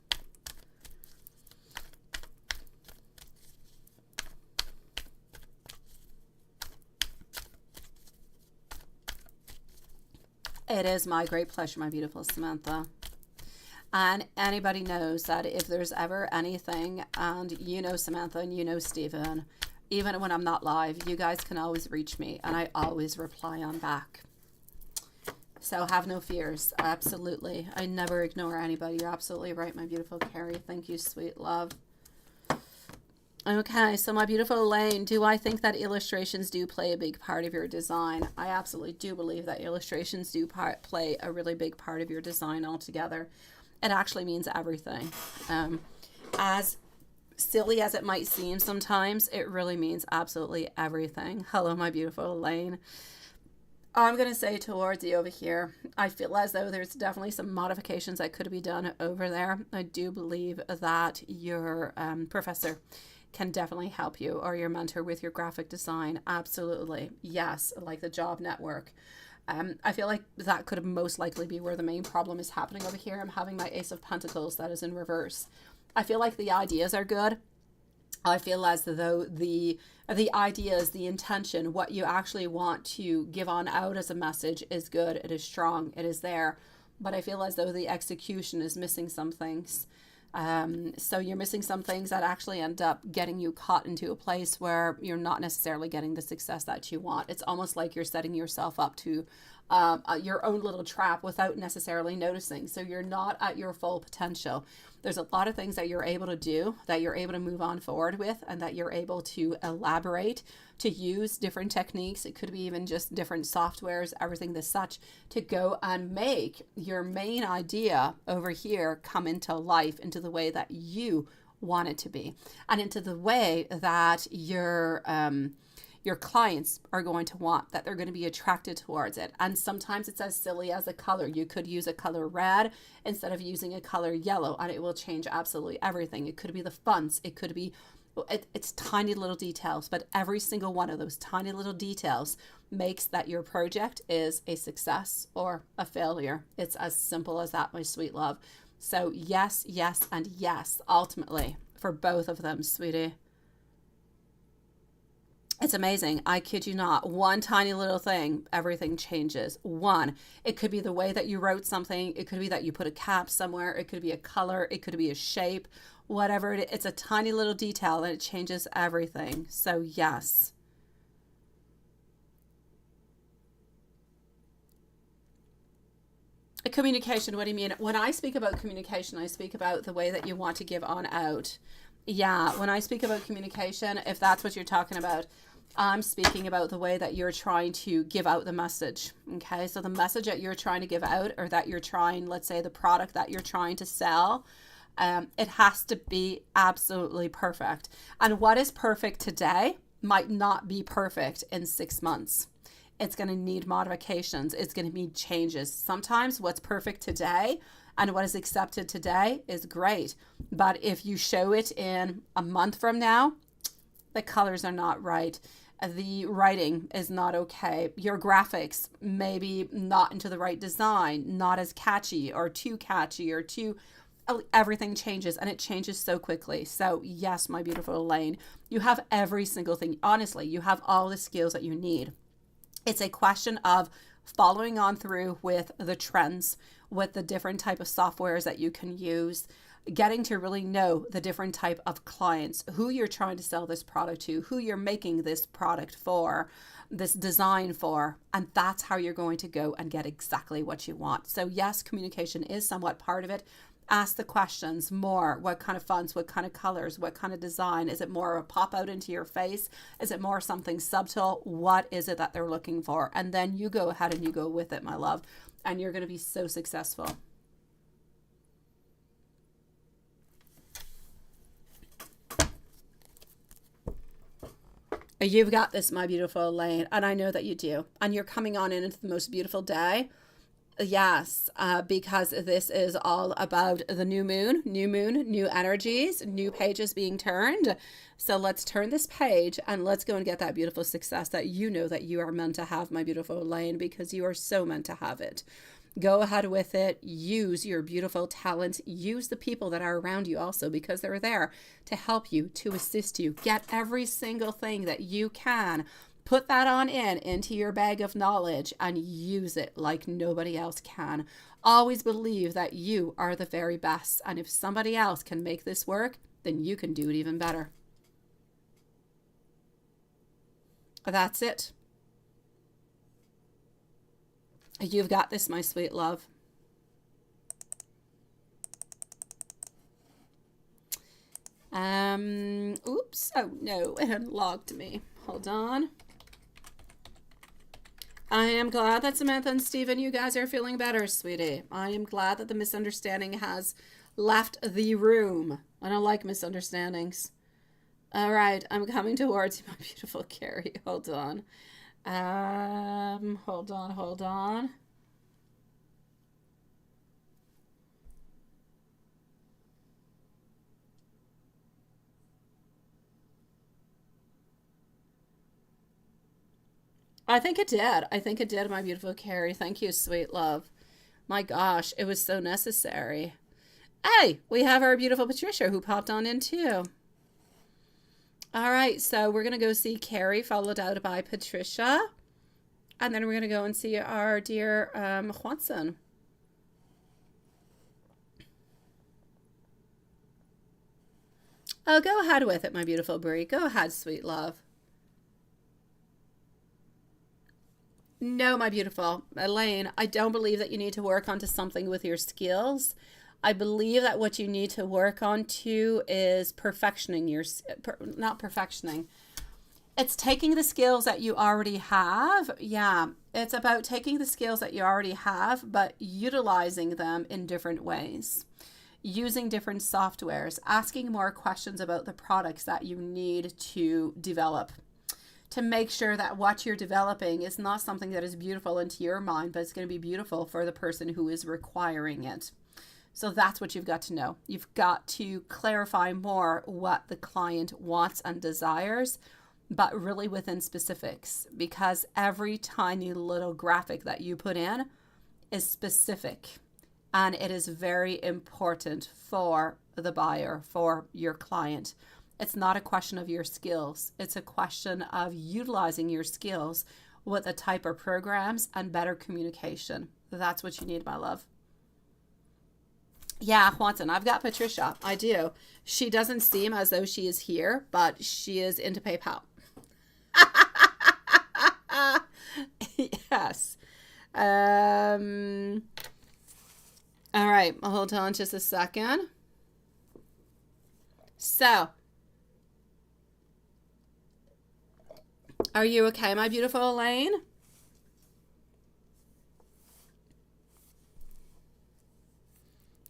It is my great pleasure, my beautiful Samantha. And anybody knows that if there's ever anything, and you know Samantha and you know Stephen, even when I'm not live, you guys can always reach me, and I always reply on back. So have no fears. Absolutely. I never ignore anybody. You're absolutely right, my beautiful Carrie. Thank you, sweet love. Okay, so my beautiful Elaine, do I think that illustrations do play a big part of your design? I absolutely do believe that illustrations do play a really big part of your design altogether. It actually means everything. As silly as it might seem sometimes, it really means absolutely everything. Hello, my beautiful Elaine. I'm going to say towards you over here, I feel as though there's definitely some modifications that could be done over there. I do believe that your professor can definitely help you, or your mentor, with your graphic design. Absolutely. Yes, like the job network. I feel like that could most likely be where the main problem is happening over here. I'm having my Ace of Pentacles that is in reverse. I feel like the ideas are good. I feel as though the ideas, the intention, what you actually want to give on out as a message is good. It is strong. It is there. But I feel as though the execution is missing some things. So you're missing some things that actually end up getting you caught into a place where you're not necessarily getting the success that you want. It's almost like you're setting yourself up to your own little trap without necessarily noticing. So you're not at your full potential. There's a lot of things that you're able to do, that you're able to move on forward with, and that you're able to elaborate, to use different techniques. It could be even just different softwares, everything as such, to go and make your main idea over here come into life, into the way that you want it to be, and into the way that your clients are going to want, that they're going to be attracted towards it. And sometimes it's as silly as a color. You could use a color red instead of using a color yellow, and it will change absolutely everything. It could be the fonts. It could be, it's tiny little details, but every single one of those tiny little details makes that your project is a success or a failure. It's as simple as that, my sweet love. So yes, yes, and yes, ultimately for both of them, sweetie. It's amazing. I kid you not. One tiny little thing, everything changes. One, it could be the way that you wrote something. It could be that you put a cap somewhere. It could be a color. It could be a shape, whatever it is. It's a tiny little detail and it changes everything. So yes. Communication, what do you mean? When I speak about communication, I speak about the way that you want to give on out. Yeah, when I speak about communication, if that's what you're talking about, I'm speaking about the way that you're trying to give out the message. Okay, so the message that you're trying to give out, or that you're trying, let's say the product that you're trying to sell, it has to be absolutely perfect. And what is perfect today might not be perfect in 6 months. It's going to need modifications. It's going to need changes. Sometimes what's perfect today and what is accepted today is great. But if you show it in a month from now, the colors are not right. The writing is not okay. Your graphics maybe not into the right design, not as catchy or too everything changes, and it changes so quickly. So yes, my beautiful Elaine, you have every single thing. Honestly, you have all the skills that you need. It's a question of following on through with the trends, with the different type of softwares that you can use, getting to really know the different type of clients, who you're trying to sell this product to, who you're making this product for, this design for, and that's how you're going to go and get exactly what you want. So yes, communication is somewhat part of it. Ask the questions more. What kind of fonts, what kind of colors, what kind of design? Is it more a pop out into your face? Is it more something subtle? What is it that they're looking for? And then you go ahead and you go with it, my love, and you're going to be so successful. You've got this, my beautiful Elaine, and I know that you do. And you're coming on into the most beautiful day. Yes, because this is all about the new moon, new energies, new pages being turned. So let's turn this page and let's go and get that beautiful success that you know that you are meant to have, my beautiful Elaine, because you are so meant to have it. Go ahead with it. Use your beautiful talents. Use the people that are around you also, because they're there to help you, to assist you. Get every single thing that you can. Put that on into your bag of knowledge and use it like nobody else can. Always believe that you are the very best. And if somebody else can make this work, then you can do it even better. That's it. You've got this, my sweet love. Oops. Oh no, it unlocked me. Hold on. I am glad that Samantha and Stephen, you guys are feeling better, sweetie. I am glad that the misunderstanding has left the room. I don't like misunderstandings. All right, I'm coming towards you, my beautiful Carrie. Hold on. Hold on. I think it did. I think it did, my beautiful Carrie. Thank you, sweet love. My gosh, it was so necessary. Hey, we have our beautiful Patricia who popped on in too. All right, so we're going to go see Carrie, followed out by Patricia. And then we're going to go and see our dear Juanson. Oh, go ahead with it, my beautiful Brie. Go ahead, sweet love. No, my beautiful Elaine, I don't believe that you need to work onto something with your skills. I believe that what you need to work on too is perfectioning not perfectioning. It's taking the skills that you already have. Yeah, it's about taking the skills that you already have, but utilizing them in different ways. Using different softwares, asking more questions about the products that you need to develop, to make sure that what you're developing is not something that is beautiful into your mind, but it's going to be beautiful for the person who is requiring it. So that's what you've got to know. You've got to clarify more what the client wants and desires, but really within specifics, because every tiny little graphic that you put in is specific, and it is very important for the buyer, for your client. It's not a question of your skills. It's a question of utilizing your skills with the type of programs and better communication. That's what you need, my love. Yeah, Juanton, I've got Patricia. I do. She doesn't seem as though she is here, but she is into PayPal. Yes. All right, hold on just a second. So, are you okay, my beautiful Elaine?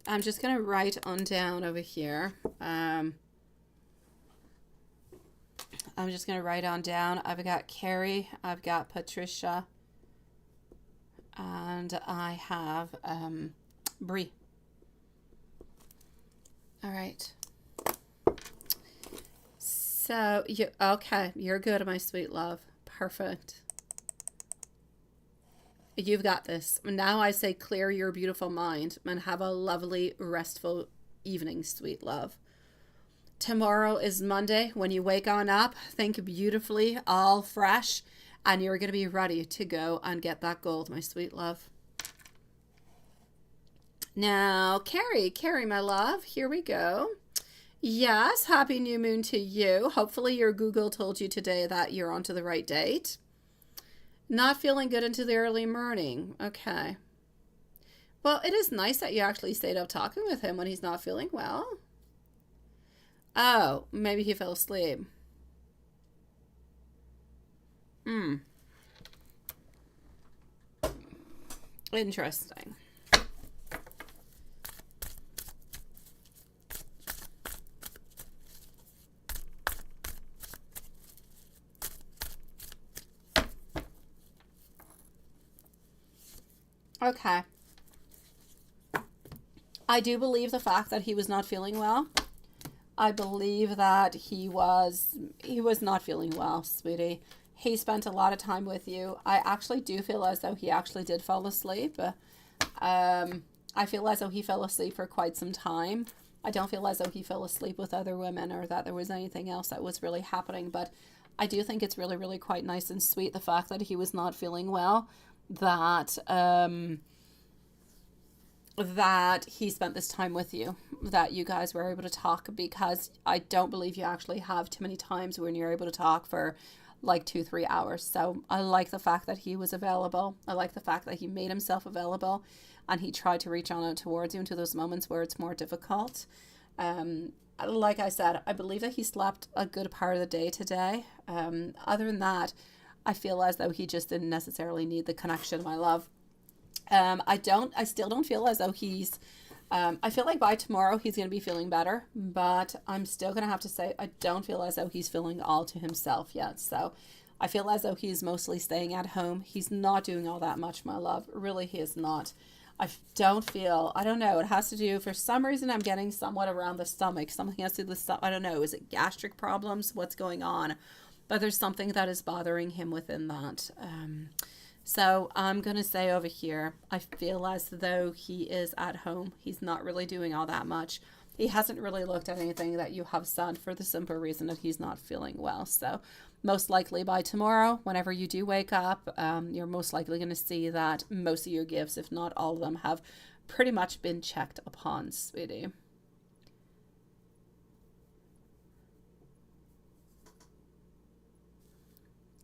I'm just going to write on down over here. I'm just going to write on down. I've got Carrie. I've got Patricia. And I have Bree. All right. So, okay. You're good, my sweet love. Perfect. You've got this. Now I say clear your beautiful mind and have a lovely, restful evening, sweet love. Tomorrow is Monday. When you wake on up, think beautifully, all fresh, and you're going to be ready to go and get that gold, my sweet love. Now, Carrie, my love, here we go. Yes, happy new moon to you. Hopefully your Google told you today that you're onto the right date. Not feeling good into the early morning. Okay. Well, it is nice that you actually stayed up talking with him when he's not feeling well. Oh, maybe he fell asleep. Interesting. Okay. I do believe the fact that he was not feeling well. I believe that he was not feeling well, sweetie. He spent a lot of time with you. I actually do feel as though he actually did fall asleep. I feel as though he fell asleep for quite some time. I don't feel as though he fell asleep with other women or that there was anything else that was really happening. But I do think it's really, really quite nice and sweet the fact that he was not feeling well. That he spent this time with you, that you guys were able to talk, because I don't believe you actually have too many times when you're able to talk for like 2-3 hours. So I like the fact that he was available. I like the fact that he made himself available and he tried to reach out towards you into those moments where it's more difficult. Like I said, I believe that he slept a good part of the day today. Other than that, I feel as though he just didn't necessarily need the connection, my love. I still don't feel as though he's, I feel like by tomorrow he's going to be feeling better, but I'm still going to have to say, I don't feel as though he's feeling all to himself yet. So I feel as though he's mostly staying at home. He's not doing all that much, my love. Really, he is not. I don't know. It has to do, for some reason, I'm getting somewhat around the stomach. Something has to do with the stomach. I don't know. Is it gastric problems? What's going on? But there's something that is bothering him within that. So I'm going to say over here, I feel as though he is at home. He's not really doing all that much. He hasn't really looked at anything that you have said for the simple reason that he's not feeling well. So most likely by tomorrow, whenever you do wake up, you're most likely going to see that most of your gifts, if not all of them, have pretty much been checked upon, sweetie.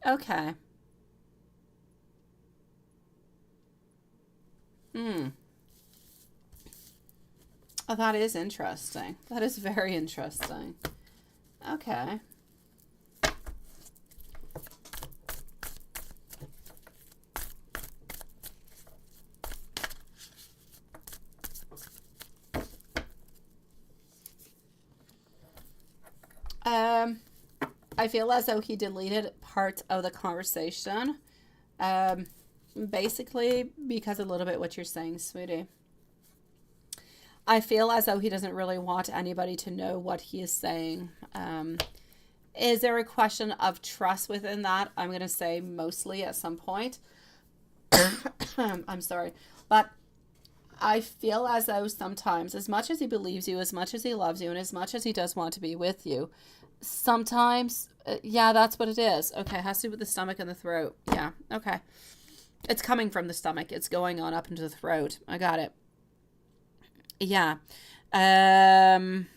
Okay. Oh, that is interesting. That is very interesting. Okay. I feel as though he deleted parts of the conversation. Basically, because a little bit what you're saying, sweetie. I feel as though he doesn't really want anybody to know what he is saying. Is there a question of trust within that? I'm going to say mostly at some point. I'm sorry. But I feel as though sometimes, as much as he believes you, as much as he loves you, and as much as he does want to be with you, Sometimes, yeah, that's what it is. Okay, it has to do with the stomach and the throat. Yeah, okay. It's coming from the stomach. It's going on up into the throat. I got it. Yeah. Um,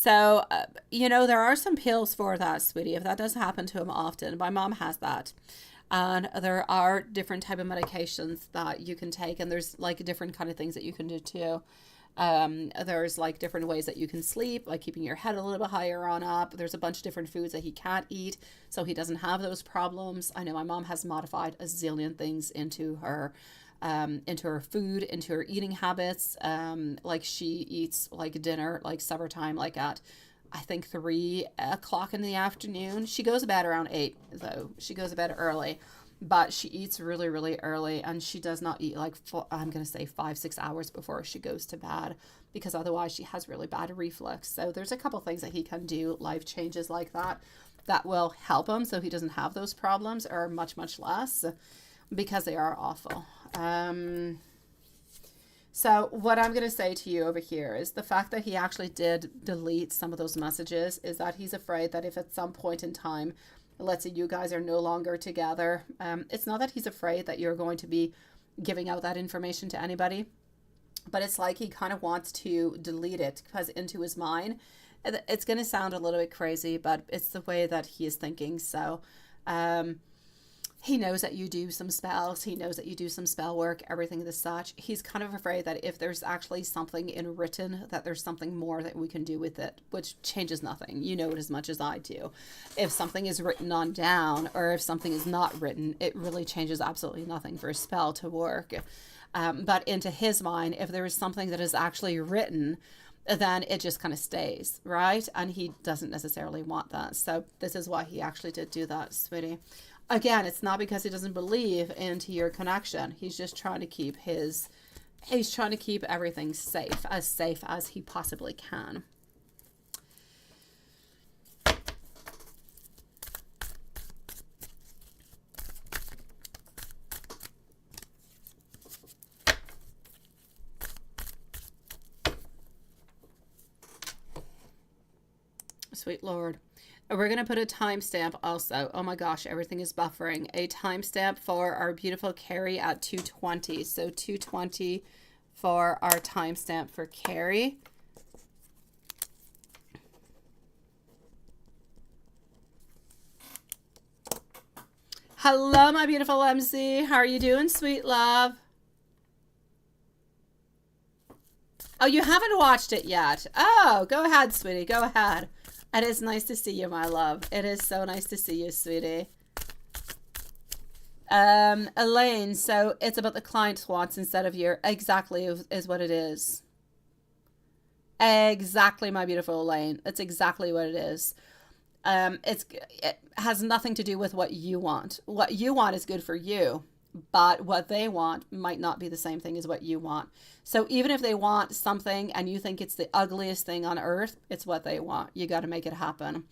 there are some pills for that, sweetie, if that does happen to him often. My mom has that. And there are different type of medications that you can take, and there's like different kind of things that you can do too. There's like different ways that you can sleep, like keeping your head a little bit higher on up. There's a bunch of different foods that he can't eat, so he doesn't have those problems. I know my mom has modified a zillion things into her food, into her eating habits. Like she eats like dinner, like supper time, like at I think 3 o'clock in the afternoon. She goes to bed around 8, though. She goes to bed early, but she eats really, really early, and she does not eat like I'm gonna say 5-6 hours before she goes to bed, because otherwise she has really bad reflux. So there's a couple things that he can do, life changes like that, that will help him so he doesn't have those problems, or much, much less, because they are awful. So what I'm going to say to you over here is the fact that he actually did delete some of those messages is that he's afraid that if at some point in time, let's say you guys are no longer together, it's not that he's afraid that you're going to be giving out that information to anybody, but it's like he kind of wants to delete it, because into his mind, it's going to sound a little bit crazy, but it's the way that he is thinking. So, he knows that you do some spells. He knows that you do some spell work, everything as such. He's kind of afraid that if there's actually something in written, that there's something more that we can do with it, which changes nothing. You know it as much as I do. If something is written on down, or if something is not written, it really changes absolutely nothing for a spell to work. But into his mind, if there is something that is actually written, then it just kind of stays, right? And he doesn't necessarily want that. So this is why he actually did do that, sweetie. Again, it's not because he doesn't believe into your connection. He's just trying to keep everything safe as he possibly can. Sweet Lord. We're going to put a timestamp also. Oh my gosh, everything is buffering. A timestamp for our beautiful Carrie at 2:20. So 2:20 for our timestamp for Carrie. Hello, my beautiful MC. How are you doing, sweet love? Oh, you haven't watched it yet. Oh, go ahead, sweetie. Go ahead. It is nice to see you, my love. It is so nice to see you, sweetie. Elaine, so it's about the client wants instead of your, exactly is what it is. Exactly, my beautiful Elaine. That's exactly what it is. It has nothing to do with what you want. What you want is good for you, but what they want might not be the same thing as what you want. So even if they want something and you think it's the ugliest thing on earth, it's what they want. You got to make it happen.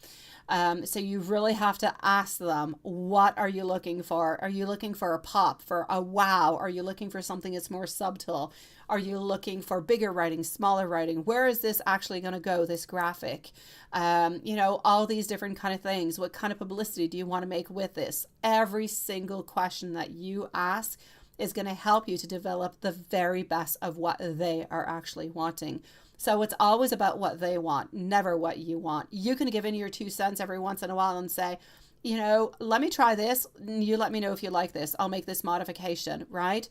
So you really have to ask them, what are you looking for? Are you looking for a pop, for a wow? Are you looking for something that's more subtle? Are you looking for bigger writing, smaller writing? Where is this actually going to go, this graphic? All these different kind of things. What kind of publicity do you want to make with this? Every single question that you ask is going to help you to develop the very best of what they are actually wanting. So it's always about what they want, never what you want. You can give in your 2 cents every once in a while and say, let me try this. You let me know if you like this. I'll make this modification, right?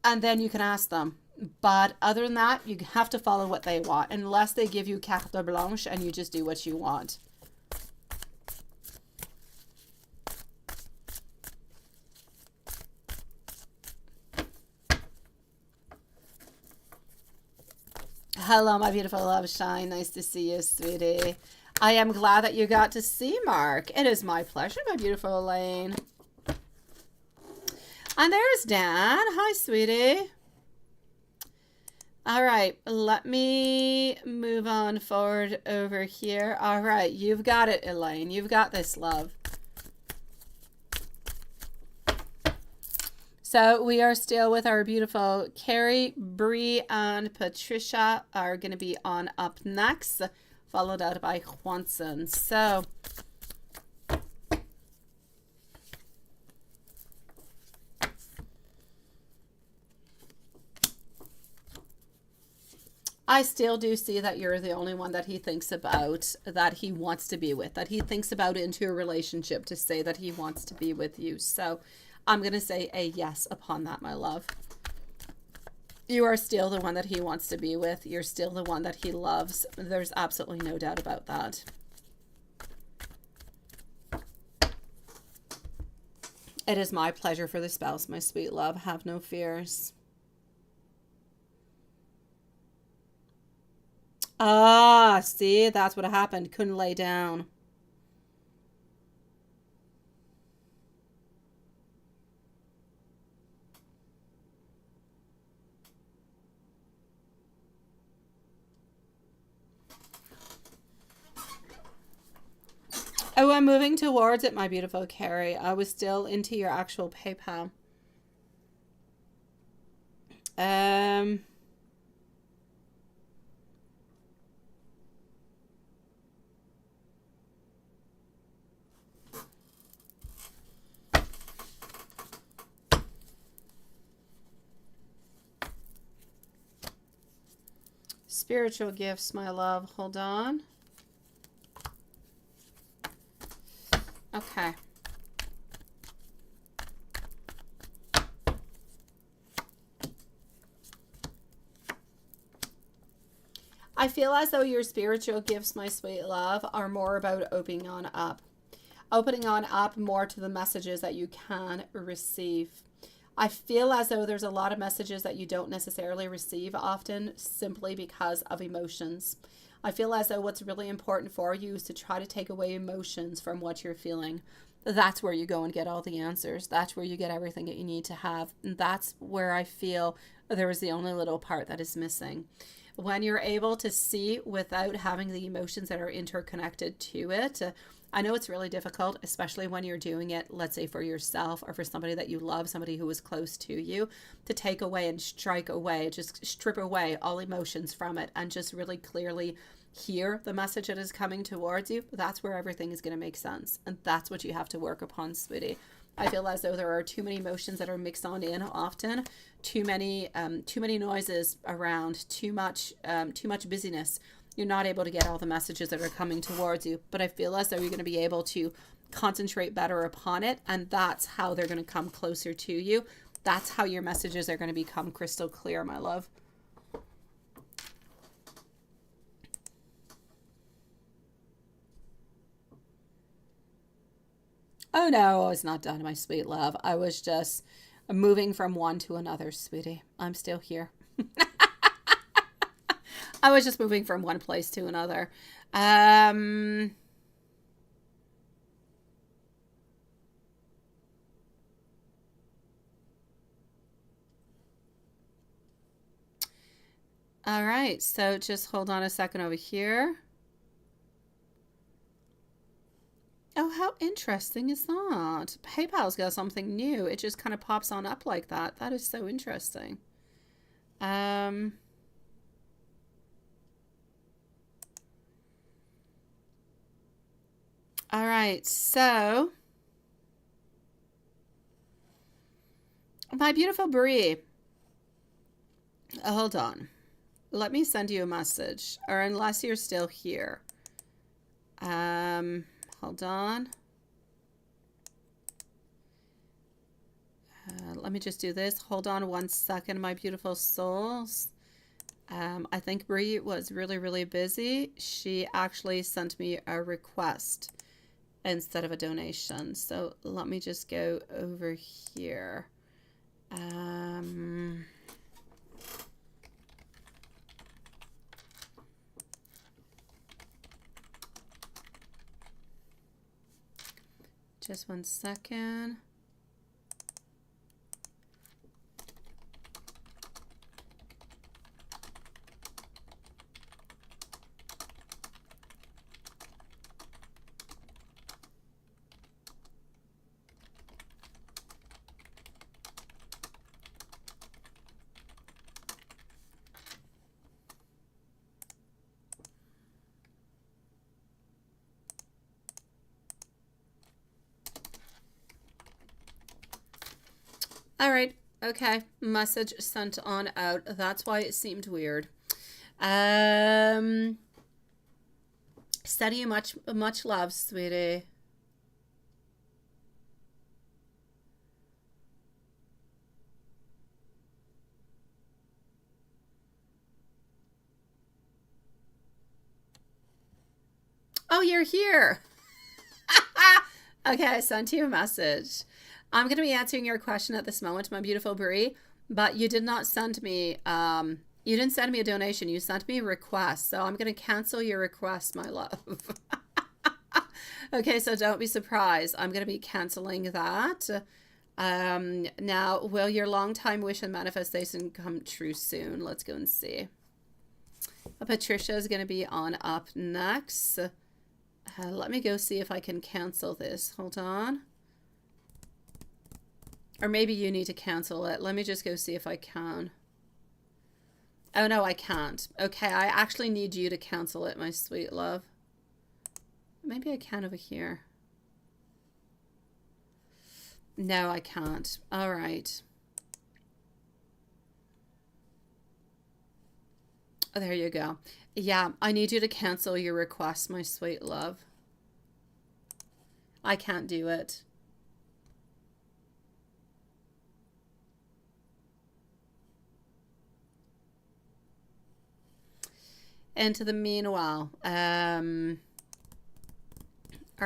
And then you can ask them. But other than that, you have to follow what they want, unless they give you carte blanche and you just do what you want. Hello, my beautiful love shine. Nice to see you, sweetie. I am glad that you got to see Mark. It is my pleasure, my beautiful Elaine. And there's Dan. Hi, sweetie. All right, let me move on forward over here. All right, you've got it, Elaine. You've got this, love. So we are still with our beautiful Carrie, Bree, and Patricia are going to be on up next. followed out by Juanson. So I still do see that you're the only one that he thinks about, that he wants to be with, that he thinks about into a relationship to say that he wants to be with you. So I'm going to say a yes upon that, my love. You are still the one that he wants to be with. You're still the one that he loves. There's absolutely no doubt about that. It is my pleasure for the spouse, my sweet love. Have no fears. Ah, see, that's what happened. Couldn't lay down. Oh, I'm moving towards it, my beautiful Carrie. I was still into your actual PayPal. Spiritual gifts, my love. Hold on. Okay. I feel as though your spiritual gifts, my sweet love, are more about opening on up. Opening on up more to the messages that you can receive. I feel as though there's a lot of messages that you don't necessarily receive often simply because of emotions. I feel as though what's really important for you is to try to take away emotions from what you're feeling. That's where you go and get all the answers. That's where you get everything that you need to have. And that's where I feel there was the only little part that is missing. When you're able to see without having the emotions that are interconnected to it, I know it's really difficult, especially when you're doing it, let's say for yourself or for somebody that you love, somebody who is close to you, to take away and strike away, just strip away all emotions from it and just really clearly hear the message that is coming towards you. That's where everything is going to make sense. And that's what you have to work upon, sweetie. I feel as though there are too many emotions that are mixed on in often, too many noises around, too much busyness. You're not able to get all the messages that are coming towards you, but I feel as though you're going to be able to concentrate better upon it, and that's how they're going to come closer to you. That's how your messages are going to become crystal clear, my love. Oh no, I was not done, my sweet love. I was just moving from one to another, sweetie. I'm still here. I was just moving from one place to another. All right, so just hold on a second over here. Oh, how interesting is that? PayPal's got something new. It just kind of pops on up like that. That is so interesting. All right, so my beautiful Brie, hold on. Let me send you a message, or unless you're still here. Hold on. Let me just do this. Hold on one second, my beautiful souls. I think Brie was really, really busy. She actually sent me a request instead of a donation. So let me just go over here. Just one second. All right. Okay. Message sent on out. That's why it seemed weird. Um, Sending you much love, sweetie. Oh, you're here. Okay, I sent you a message. I'm going to be answering your question at this moment, my beautiful Brie, but you did not send me, you didn't send me a donation. You sent me a request. So I'm going to cancel your request, my love. Okay, so don't be surprised. I'm going to be canceling that. Now, will your long time wish and manifestation come true soon? Let's go and see. Patricia is going to be on up next. Let me go see if I can cancel this. Hold on. Or maybe you need to cancel it. Let me just go see if I can. Oh, no, I can't. Okay, I actually need you to cancel it, my sweet love. Maybe I can over here. No, I can't. All right. Oh, there you go. Yeah, I need you to cancel your request, my sweet love. I can't do it. And to the meanwhile, are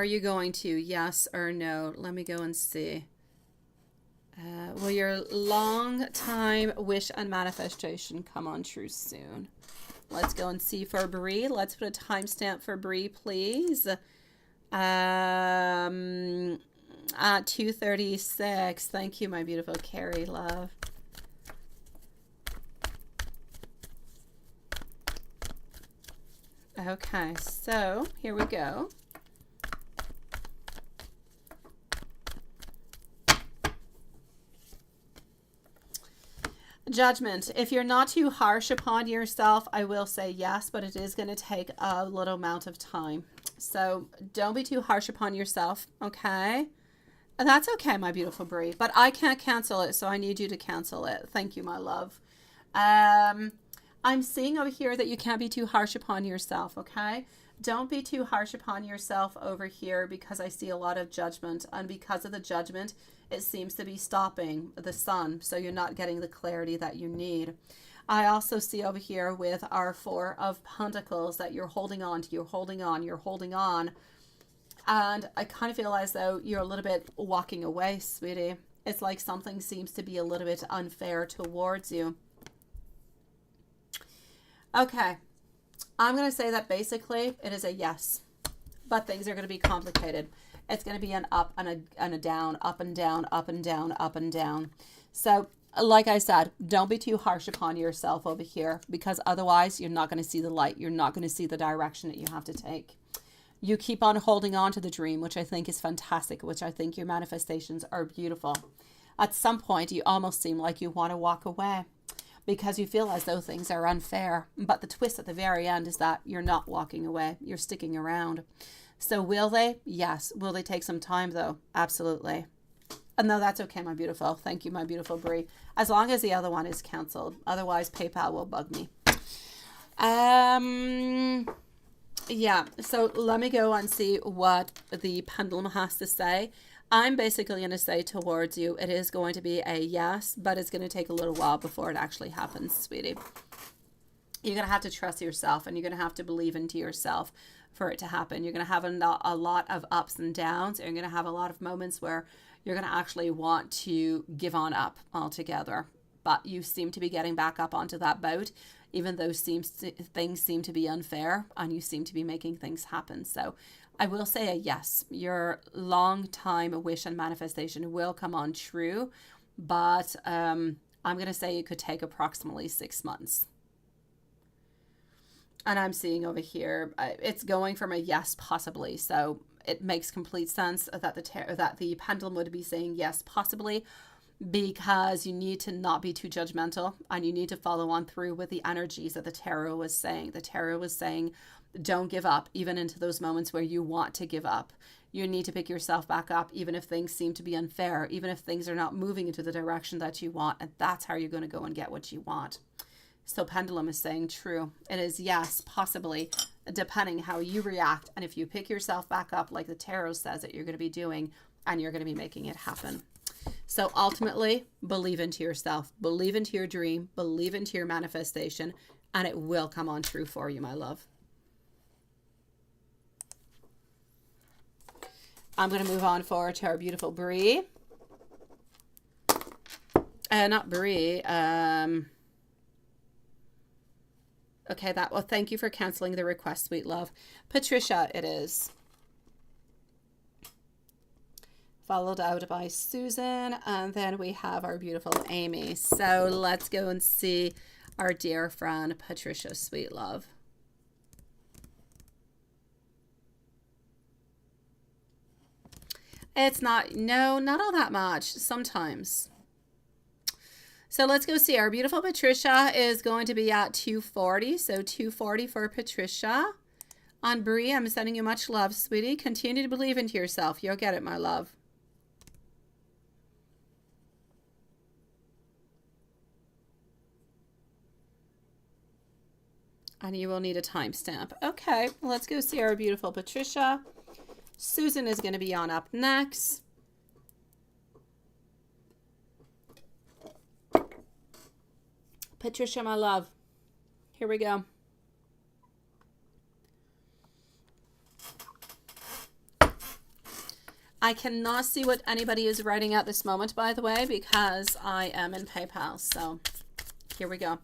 you going to yes or no? Let me go and see. Will your long time wish and manifestation come on true soon? Let's go and see for Brie. Let's put a timestamp for Brie, please. At 2:36. Thank you, my beautiful Carrie, love. Okay, so here we go. Judgment. If you're not too harsh upon yourself, I will say yes, but it is going to take a little amount of time. So don't be too harsh upon yourself, okay? And that's okay, my beautiful Brie. But I can't cancel it, so I need you to cancel it. Thank you, my love. I'm seeing over here that you can't be too harsh upon yourself, okay? Don't be too harsh upon yourself over here because I see a lot of judgment. And because of the judgment, it seems to be stopping the sun. So you're not getting the clarity that you need. I also see over here with our Four of Pentacles that you're holding on to, you're holding on, you're holding on. And I kind of feel as though you're a little bit walking away, sweetie. It's like something seems to be a little bit unfair towards you. Okay. I'm going to say that basically it is a yes, but things are going to be complicated. It's going to be an up and a down, up and down, up and down, up and down. So like I said, don't be too harsh upon yourself over here because otherwise you're not going to see the light. You're not going to see the direction that you have to take. You keep on holding on to the dream, which I think is fantastic, which I think your manifestations are beautiful. At some point, you almost seem like you want to walk away because you feel as though things are unfair. But the twist at the very end is that you're not walking away. You're sticking around. So will they? Yes. Will they take some time, though? Absolutely. No, that's okay, my beautiful. Thank you, my beautiful Brie. As long as the other one is canceled. Otherwise, PayPal will bug me. Yeah, so let me go and see what the pendulum has to say. I'm basically going to say towards you, it is going to be a yes, but it's going to take a little while before it actually happens, sweetie. You're going to have to trust yourself and you're going to have to believe into yourself for it to happen. You're going to have a lot of ups and downs. And you're going to have a lot of moments where you're going to actually want to give on up altogether. But you seem to be getting back up onto that boat, even though things seem to be unfair and you seem to be making things happen. So I will say a yes. Your long time wish and manifestation will come on true, but I'm going to say it could take approximately 6 months. And I'm seeing over here, it's going from a yes, possibly. So it makes complete sense that the pendulum would be saying yes, possibly, because you need to not be too judgmental and you need to follow on through with the energies that the tarot was saying. The tarot was saying, don't give up, even into those moments where you want to give up. You need to pick yourself back up, even if things seem to be unfair, even if things are not moving into the direction that you want. And that's how you're going to go and get what you want. So pendulum is saying true. It is yes, possibly, depending how you react. And if you pick yourself back up, like the tarot says that you're going to be doing, and you're going to be making it happen. So ultimately, believe into yourself, believe into your dream, believe into your manifestation, and it will come on true for you, my love. I'm going to move on forward to our beautiful Bree. Not Bree. Okay, well, thank you for canceling the request, sweet love. Patricia, it is. Followed out by Susan, and then we have our beautiful Amy. So let's go and see our dear friend Patricia, sweet love. It's not, no, not all that much, sometimes. So let's go see. Our beautiful Patricia is going to be at 240. So 240 for Patricia. On Bree, I'm sending you much love, sweetie. Continue to believe into yourself. You'll get it, my love. And you will need a timestamp. Okay, let's go see our beautiful Patricia. Susan is going to be on up next. Patricia, my love. Here we go. I cannot see what anybody is writing at this moment, by the way, because I am in PayPal. So here we go.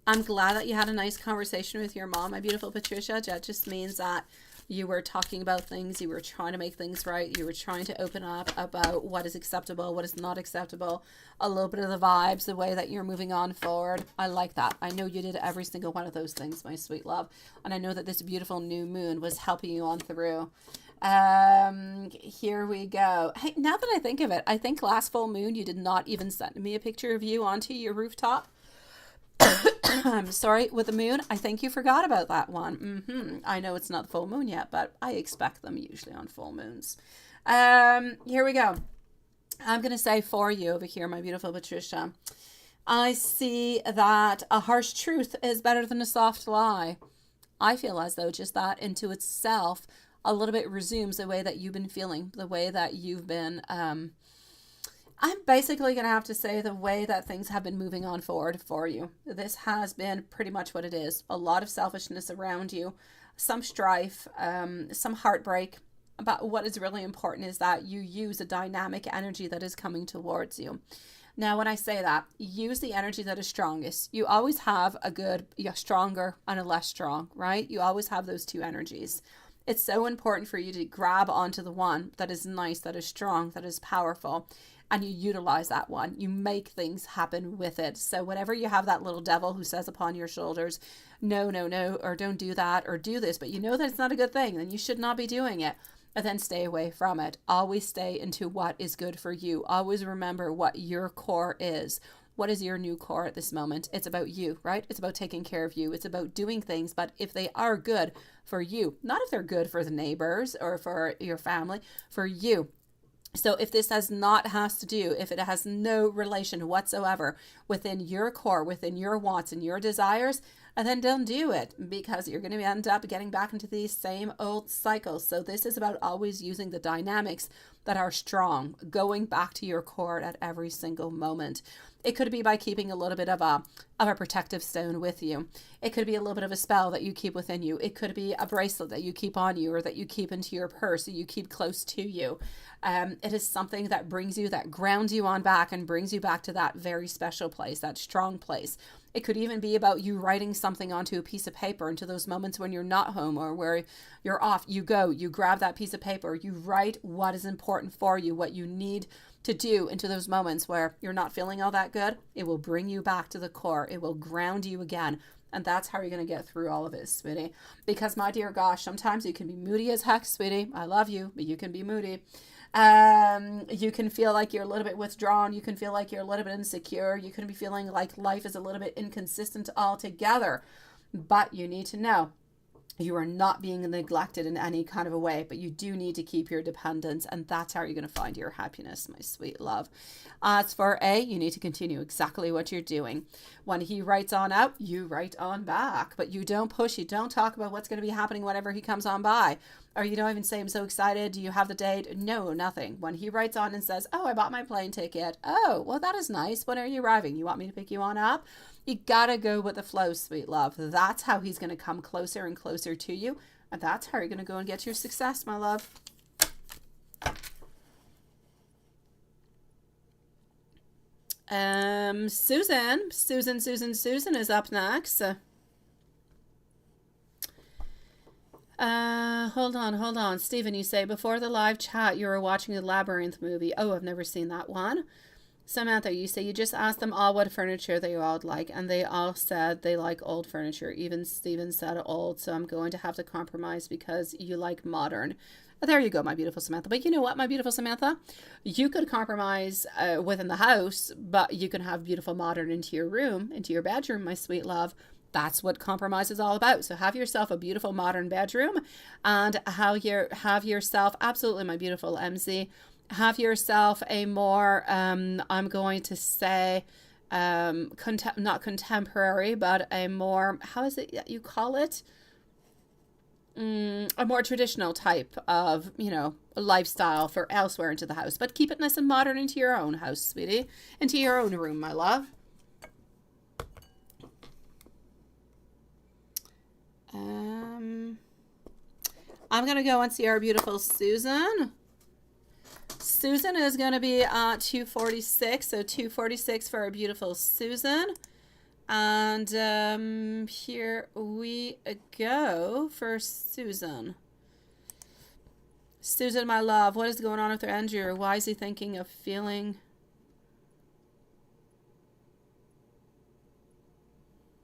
I'm glad that you had a nice conversation with your mom, my beautiful Patricia. That just means that you were talking about things, you were trying to make things right, you were trying to open up about what is acceptable, what is not acceptable, a little bit of the vibes, the way that you're moving on forward. I like that. I know you did every single one of those things, my sweet love. And I know that this beautiful new moon was helping you on through. Here we go. Hey, now that I think of it, I think last full moon you did not even send me a picture of you onto your rooftop. I'm sorry, with the moon, I think you forgot about that one. I know it's not the full moon yet, but I expect them usually on full moons. Here we go. I'm going to say for you over here, my beautiful Patricia, I see that a harsh truth is better than a soft lie. I feel as though just that into itself a little bit resumes the way that you've been feeling, the way that you've been, I'm basically going to have to say the way that things have been moving on forward for you. This has been pretty much what it is. A lot of selfishness around you, some strife, some heartbreak. But what is really important is that you use a dynamic energy that is coming towards you. Now, when I say that, use the energy that is strongest. You always have a stronger and a less strong, right? You always have those two energies. It's so important for you to grab onto the one that is nice, that is strong, that is powerful. And you utilize that one. You make things happen with it. So whenever you have that little devil who says upon your shoulders, no, no, no, or don't do that, or do this, but you know that it's not a good thing, then you should not be doing it. And then stay away from it. Always stay into what is good for you. Always remember what your core is. What is your new core at this moment? It's about you, right? It's about taking care of you. It's about doing things, but if they are good for you, not if they're good for the neighbors or for your family, for you. So if this if it has no relation whatsoever within your core, within your wants and your desires, then don't do it, because you're going to end up getting back into these same old cycles. So this is about always using the dynamics that are strong, going back to your core at every single moment. It could be by keeping a little bit of a protective stone with you. It could be a little bit of a spell that you keep within you. It could be a bracelet that you keep on you, or that you keep into your purse, or you keep close to you. It is something that that grounds you on back and brings you back to that very special place, that strong place. It could even be about you writing something onto a piece of paper into those moments when you're not home or where you're off. You grab that piece of paper, you write what is important for you, what you need to do into those moments where you're not feeling all that good. It will bring you back to the core. It will ground you again. And that's how you're going to get through all of it, sweetie. Because, my dear gosh, sometimes you can be moody as heck, sweetie. I love you, but you can be moody. You can feel like you're a little bit withdrawn. You can feel like you're a little bit insecure. You can be feeling like life is a little bit inconsistent altogether. But you need to know You are not being neglected in any kind of a way, but you do need to keep your dependence, and that's how you're going to find your happiness, my sweet love. As for A, you need to continue exactly what you're doing. When he writes on out, you write on back, but you don't push, you don't talk about what's going to be happening whenever he comes on by. Or you don't even say, I'm so excited. Do you have the date? No, nothing. When he writes on and says, oh, I bought my plane ticket. Oh, well, that is nice. When are you arriving? You want me to pick you on up? You gotta go with the flow, sweet love. That's how he's going to come closer and closer to you. And that's how you're going to go and get your success, my love. Susan is up next. Hold on. Stephen, you say before the live chat you were watching the Labyrinth movie. Oh, I've never seen that one. Samantha, you say you just asked them all what furniture they all like, and they all said they like old furniture. Even Stephen said old, so I'm going to have to compromise because you like modern. There you go, my beautiful Samantha. But you know what, my beautiful Samantha? You could compromise within the house, but you can have beautiful modern into your room, into your bedroom, my sweet love. That's what compromise is all about. So have yourself a beautiful modern bedroom, and have yourself, absolutely, my beautiful MZ, have yourself a more, I'm going to say, not contemporary, but a more, how is it you call it? A more traditional type of, lifestyle for elsewhere into the house. But keep it nice and modern into your own house, sweetie. Into your own room, my love. I'm going to go and see our beautiful Susan. Susan is going to be at 246, so 246 for our beautiful Susan. And here we go for Susan. Susan, my love, what is going on with Andrew? Why is he thinking of feeling?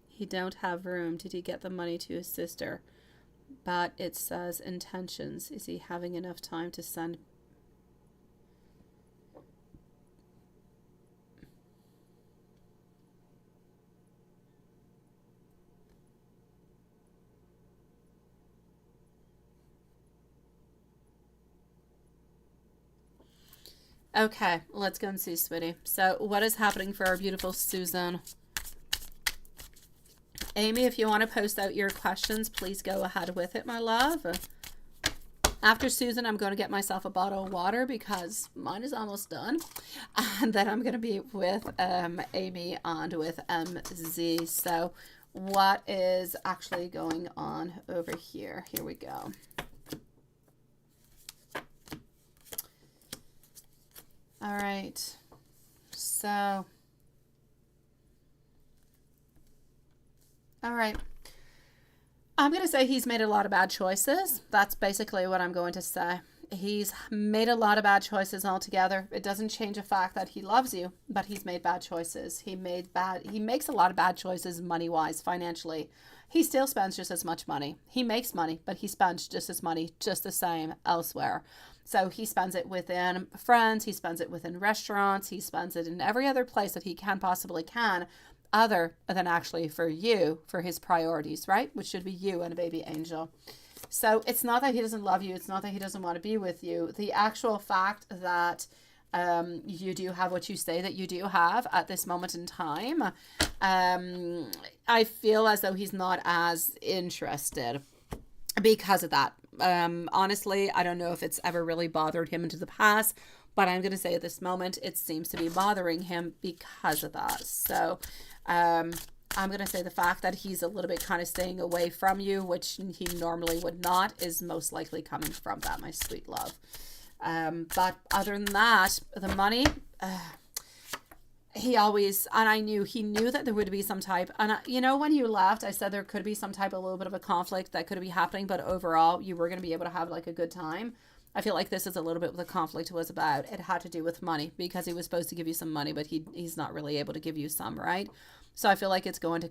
He don't have room. Did he get the money to his sister? But it says intentions. Is he having enough time to send? Okay, let's go and see, sweetie. So what is happening for our beautiful Susan? Amy, if you want to post out your questions, please go ahead with it, my love. After Susan, I'm going to get myself a bottle of water because mine is almost done. And then I'm going to be with Amy and with MZ. So what is actually going on over here? Here we go. All right. So... all right. I'm going to say he's made a lot of bad choices. That's basically what I'm going to say. He's made a lot of bad choices altogether. It doesn't change the fact that he loves you, but he's made bad choices. He makes a lot of bad choices money-wise, financially. He still spends just as much money. He makes money, but he spends just as money, just the same elsewhere. So he spends it within friends. He spends it within restaurants. He spends it in every other place that he possibly can, other than actually for you, for his priorities, right? Which should be you and a baby angel. So it's not that he doesn't love you. It's not that he doesn't want to be with you. The actual fact that you do have what you say that you do have at this moment in time, I feel as though he's not as interested because of that. Honestly, I don't know if it's ever really bothered him into the past, but I'm going to say at this moment, it seems to be bothering him because of that. So, I'm going to say the fact that he's a little bit kind of staying away from you, which he normally would not, is most likely coming from that, my sweet love. But other than that, the money, he always, and he knew that there would be some type, and when you left, I said there could be some type, a little bit of a conflict that could be happening, but overall, you were going to be able to have like a good time. I feel like this is a little bit what the conflict was about. It had to do with money because he was supposed to give you some money, but he's not really able to give you some, right? So I feel like it's going to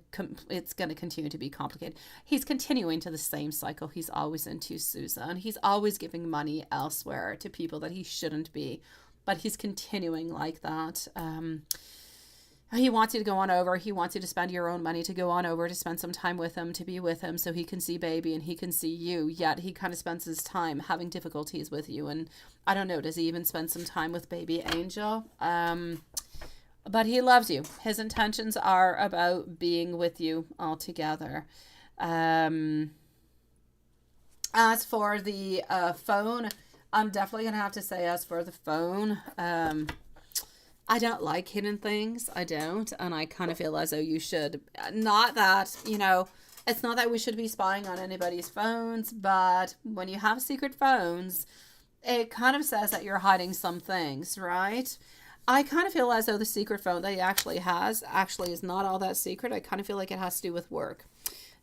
continue to be complicated. He's continuing to the same cycle he's always into, Susan. He's always giving money elsewhere to people that he shouldn't be, but he's continuing like that. he wants you to go on over. He wants you to spend your own money to go on over, to spend some time with him, to be with him so he can see baby and he can see you. Yet he kind of spends his time having difficulties with you. And I don't know, does he even spend some time with baby Angel? But he loves you. His intentions are about being with you all together. As for the phone, I'm definitely going to have to say, as for the phone, I don't like hidden things. I don't. And I kind of feel as though you should. Not that, you know, it's not that we should be spying on anybody's phones, but when you have secret phones, it kind of says that you're hiding some things, right? I kind of feel as though the secret phone that he actually has actually is not all that secret. I kind of feel like it has to do with work.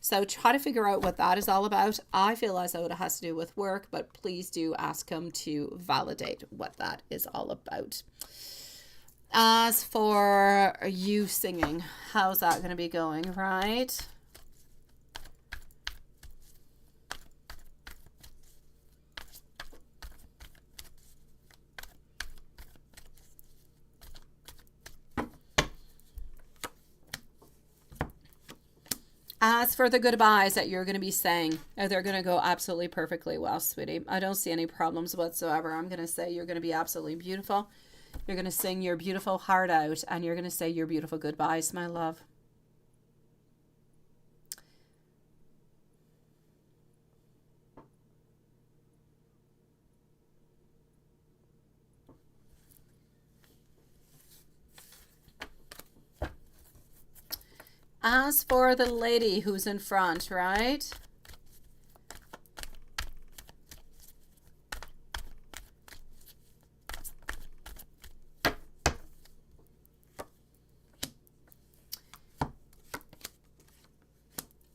So try to figure out what that is all about. I feel as though it has to do with work, but please do ask him to validate what that is all about. As for you singing, how's that going to be going, right? As for the goodbyes that you're going to be saying, they're going to go absolutely perfectly well, sweetie. I don't see any problems whatsoever. I'm going to say you're going to be absolutely beautiful. You're going to sing your beautiful heart out, and you're going to say your beautiful goodbyes, my love. As for the lady who's in front, right?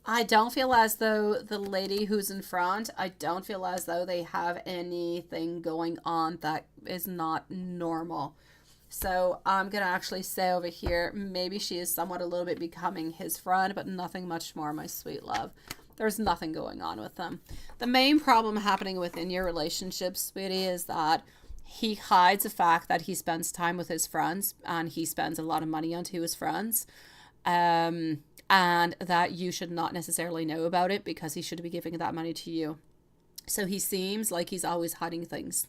I don't feel as though the lady who's in front, I don't feel as though they have anything going on that is not normal. So I'm going to actually say over here, maybe she is somewhat a little bit becoming his friend, but nothing much more, my sweet love. There's nothing going on with them. The main problem happening within your relationship, sweetie, is that he hides the fact that he spends time with his friends and he spends a lot of money onto his friends. And that you should not necessarily know about it because he should be giving that money to you. So he seems like he's always hiding things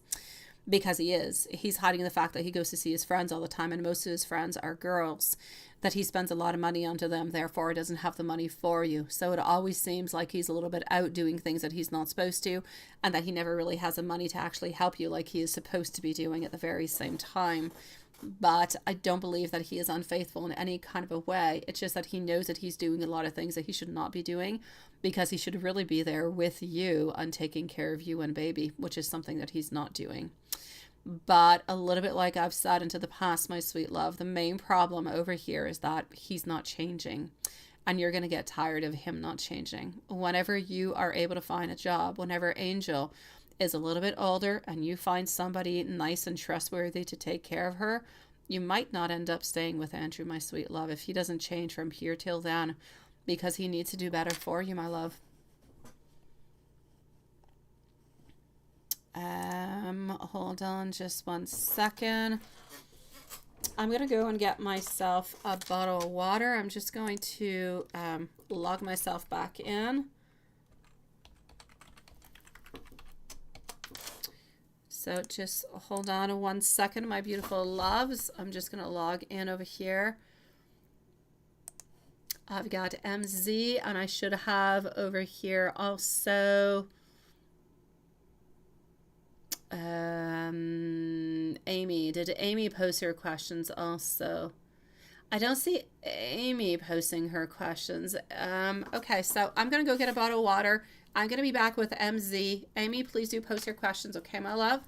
because he is. He's hiding the fact that he goes to see his friends all the time, and most of his friends are girls, that he spends a lot of money onto them, therefore he doesn't have the money for you. So it always seems like he's a little bit out doing things that he's not supposed to, and that he never really has the money to actually help you like he is supposed to be doing at the very same time. But I don't believe that he is unfaithful in any kind of a way. It's just that he knows that he's doing a lot of things that he should not be doing, because he should really be there with you and taking care of you and baby, which is something that he's not doing. But a little bit like I've said into the past, my sweet love, the main problem over here is that he's not changing. And you're going to get tired of him not changing. Whenever you are able to find a job, whenever Angel is a little bit older and you find somebody nice and trustworthy to take care of her, you might not end up staying with Andrew, my sweet love, if he doesn't change from here till then, because he needs to do better for you, my love. Hold on just 1 second. I'm going to go and get myself a bottle of water. I'm just going to log myself back in. So just hold on 1 second, my beautiful loves. I'm just going to log in over here. I've got MZ, and I should have over here also Amy. Did Amy post her questions also? I don't see Amy posting her questions. Okay, so I'm going to go get a bottle of water. I'm going to be back with MZ. Amy, please do post your questions, okay, my love?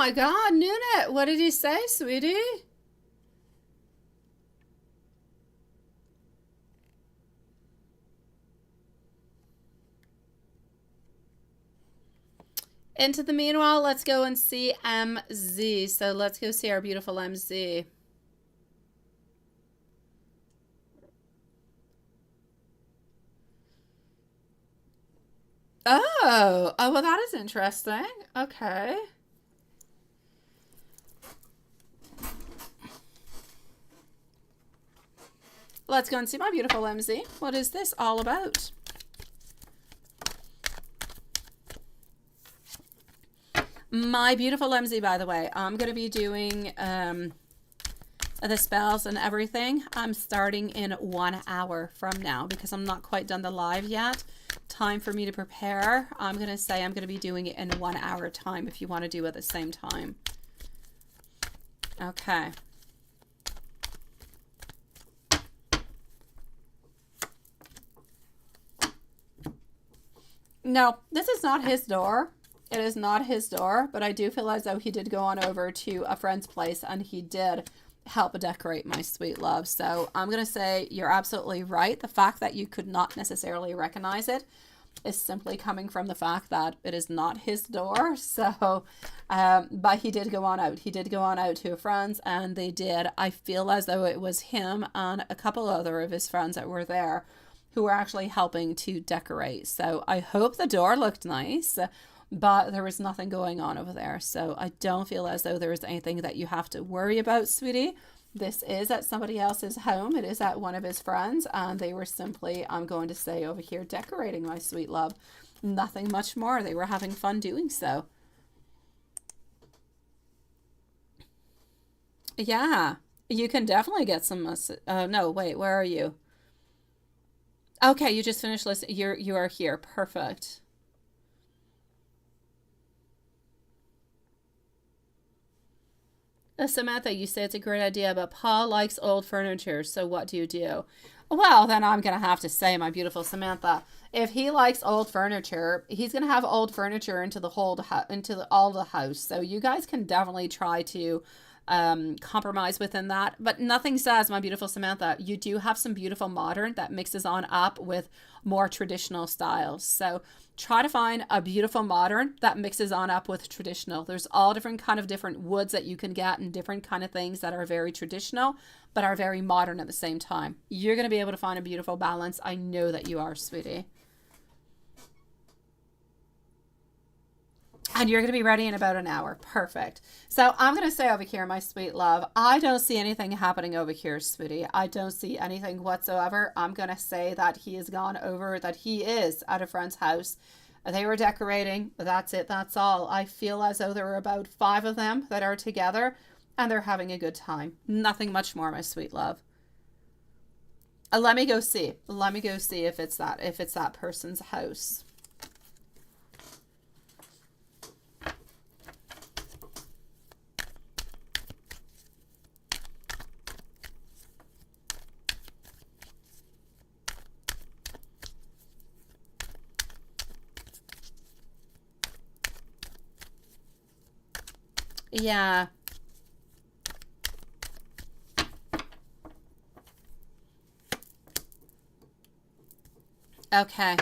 my God, Nunit, what did he say, sweetie? Into the meanwhile, let's go and see MZ. So let's go see our beautiful MZ. Oh, well, that is interesting. Okay. Let's go and see my beautiful MZ. What is this all about? My beautiful MZ, by the way, I'm going to be doing the spells and everything. I'm starting in 1 hour from now because I'm not quite done the live yet. Time for me to prepare. I'm going to say I'm going to be doing it in 1 hour time if you want to do it at the same time. Okay. No, this is not his door. It is not his door, but I do feel as though he did go on over to a friend's place and he did help decorate my sweet love. So I'm going to say you're absolutely right. The fact that you could not necessarily recognize it is simply coming from the fact that it is not his door. So, but he did go on out. He did go on out to a friend's and they did. I feel as though it was him and a couple other of his friends that were there who were actually helping to decorate. So I hope the door looked nice. But there was nothing going on over there. So I don't feel as though there is anything that you have to worry about, sweetie. This is at somebody else's home. It is at one of his friends. And they were simply, I'm going to say over here, decorating my sweet love. Nothing much more. They were having fun doing so. Yeah, you can definitely get some. No, wait, where are you? Okay, you just finished listening. You are here. Perfect. Samantha, you say it's a great idea, but Paul likes old furniture, so what do you do? Well, then I'm going to have to say, my beautiful Samantha, if he likes old furniture, he's going to have old furniture into the whole all the house. So you guys can definitely try to compromise within that. But nothing says, my beautiful Samantha, you do have some beautiful modern that mixes on up with more traditional styles. So try to find a beautiful modern that mixes on up with traditional. There's all different kind of different woods that you can get and different kind of things that are very traditional but are very modern at the same time. You're going to be able to find a beautiful balance. I know that you are, sweetie. And you're going to be ready in about an hour. Perfect. So I'm going to say over here, my sweet love, I don't see anything happening over here, sweetie. I don't see anything whatsoever. I'm going to say that he has gone over, that he is at a friend's house. They were decorating. That's it. That's all. I feel as though there are about 5 of them that are together and they're having a good time. Nothing much more, my sweet love. Let me go see. Let me go see if it's that person's house. Yeah. Okay.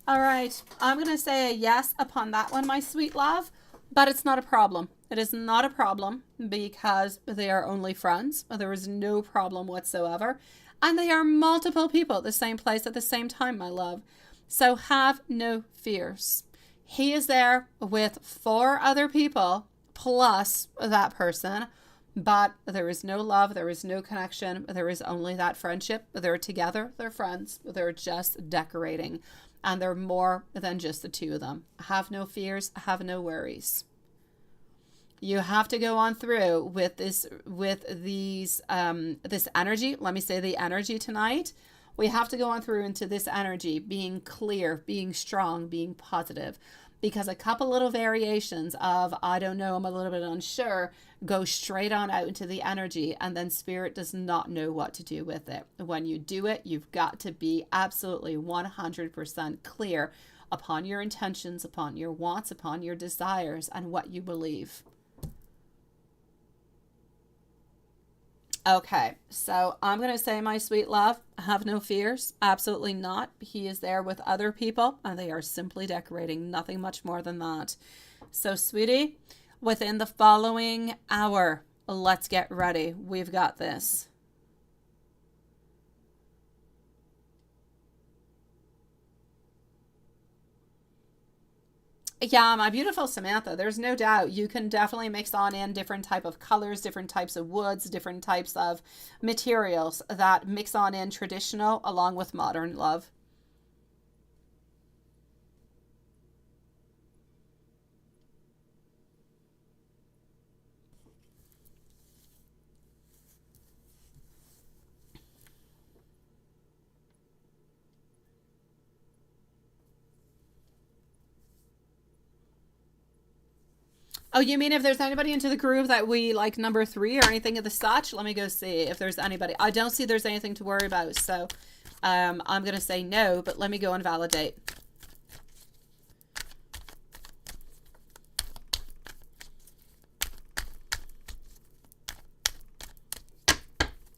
All right. I'm going to say a yes upon that one, my sweet love, but it's not a problem. It is not a problem because they are only friends. There is no problem whatsoever. And they are multiple people at the same place at the same time, my love. So have no fears. He is there with 4 other people plus that person, but there is no love. There is no connection. There is only that friendship. They're together. They're friends. They're just decorating. And they're more than just the 2 of them. Have no fears. Have no worries. You have to go on through with this energy. Let me say the energy tonight. We have to go on through into this energy, being clear, being strong, being positive. because a couple little variations of I don't know, I'm a little bit unsure, go straight on out into the energy, and then spirit does not know what to do with it. When you do it, you've got to be absolutely 100% clear upon your intentions, upon your wants, upon your desires, and what you believe. Okay, so I'm going to say, my sweet love, have no fears. Absolutely not. He is there with other people, and they are simply decorating. Nothing much more than that. So, sweetie, within the following hour, let's get ready. We've got this. Yeah, my beautiful Samantha, there's no doubt you can definitely mix on in different type of colors, different types of woods, different types of materials that mix on in traditional along with modern, love. Oh, you mean if there's anybody into the group that we like number 3 or anything of the such? Let me go see if there's anybody. I don't see there's anything to worry about. So I'm going to say no, but let me go and validate.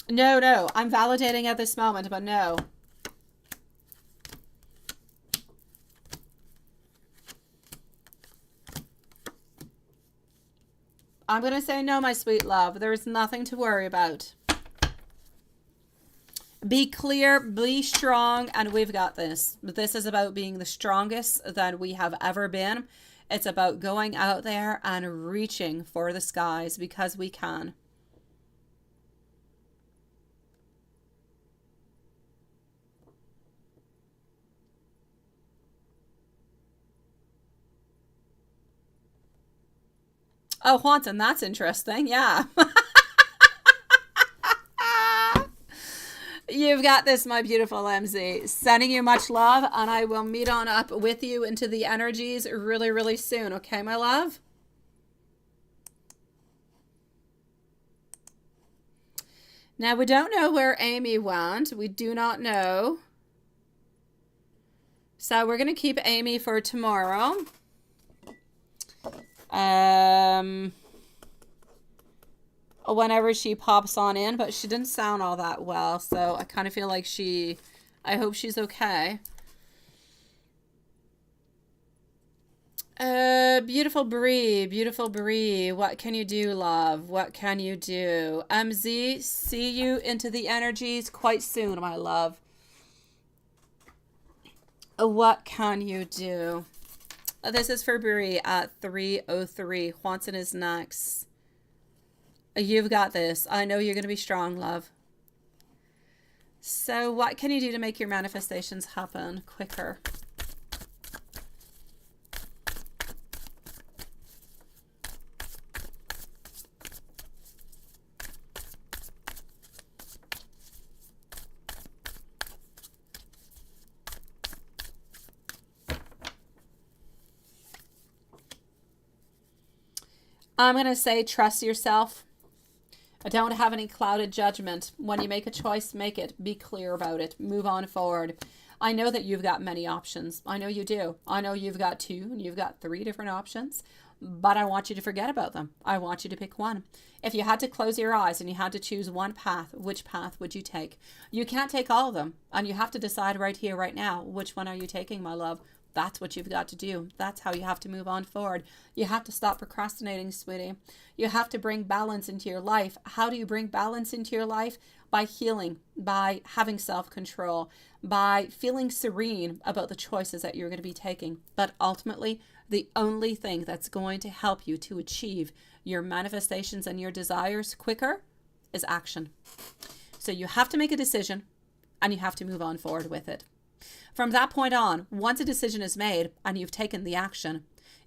No, I'm validating at this moment, but no. I'm going to say no, my sweet love. There's nothing to worry about. Be clear, be strong, and we've got this. This is about being the strongest that we have ever been. It's about going out there and reaching for the skies because we can. Oh, Haunton, that's interesting. Yeah. You've got this, my beautiful MZ. Sending you much love, and I will meet on up with you into the energies really, really soon. Okay, my love? Now, we don't know where Amy went. We do not know. So we're going to keep Amy for tomorrow. Whenever she pops on in, but she didn't sound all that well, so I kind of feel like I hope she's okay. Beautiful Bree, what can you do, love? What can you do? MZ, see you into the energies quite soon, my love. What can you do? This is for Bree at 3:03. Juanson is next. You've got this. I know you're going to be strong, love. So what can you do to make your manifestations happen quicker? I'm going to say trust yourself. I don't have any clouded judgment. When you make a choice, make it. Be clear about it. Move on forward. I know that you've got many options. I know you do. I know you've got 2 and you've got 3 different options, but I want you to forget about them. I want you to pick one. If you had to close your eyes and you had to choose one path, which path would you take? You can't take all of them, and you have to decide right here, right now, which one are you taking, my love? That's what you've got to do. That's how you have to move on forward. You have to stop procrastinating, sweetie. You have to bring balance into your life. How do you bring balance into your life? By healing, by having self-control, by feeling serene about the choices that you're going to be taking. But ultimately, the only thing that's going to help you to achieve your manifestations and your desires quicker is action. So you have to make a decision and you have to move on forward with it. From that point on, once a decision is made and you've taken the action,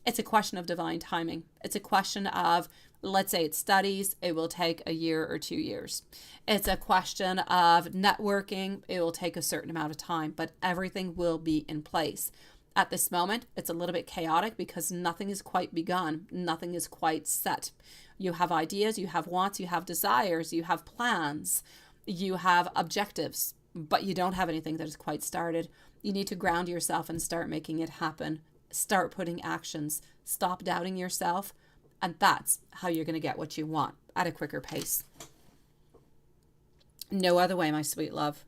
it's a question of divine timing. It's a question of, let's say it's studies, it will take a year or 2 years. It's a question of networking, it will take a certain amount of time, but everything will be in place. At this moment, it's a little bit chaotic because nothing is quite begun. Nothing is quite set. You have ideas, you have wants, you have desires, you have plans, you have objectives, but you don't have anything that is quite started. You need to ground yourself and start making it happen. Start putting actions. Stop doubting yourself. And that's how you're going to get what you want at a quicker pace. No other way, my sweet love.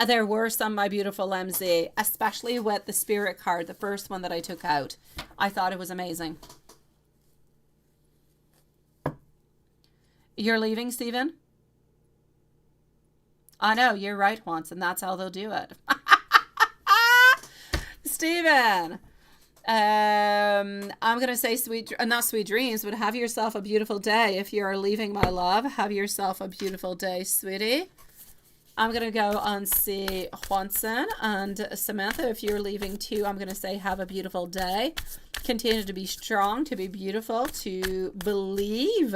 There were some, my beautiful MZ, especially with the spirit card, the first one that I took out. I thought it was amazing. You're leaving, Stephen? I know, you're right, once, and that's how they'll do it. Stephen, I'm going to say not sweet dreams, but have yourself a beautiful day. If you're leaving, my love, have yourself a beautiful day, sweetie. I'm going to go and see Juanson and Samantha. If you're leaving too, I'm going to say have a beautiful day. Continue to be strong, to be beautiful, to believe.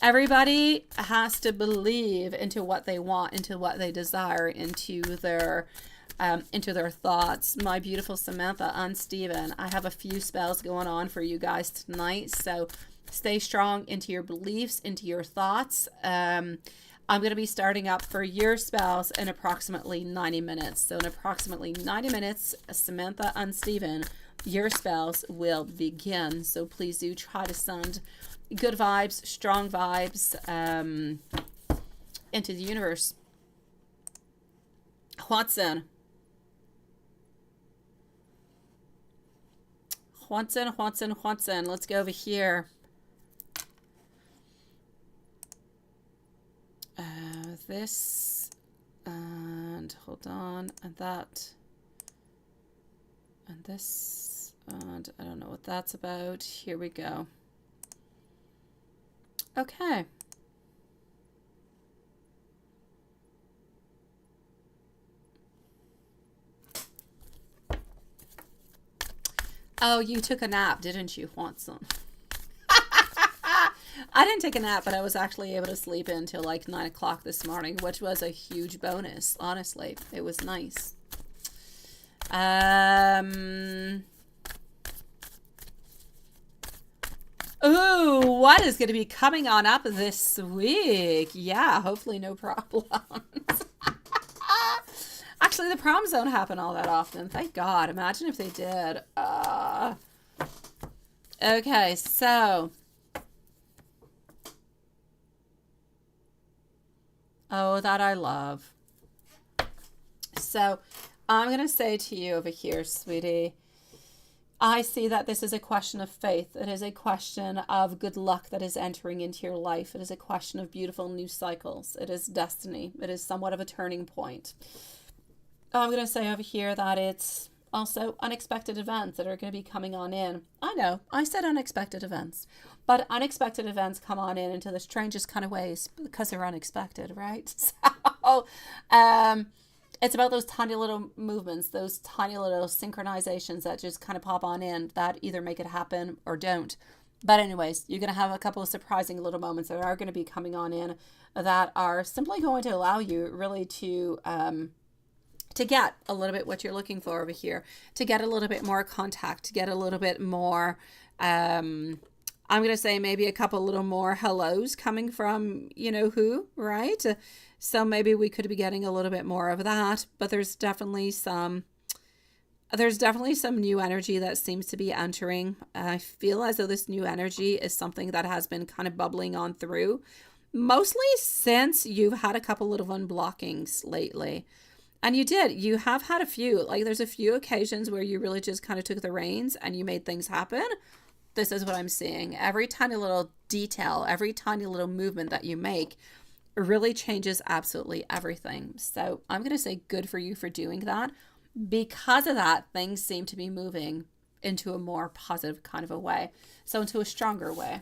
Everybody has to believe into what they want, into what they desire, into their thoughts. My beautiful Samantha and Stephen, I have a few spells going on for you guys tonight. So stay strong into your beliefs, into your thoughts. I'm going to be starting up for your spells in approximately 90 minutes. So in approximately 90 minutes, Samantha and Stephen, your spells will begin. So please do try to send good vibes, strong vibes into the universe. Juanson. Let's go over here. This, and hold on, and that, and this, and I don't know what that's about. Here we go. Okay. Oh, you took a nap, didn't you, Juanson? I didn't take a nap, but I was actually able to sleep until like 9 o'clock this morning, which was a huge bonus. Honestly, it was nice. Ooh, what is going to be coming on up this week? Yeah, hopefully no problems. Actually, the problems don't happen all that often. Thank God. Imagine if they did. Okay, so... Oh, that I love. So I'm going to say to you over here, sweetie, I see that this is a question of faith. It is a question of good luck that is entering into your life. It is a question of beautiful new cycles. It is destiny. It is somewhat of a turning point. I'm going to say over here that it's also unexpected events that are going to be coming on in. I know, I said unexpected events. But unexpected events come on in into the strangest kind of ways because they're unexpected, right? So it's about those tiny little movements, those tiny little synchronizations that just kind of pop on in that either make it happen or don't. But anyways, you're going to have a couple of surprising little moments that are going to be coming on in that are simply going to allow you really to get a little bit what you're looking for over here, to get a little bit more contact, to get a little bit more... I'm going to say maybe a couple little more hellos coming from, you know who, right? So maybe we could be getting a little bit more of that, but there's definitely some new energy that seems to be entering. I feel as though this new energy is something that has been kind of bubbling on through, mostly since you've had a couple little unblockings lately. And you have had a few, like there's a few occasions where you really just kind of took the reins and you made things happen. This is what I'm seeing. Every tiny little detail, every tiny little movement that you make really changes absolutely everything. So I'm going to say good for you for doing that. Because of that, things seem to be moving into a more positive kind of a way. So into a stronger way.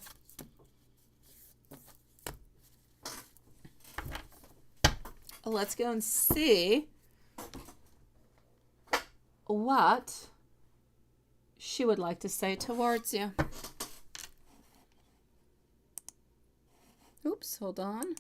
Let's go and see what she would like to say towards you. Oops, hold on.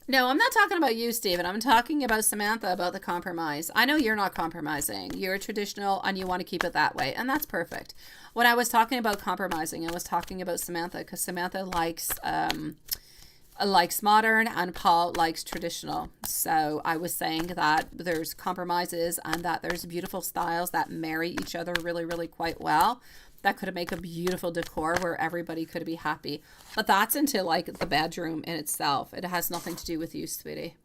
No, I'm not talking about you, Stephen. I'm talking about Samantha, about the compromise. I know you're not compromising. You're traditional and you want to keep it that way, and that's perfect. When I was talking about compromising, I was talking about Samantha because Samantha likes modern and Paul likes traditional. So I was saying that there's compromises and that there's beautiful styles that marry each other really, really quite well. That could make a beautiful decor where everybody could be happy. But that's into like the bedroom in itself. It has nothing to do with you, sweetie.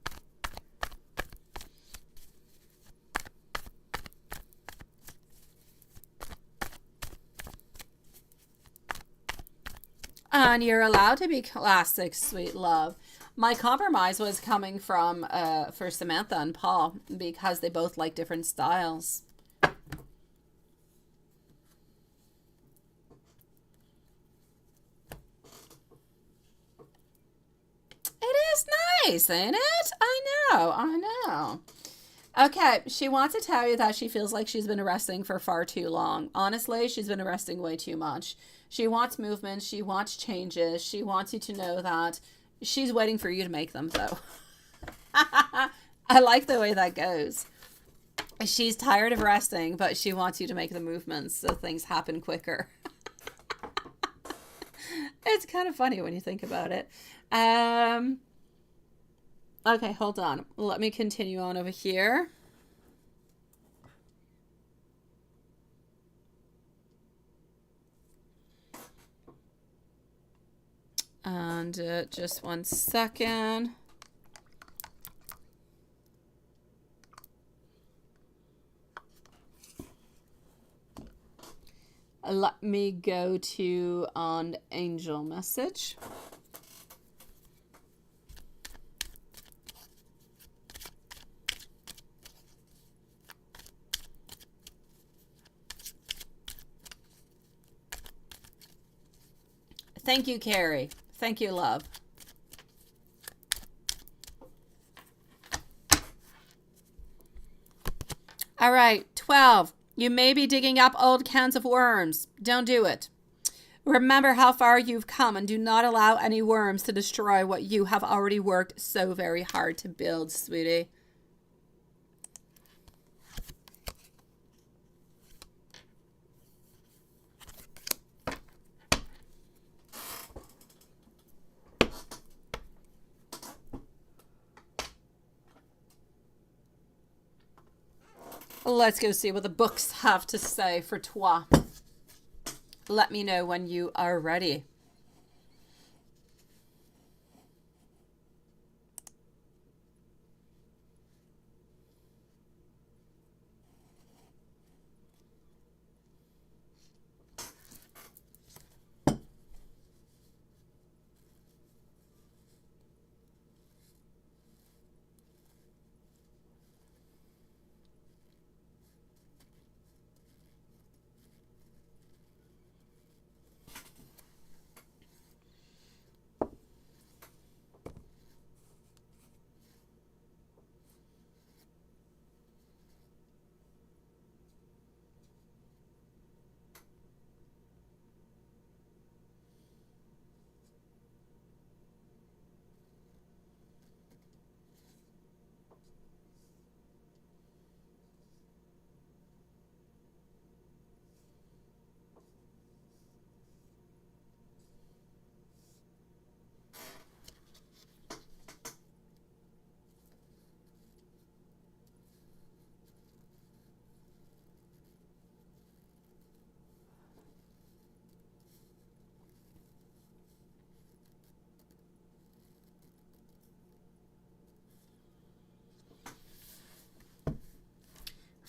And you're allowed to be classic, sweet love. My compromise was coming from for Samantha and Paul because they both like different styles. It is nice, ain't it? I know. Okay, she wants to tell you that she feels like she's been resting for far too long. Honestly, she's been resting way too much. She wants movement, she wants changes, she wants you to know that she's waiting for you to make them, though. I like the way that goes. She's tired of resting, but she wants you to make the movements so things happen quicker. It's kind of funny when you think about it. Um, okay, hold on. Let me continue on over here. And just one second. Let me go to an angel message. Thank you, Carrie. Thank you, love. All right, 12. You may be digging up old cans of worms. Don't do it. Remember how far you've come and do not allow any worms to destroy what you have already worked so very hard to build, sweetie. Let's go see what the books have to say for toi. Let me know when you are ready.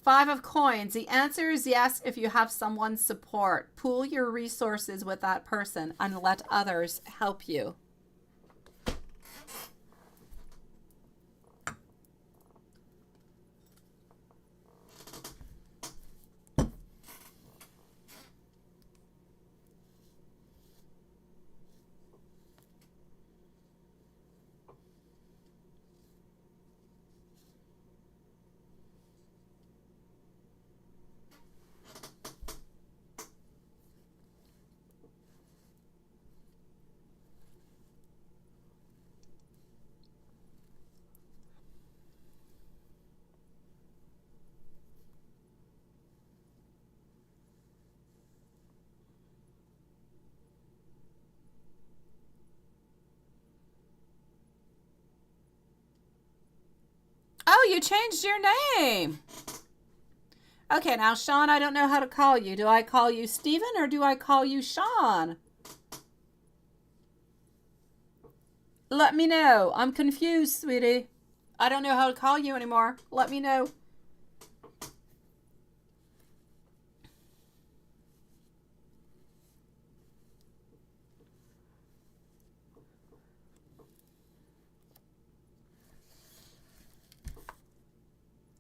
Five of coins. The answer is yes if you have someone's support. Pool your resources with that person and let others help you. you changed your name. Okay, now, Sean, I don't know how to call you. Do I call you Stephen or do I call you Sean? Let me know. I'm confused, sweetie. I don't know how to call you anymore. Let me know.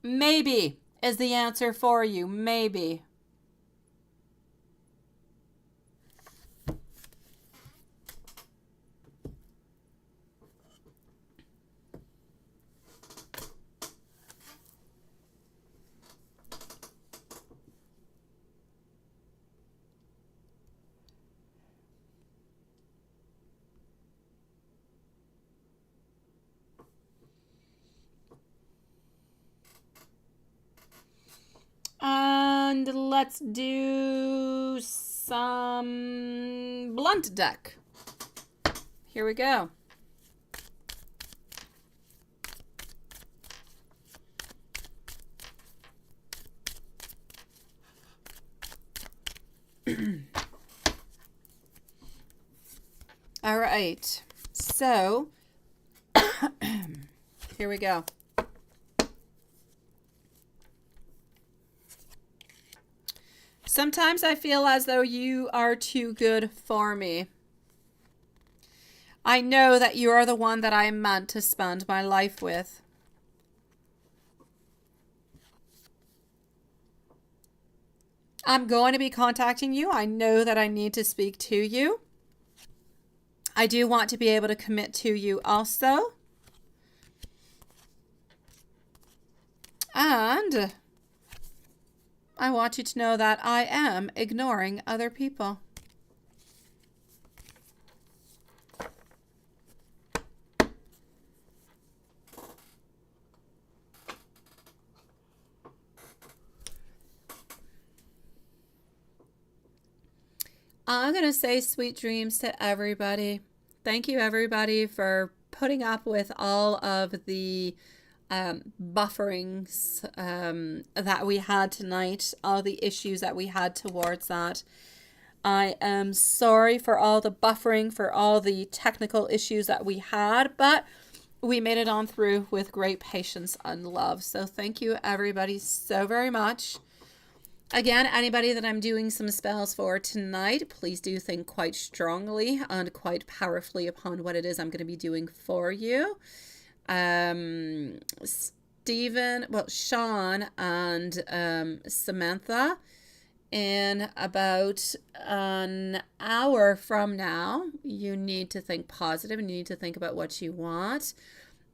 Maybe is the answer for you. Maybe. And let's do some blunt deck. Here we go. All right. So, here we go. Sometimes I feel as though you are too good for me. I know that you are the one that I am meant to spend my life with. I'm going to be contacting you. I know that I need to speak to you. I do want to be able to commit to you also. And I want you to know that I am ignoring other people. I'm going to say sweet dreams to everybody. Thank you, everybody, for putting up with all of the bufferings that we had tonight, all the issues that we had towards that. I am sorry for all the buffering, for all the technical issues that we had, but we made it on through with great patience and love. So thank you, everybody, so very much. Again, anybody that I'm doing some spells for tonight, please do think quite strongly and quite powerfully upon what it is I'm going to be doing for you. Sean and Samantha, in about an hour from now, you need to think positive and you need to think about what you want.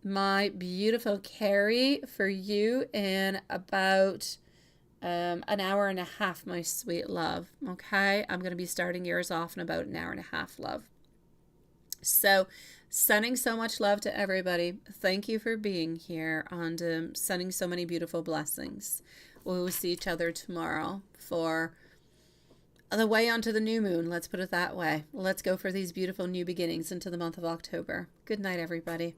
My beautiful Carrie, for you in about an hour and a half, my sweet love. Okay, I'm going to be starting yours off in about an hour and a half, love. So sending so much love to everybody. Thank you for being here, and sending so many beautiful blessings. We will see each other tomorrow for the way onto the new moon. Let's put it that way. Let's go for these beautiful new beginnings into the month of October. Good night, everybody.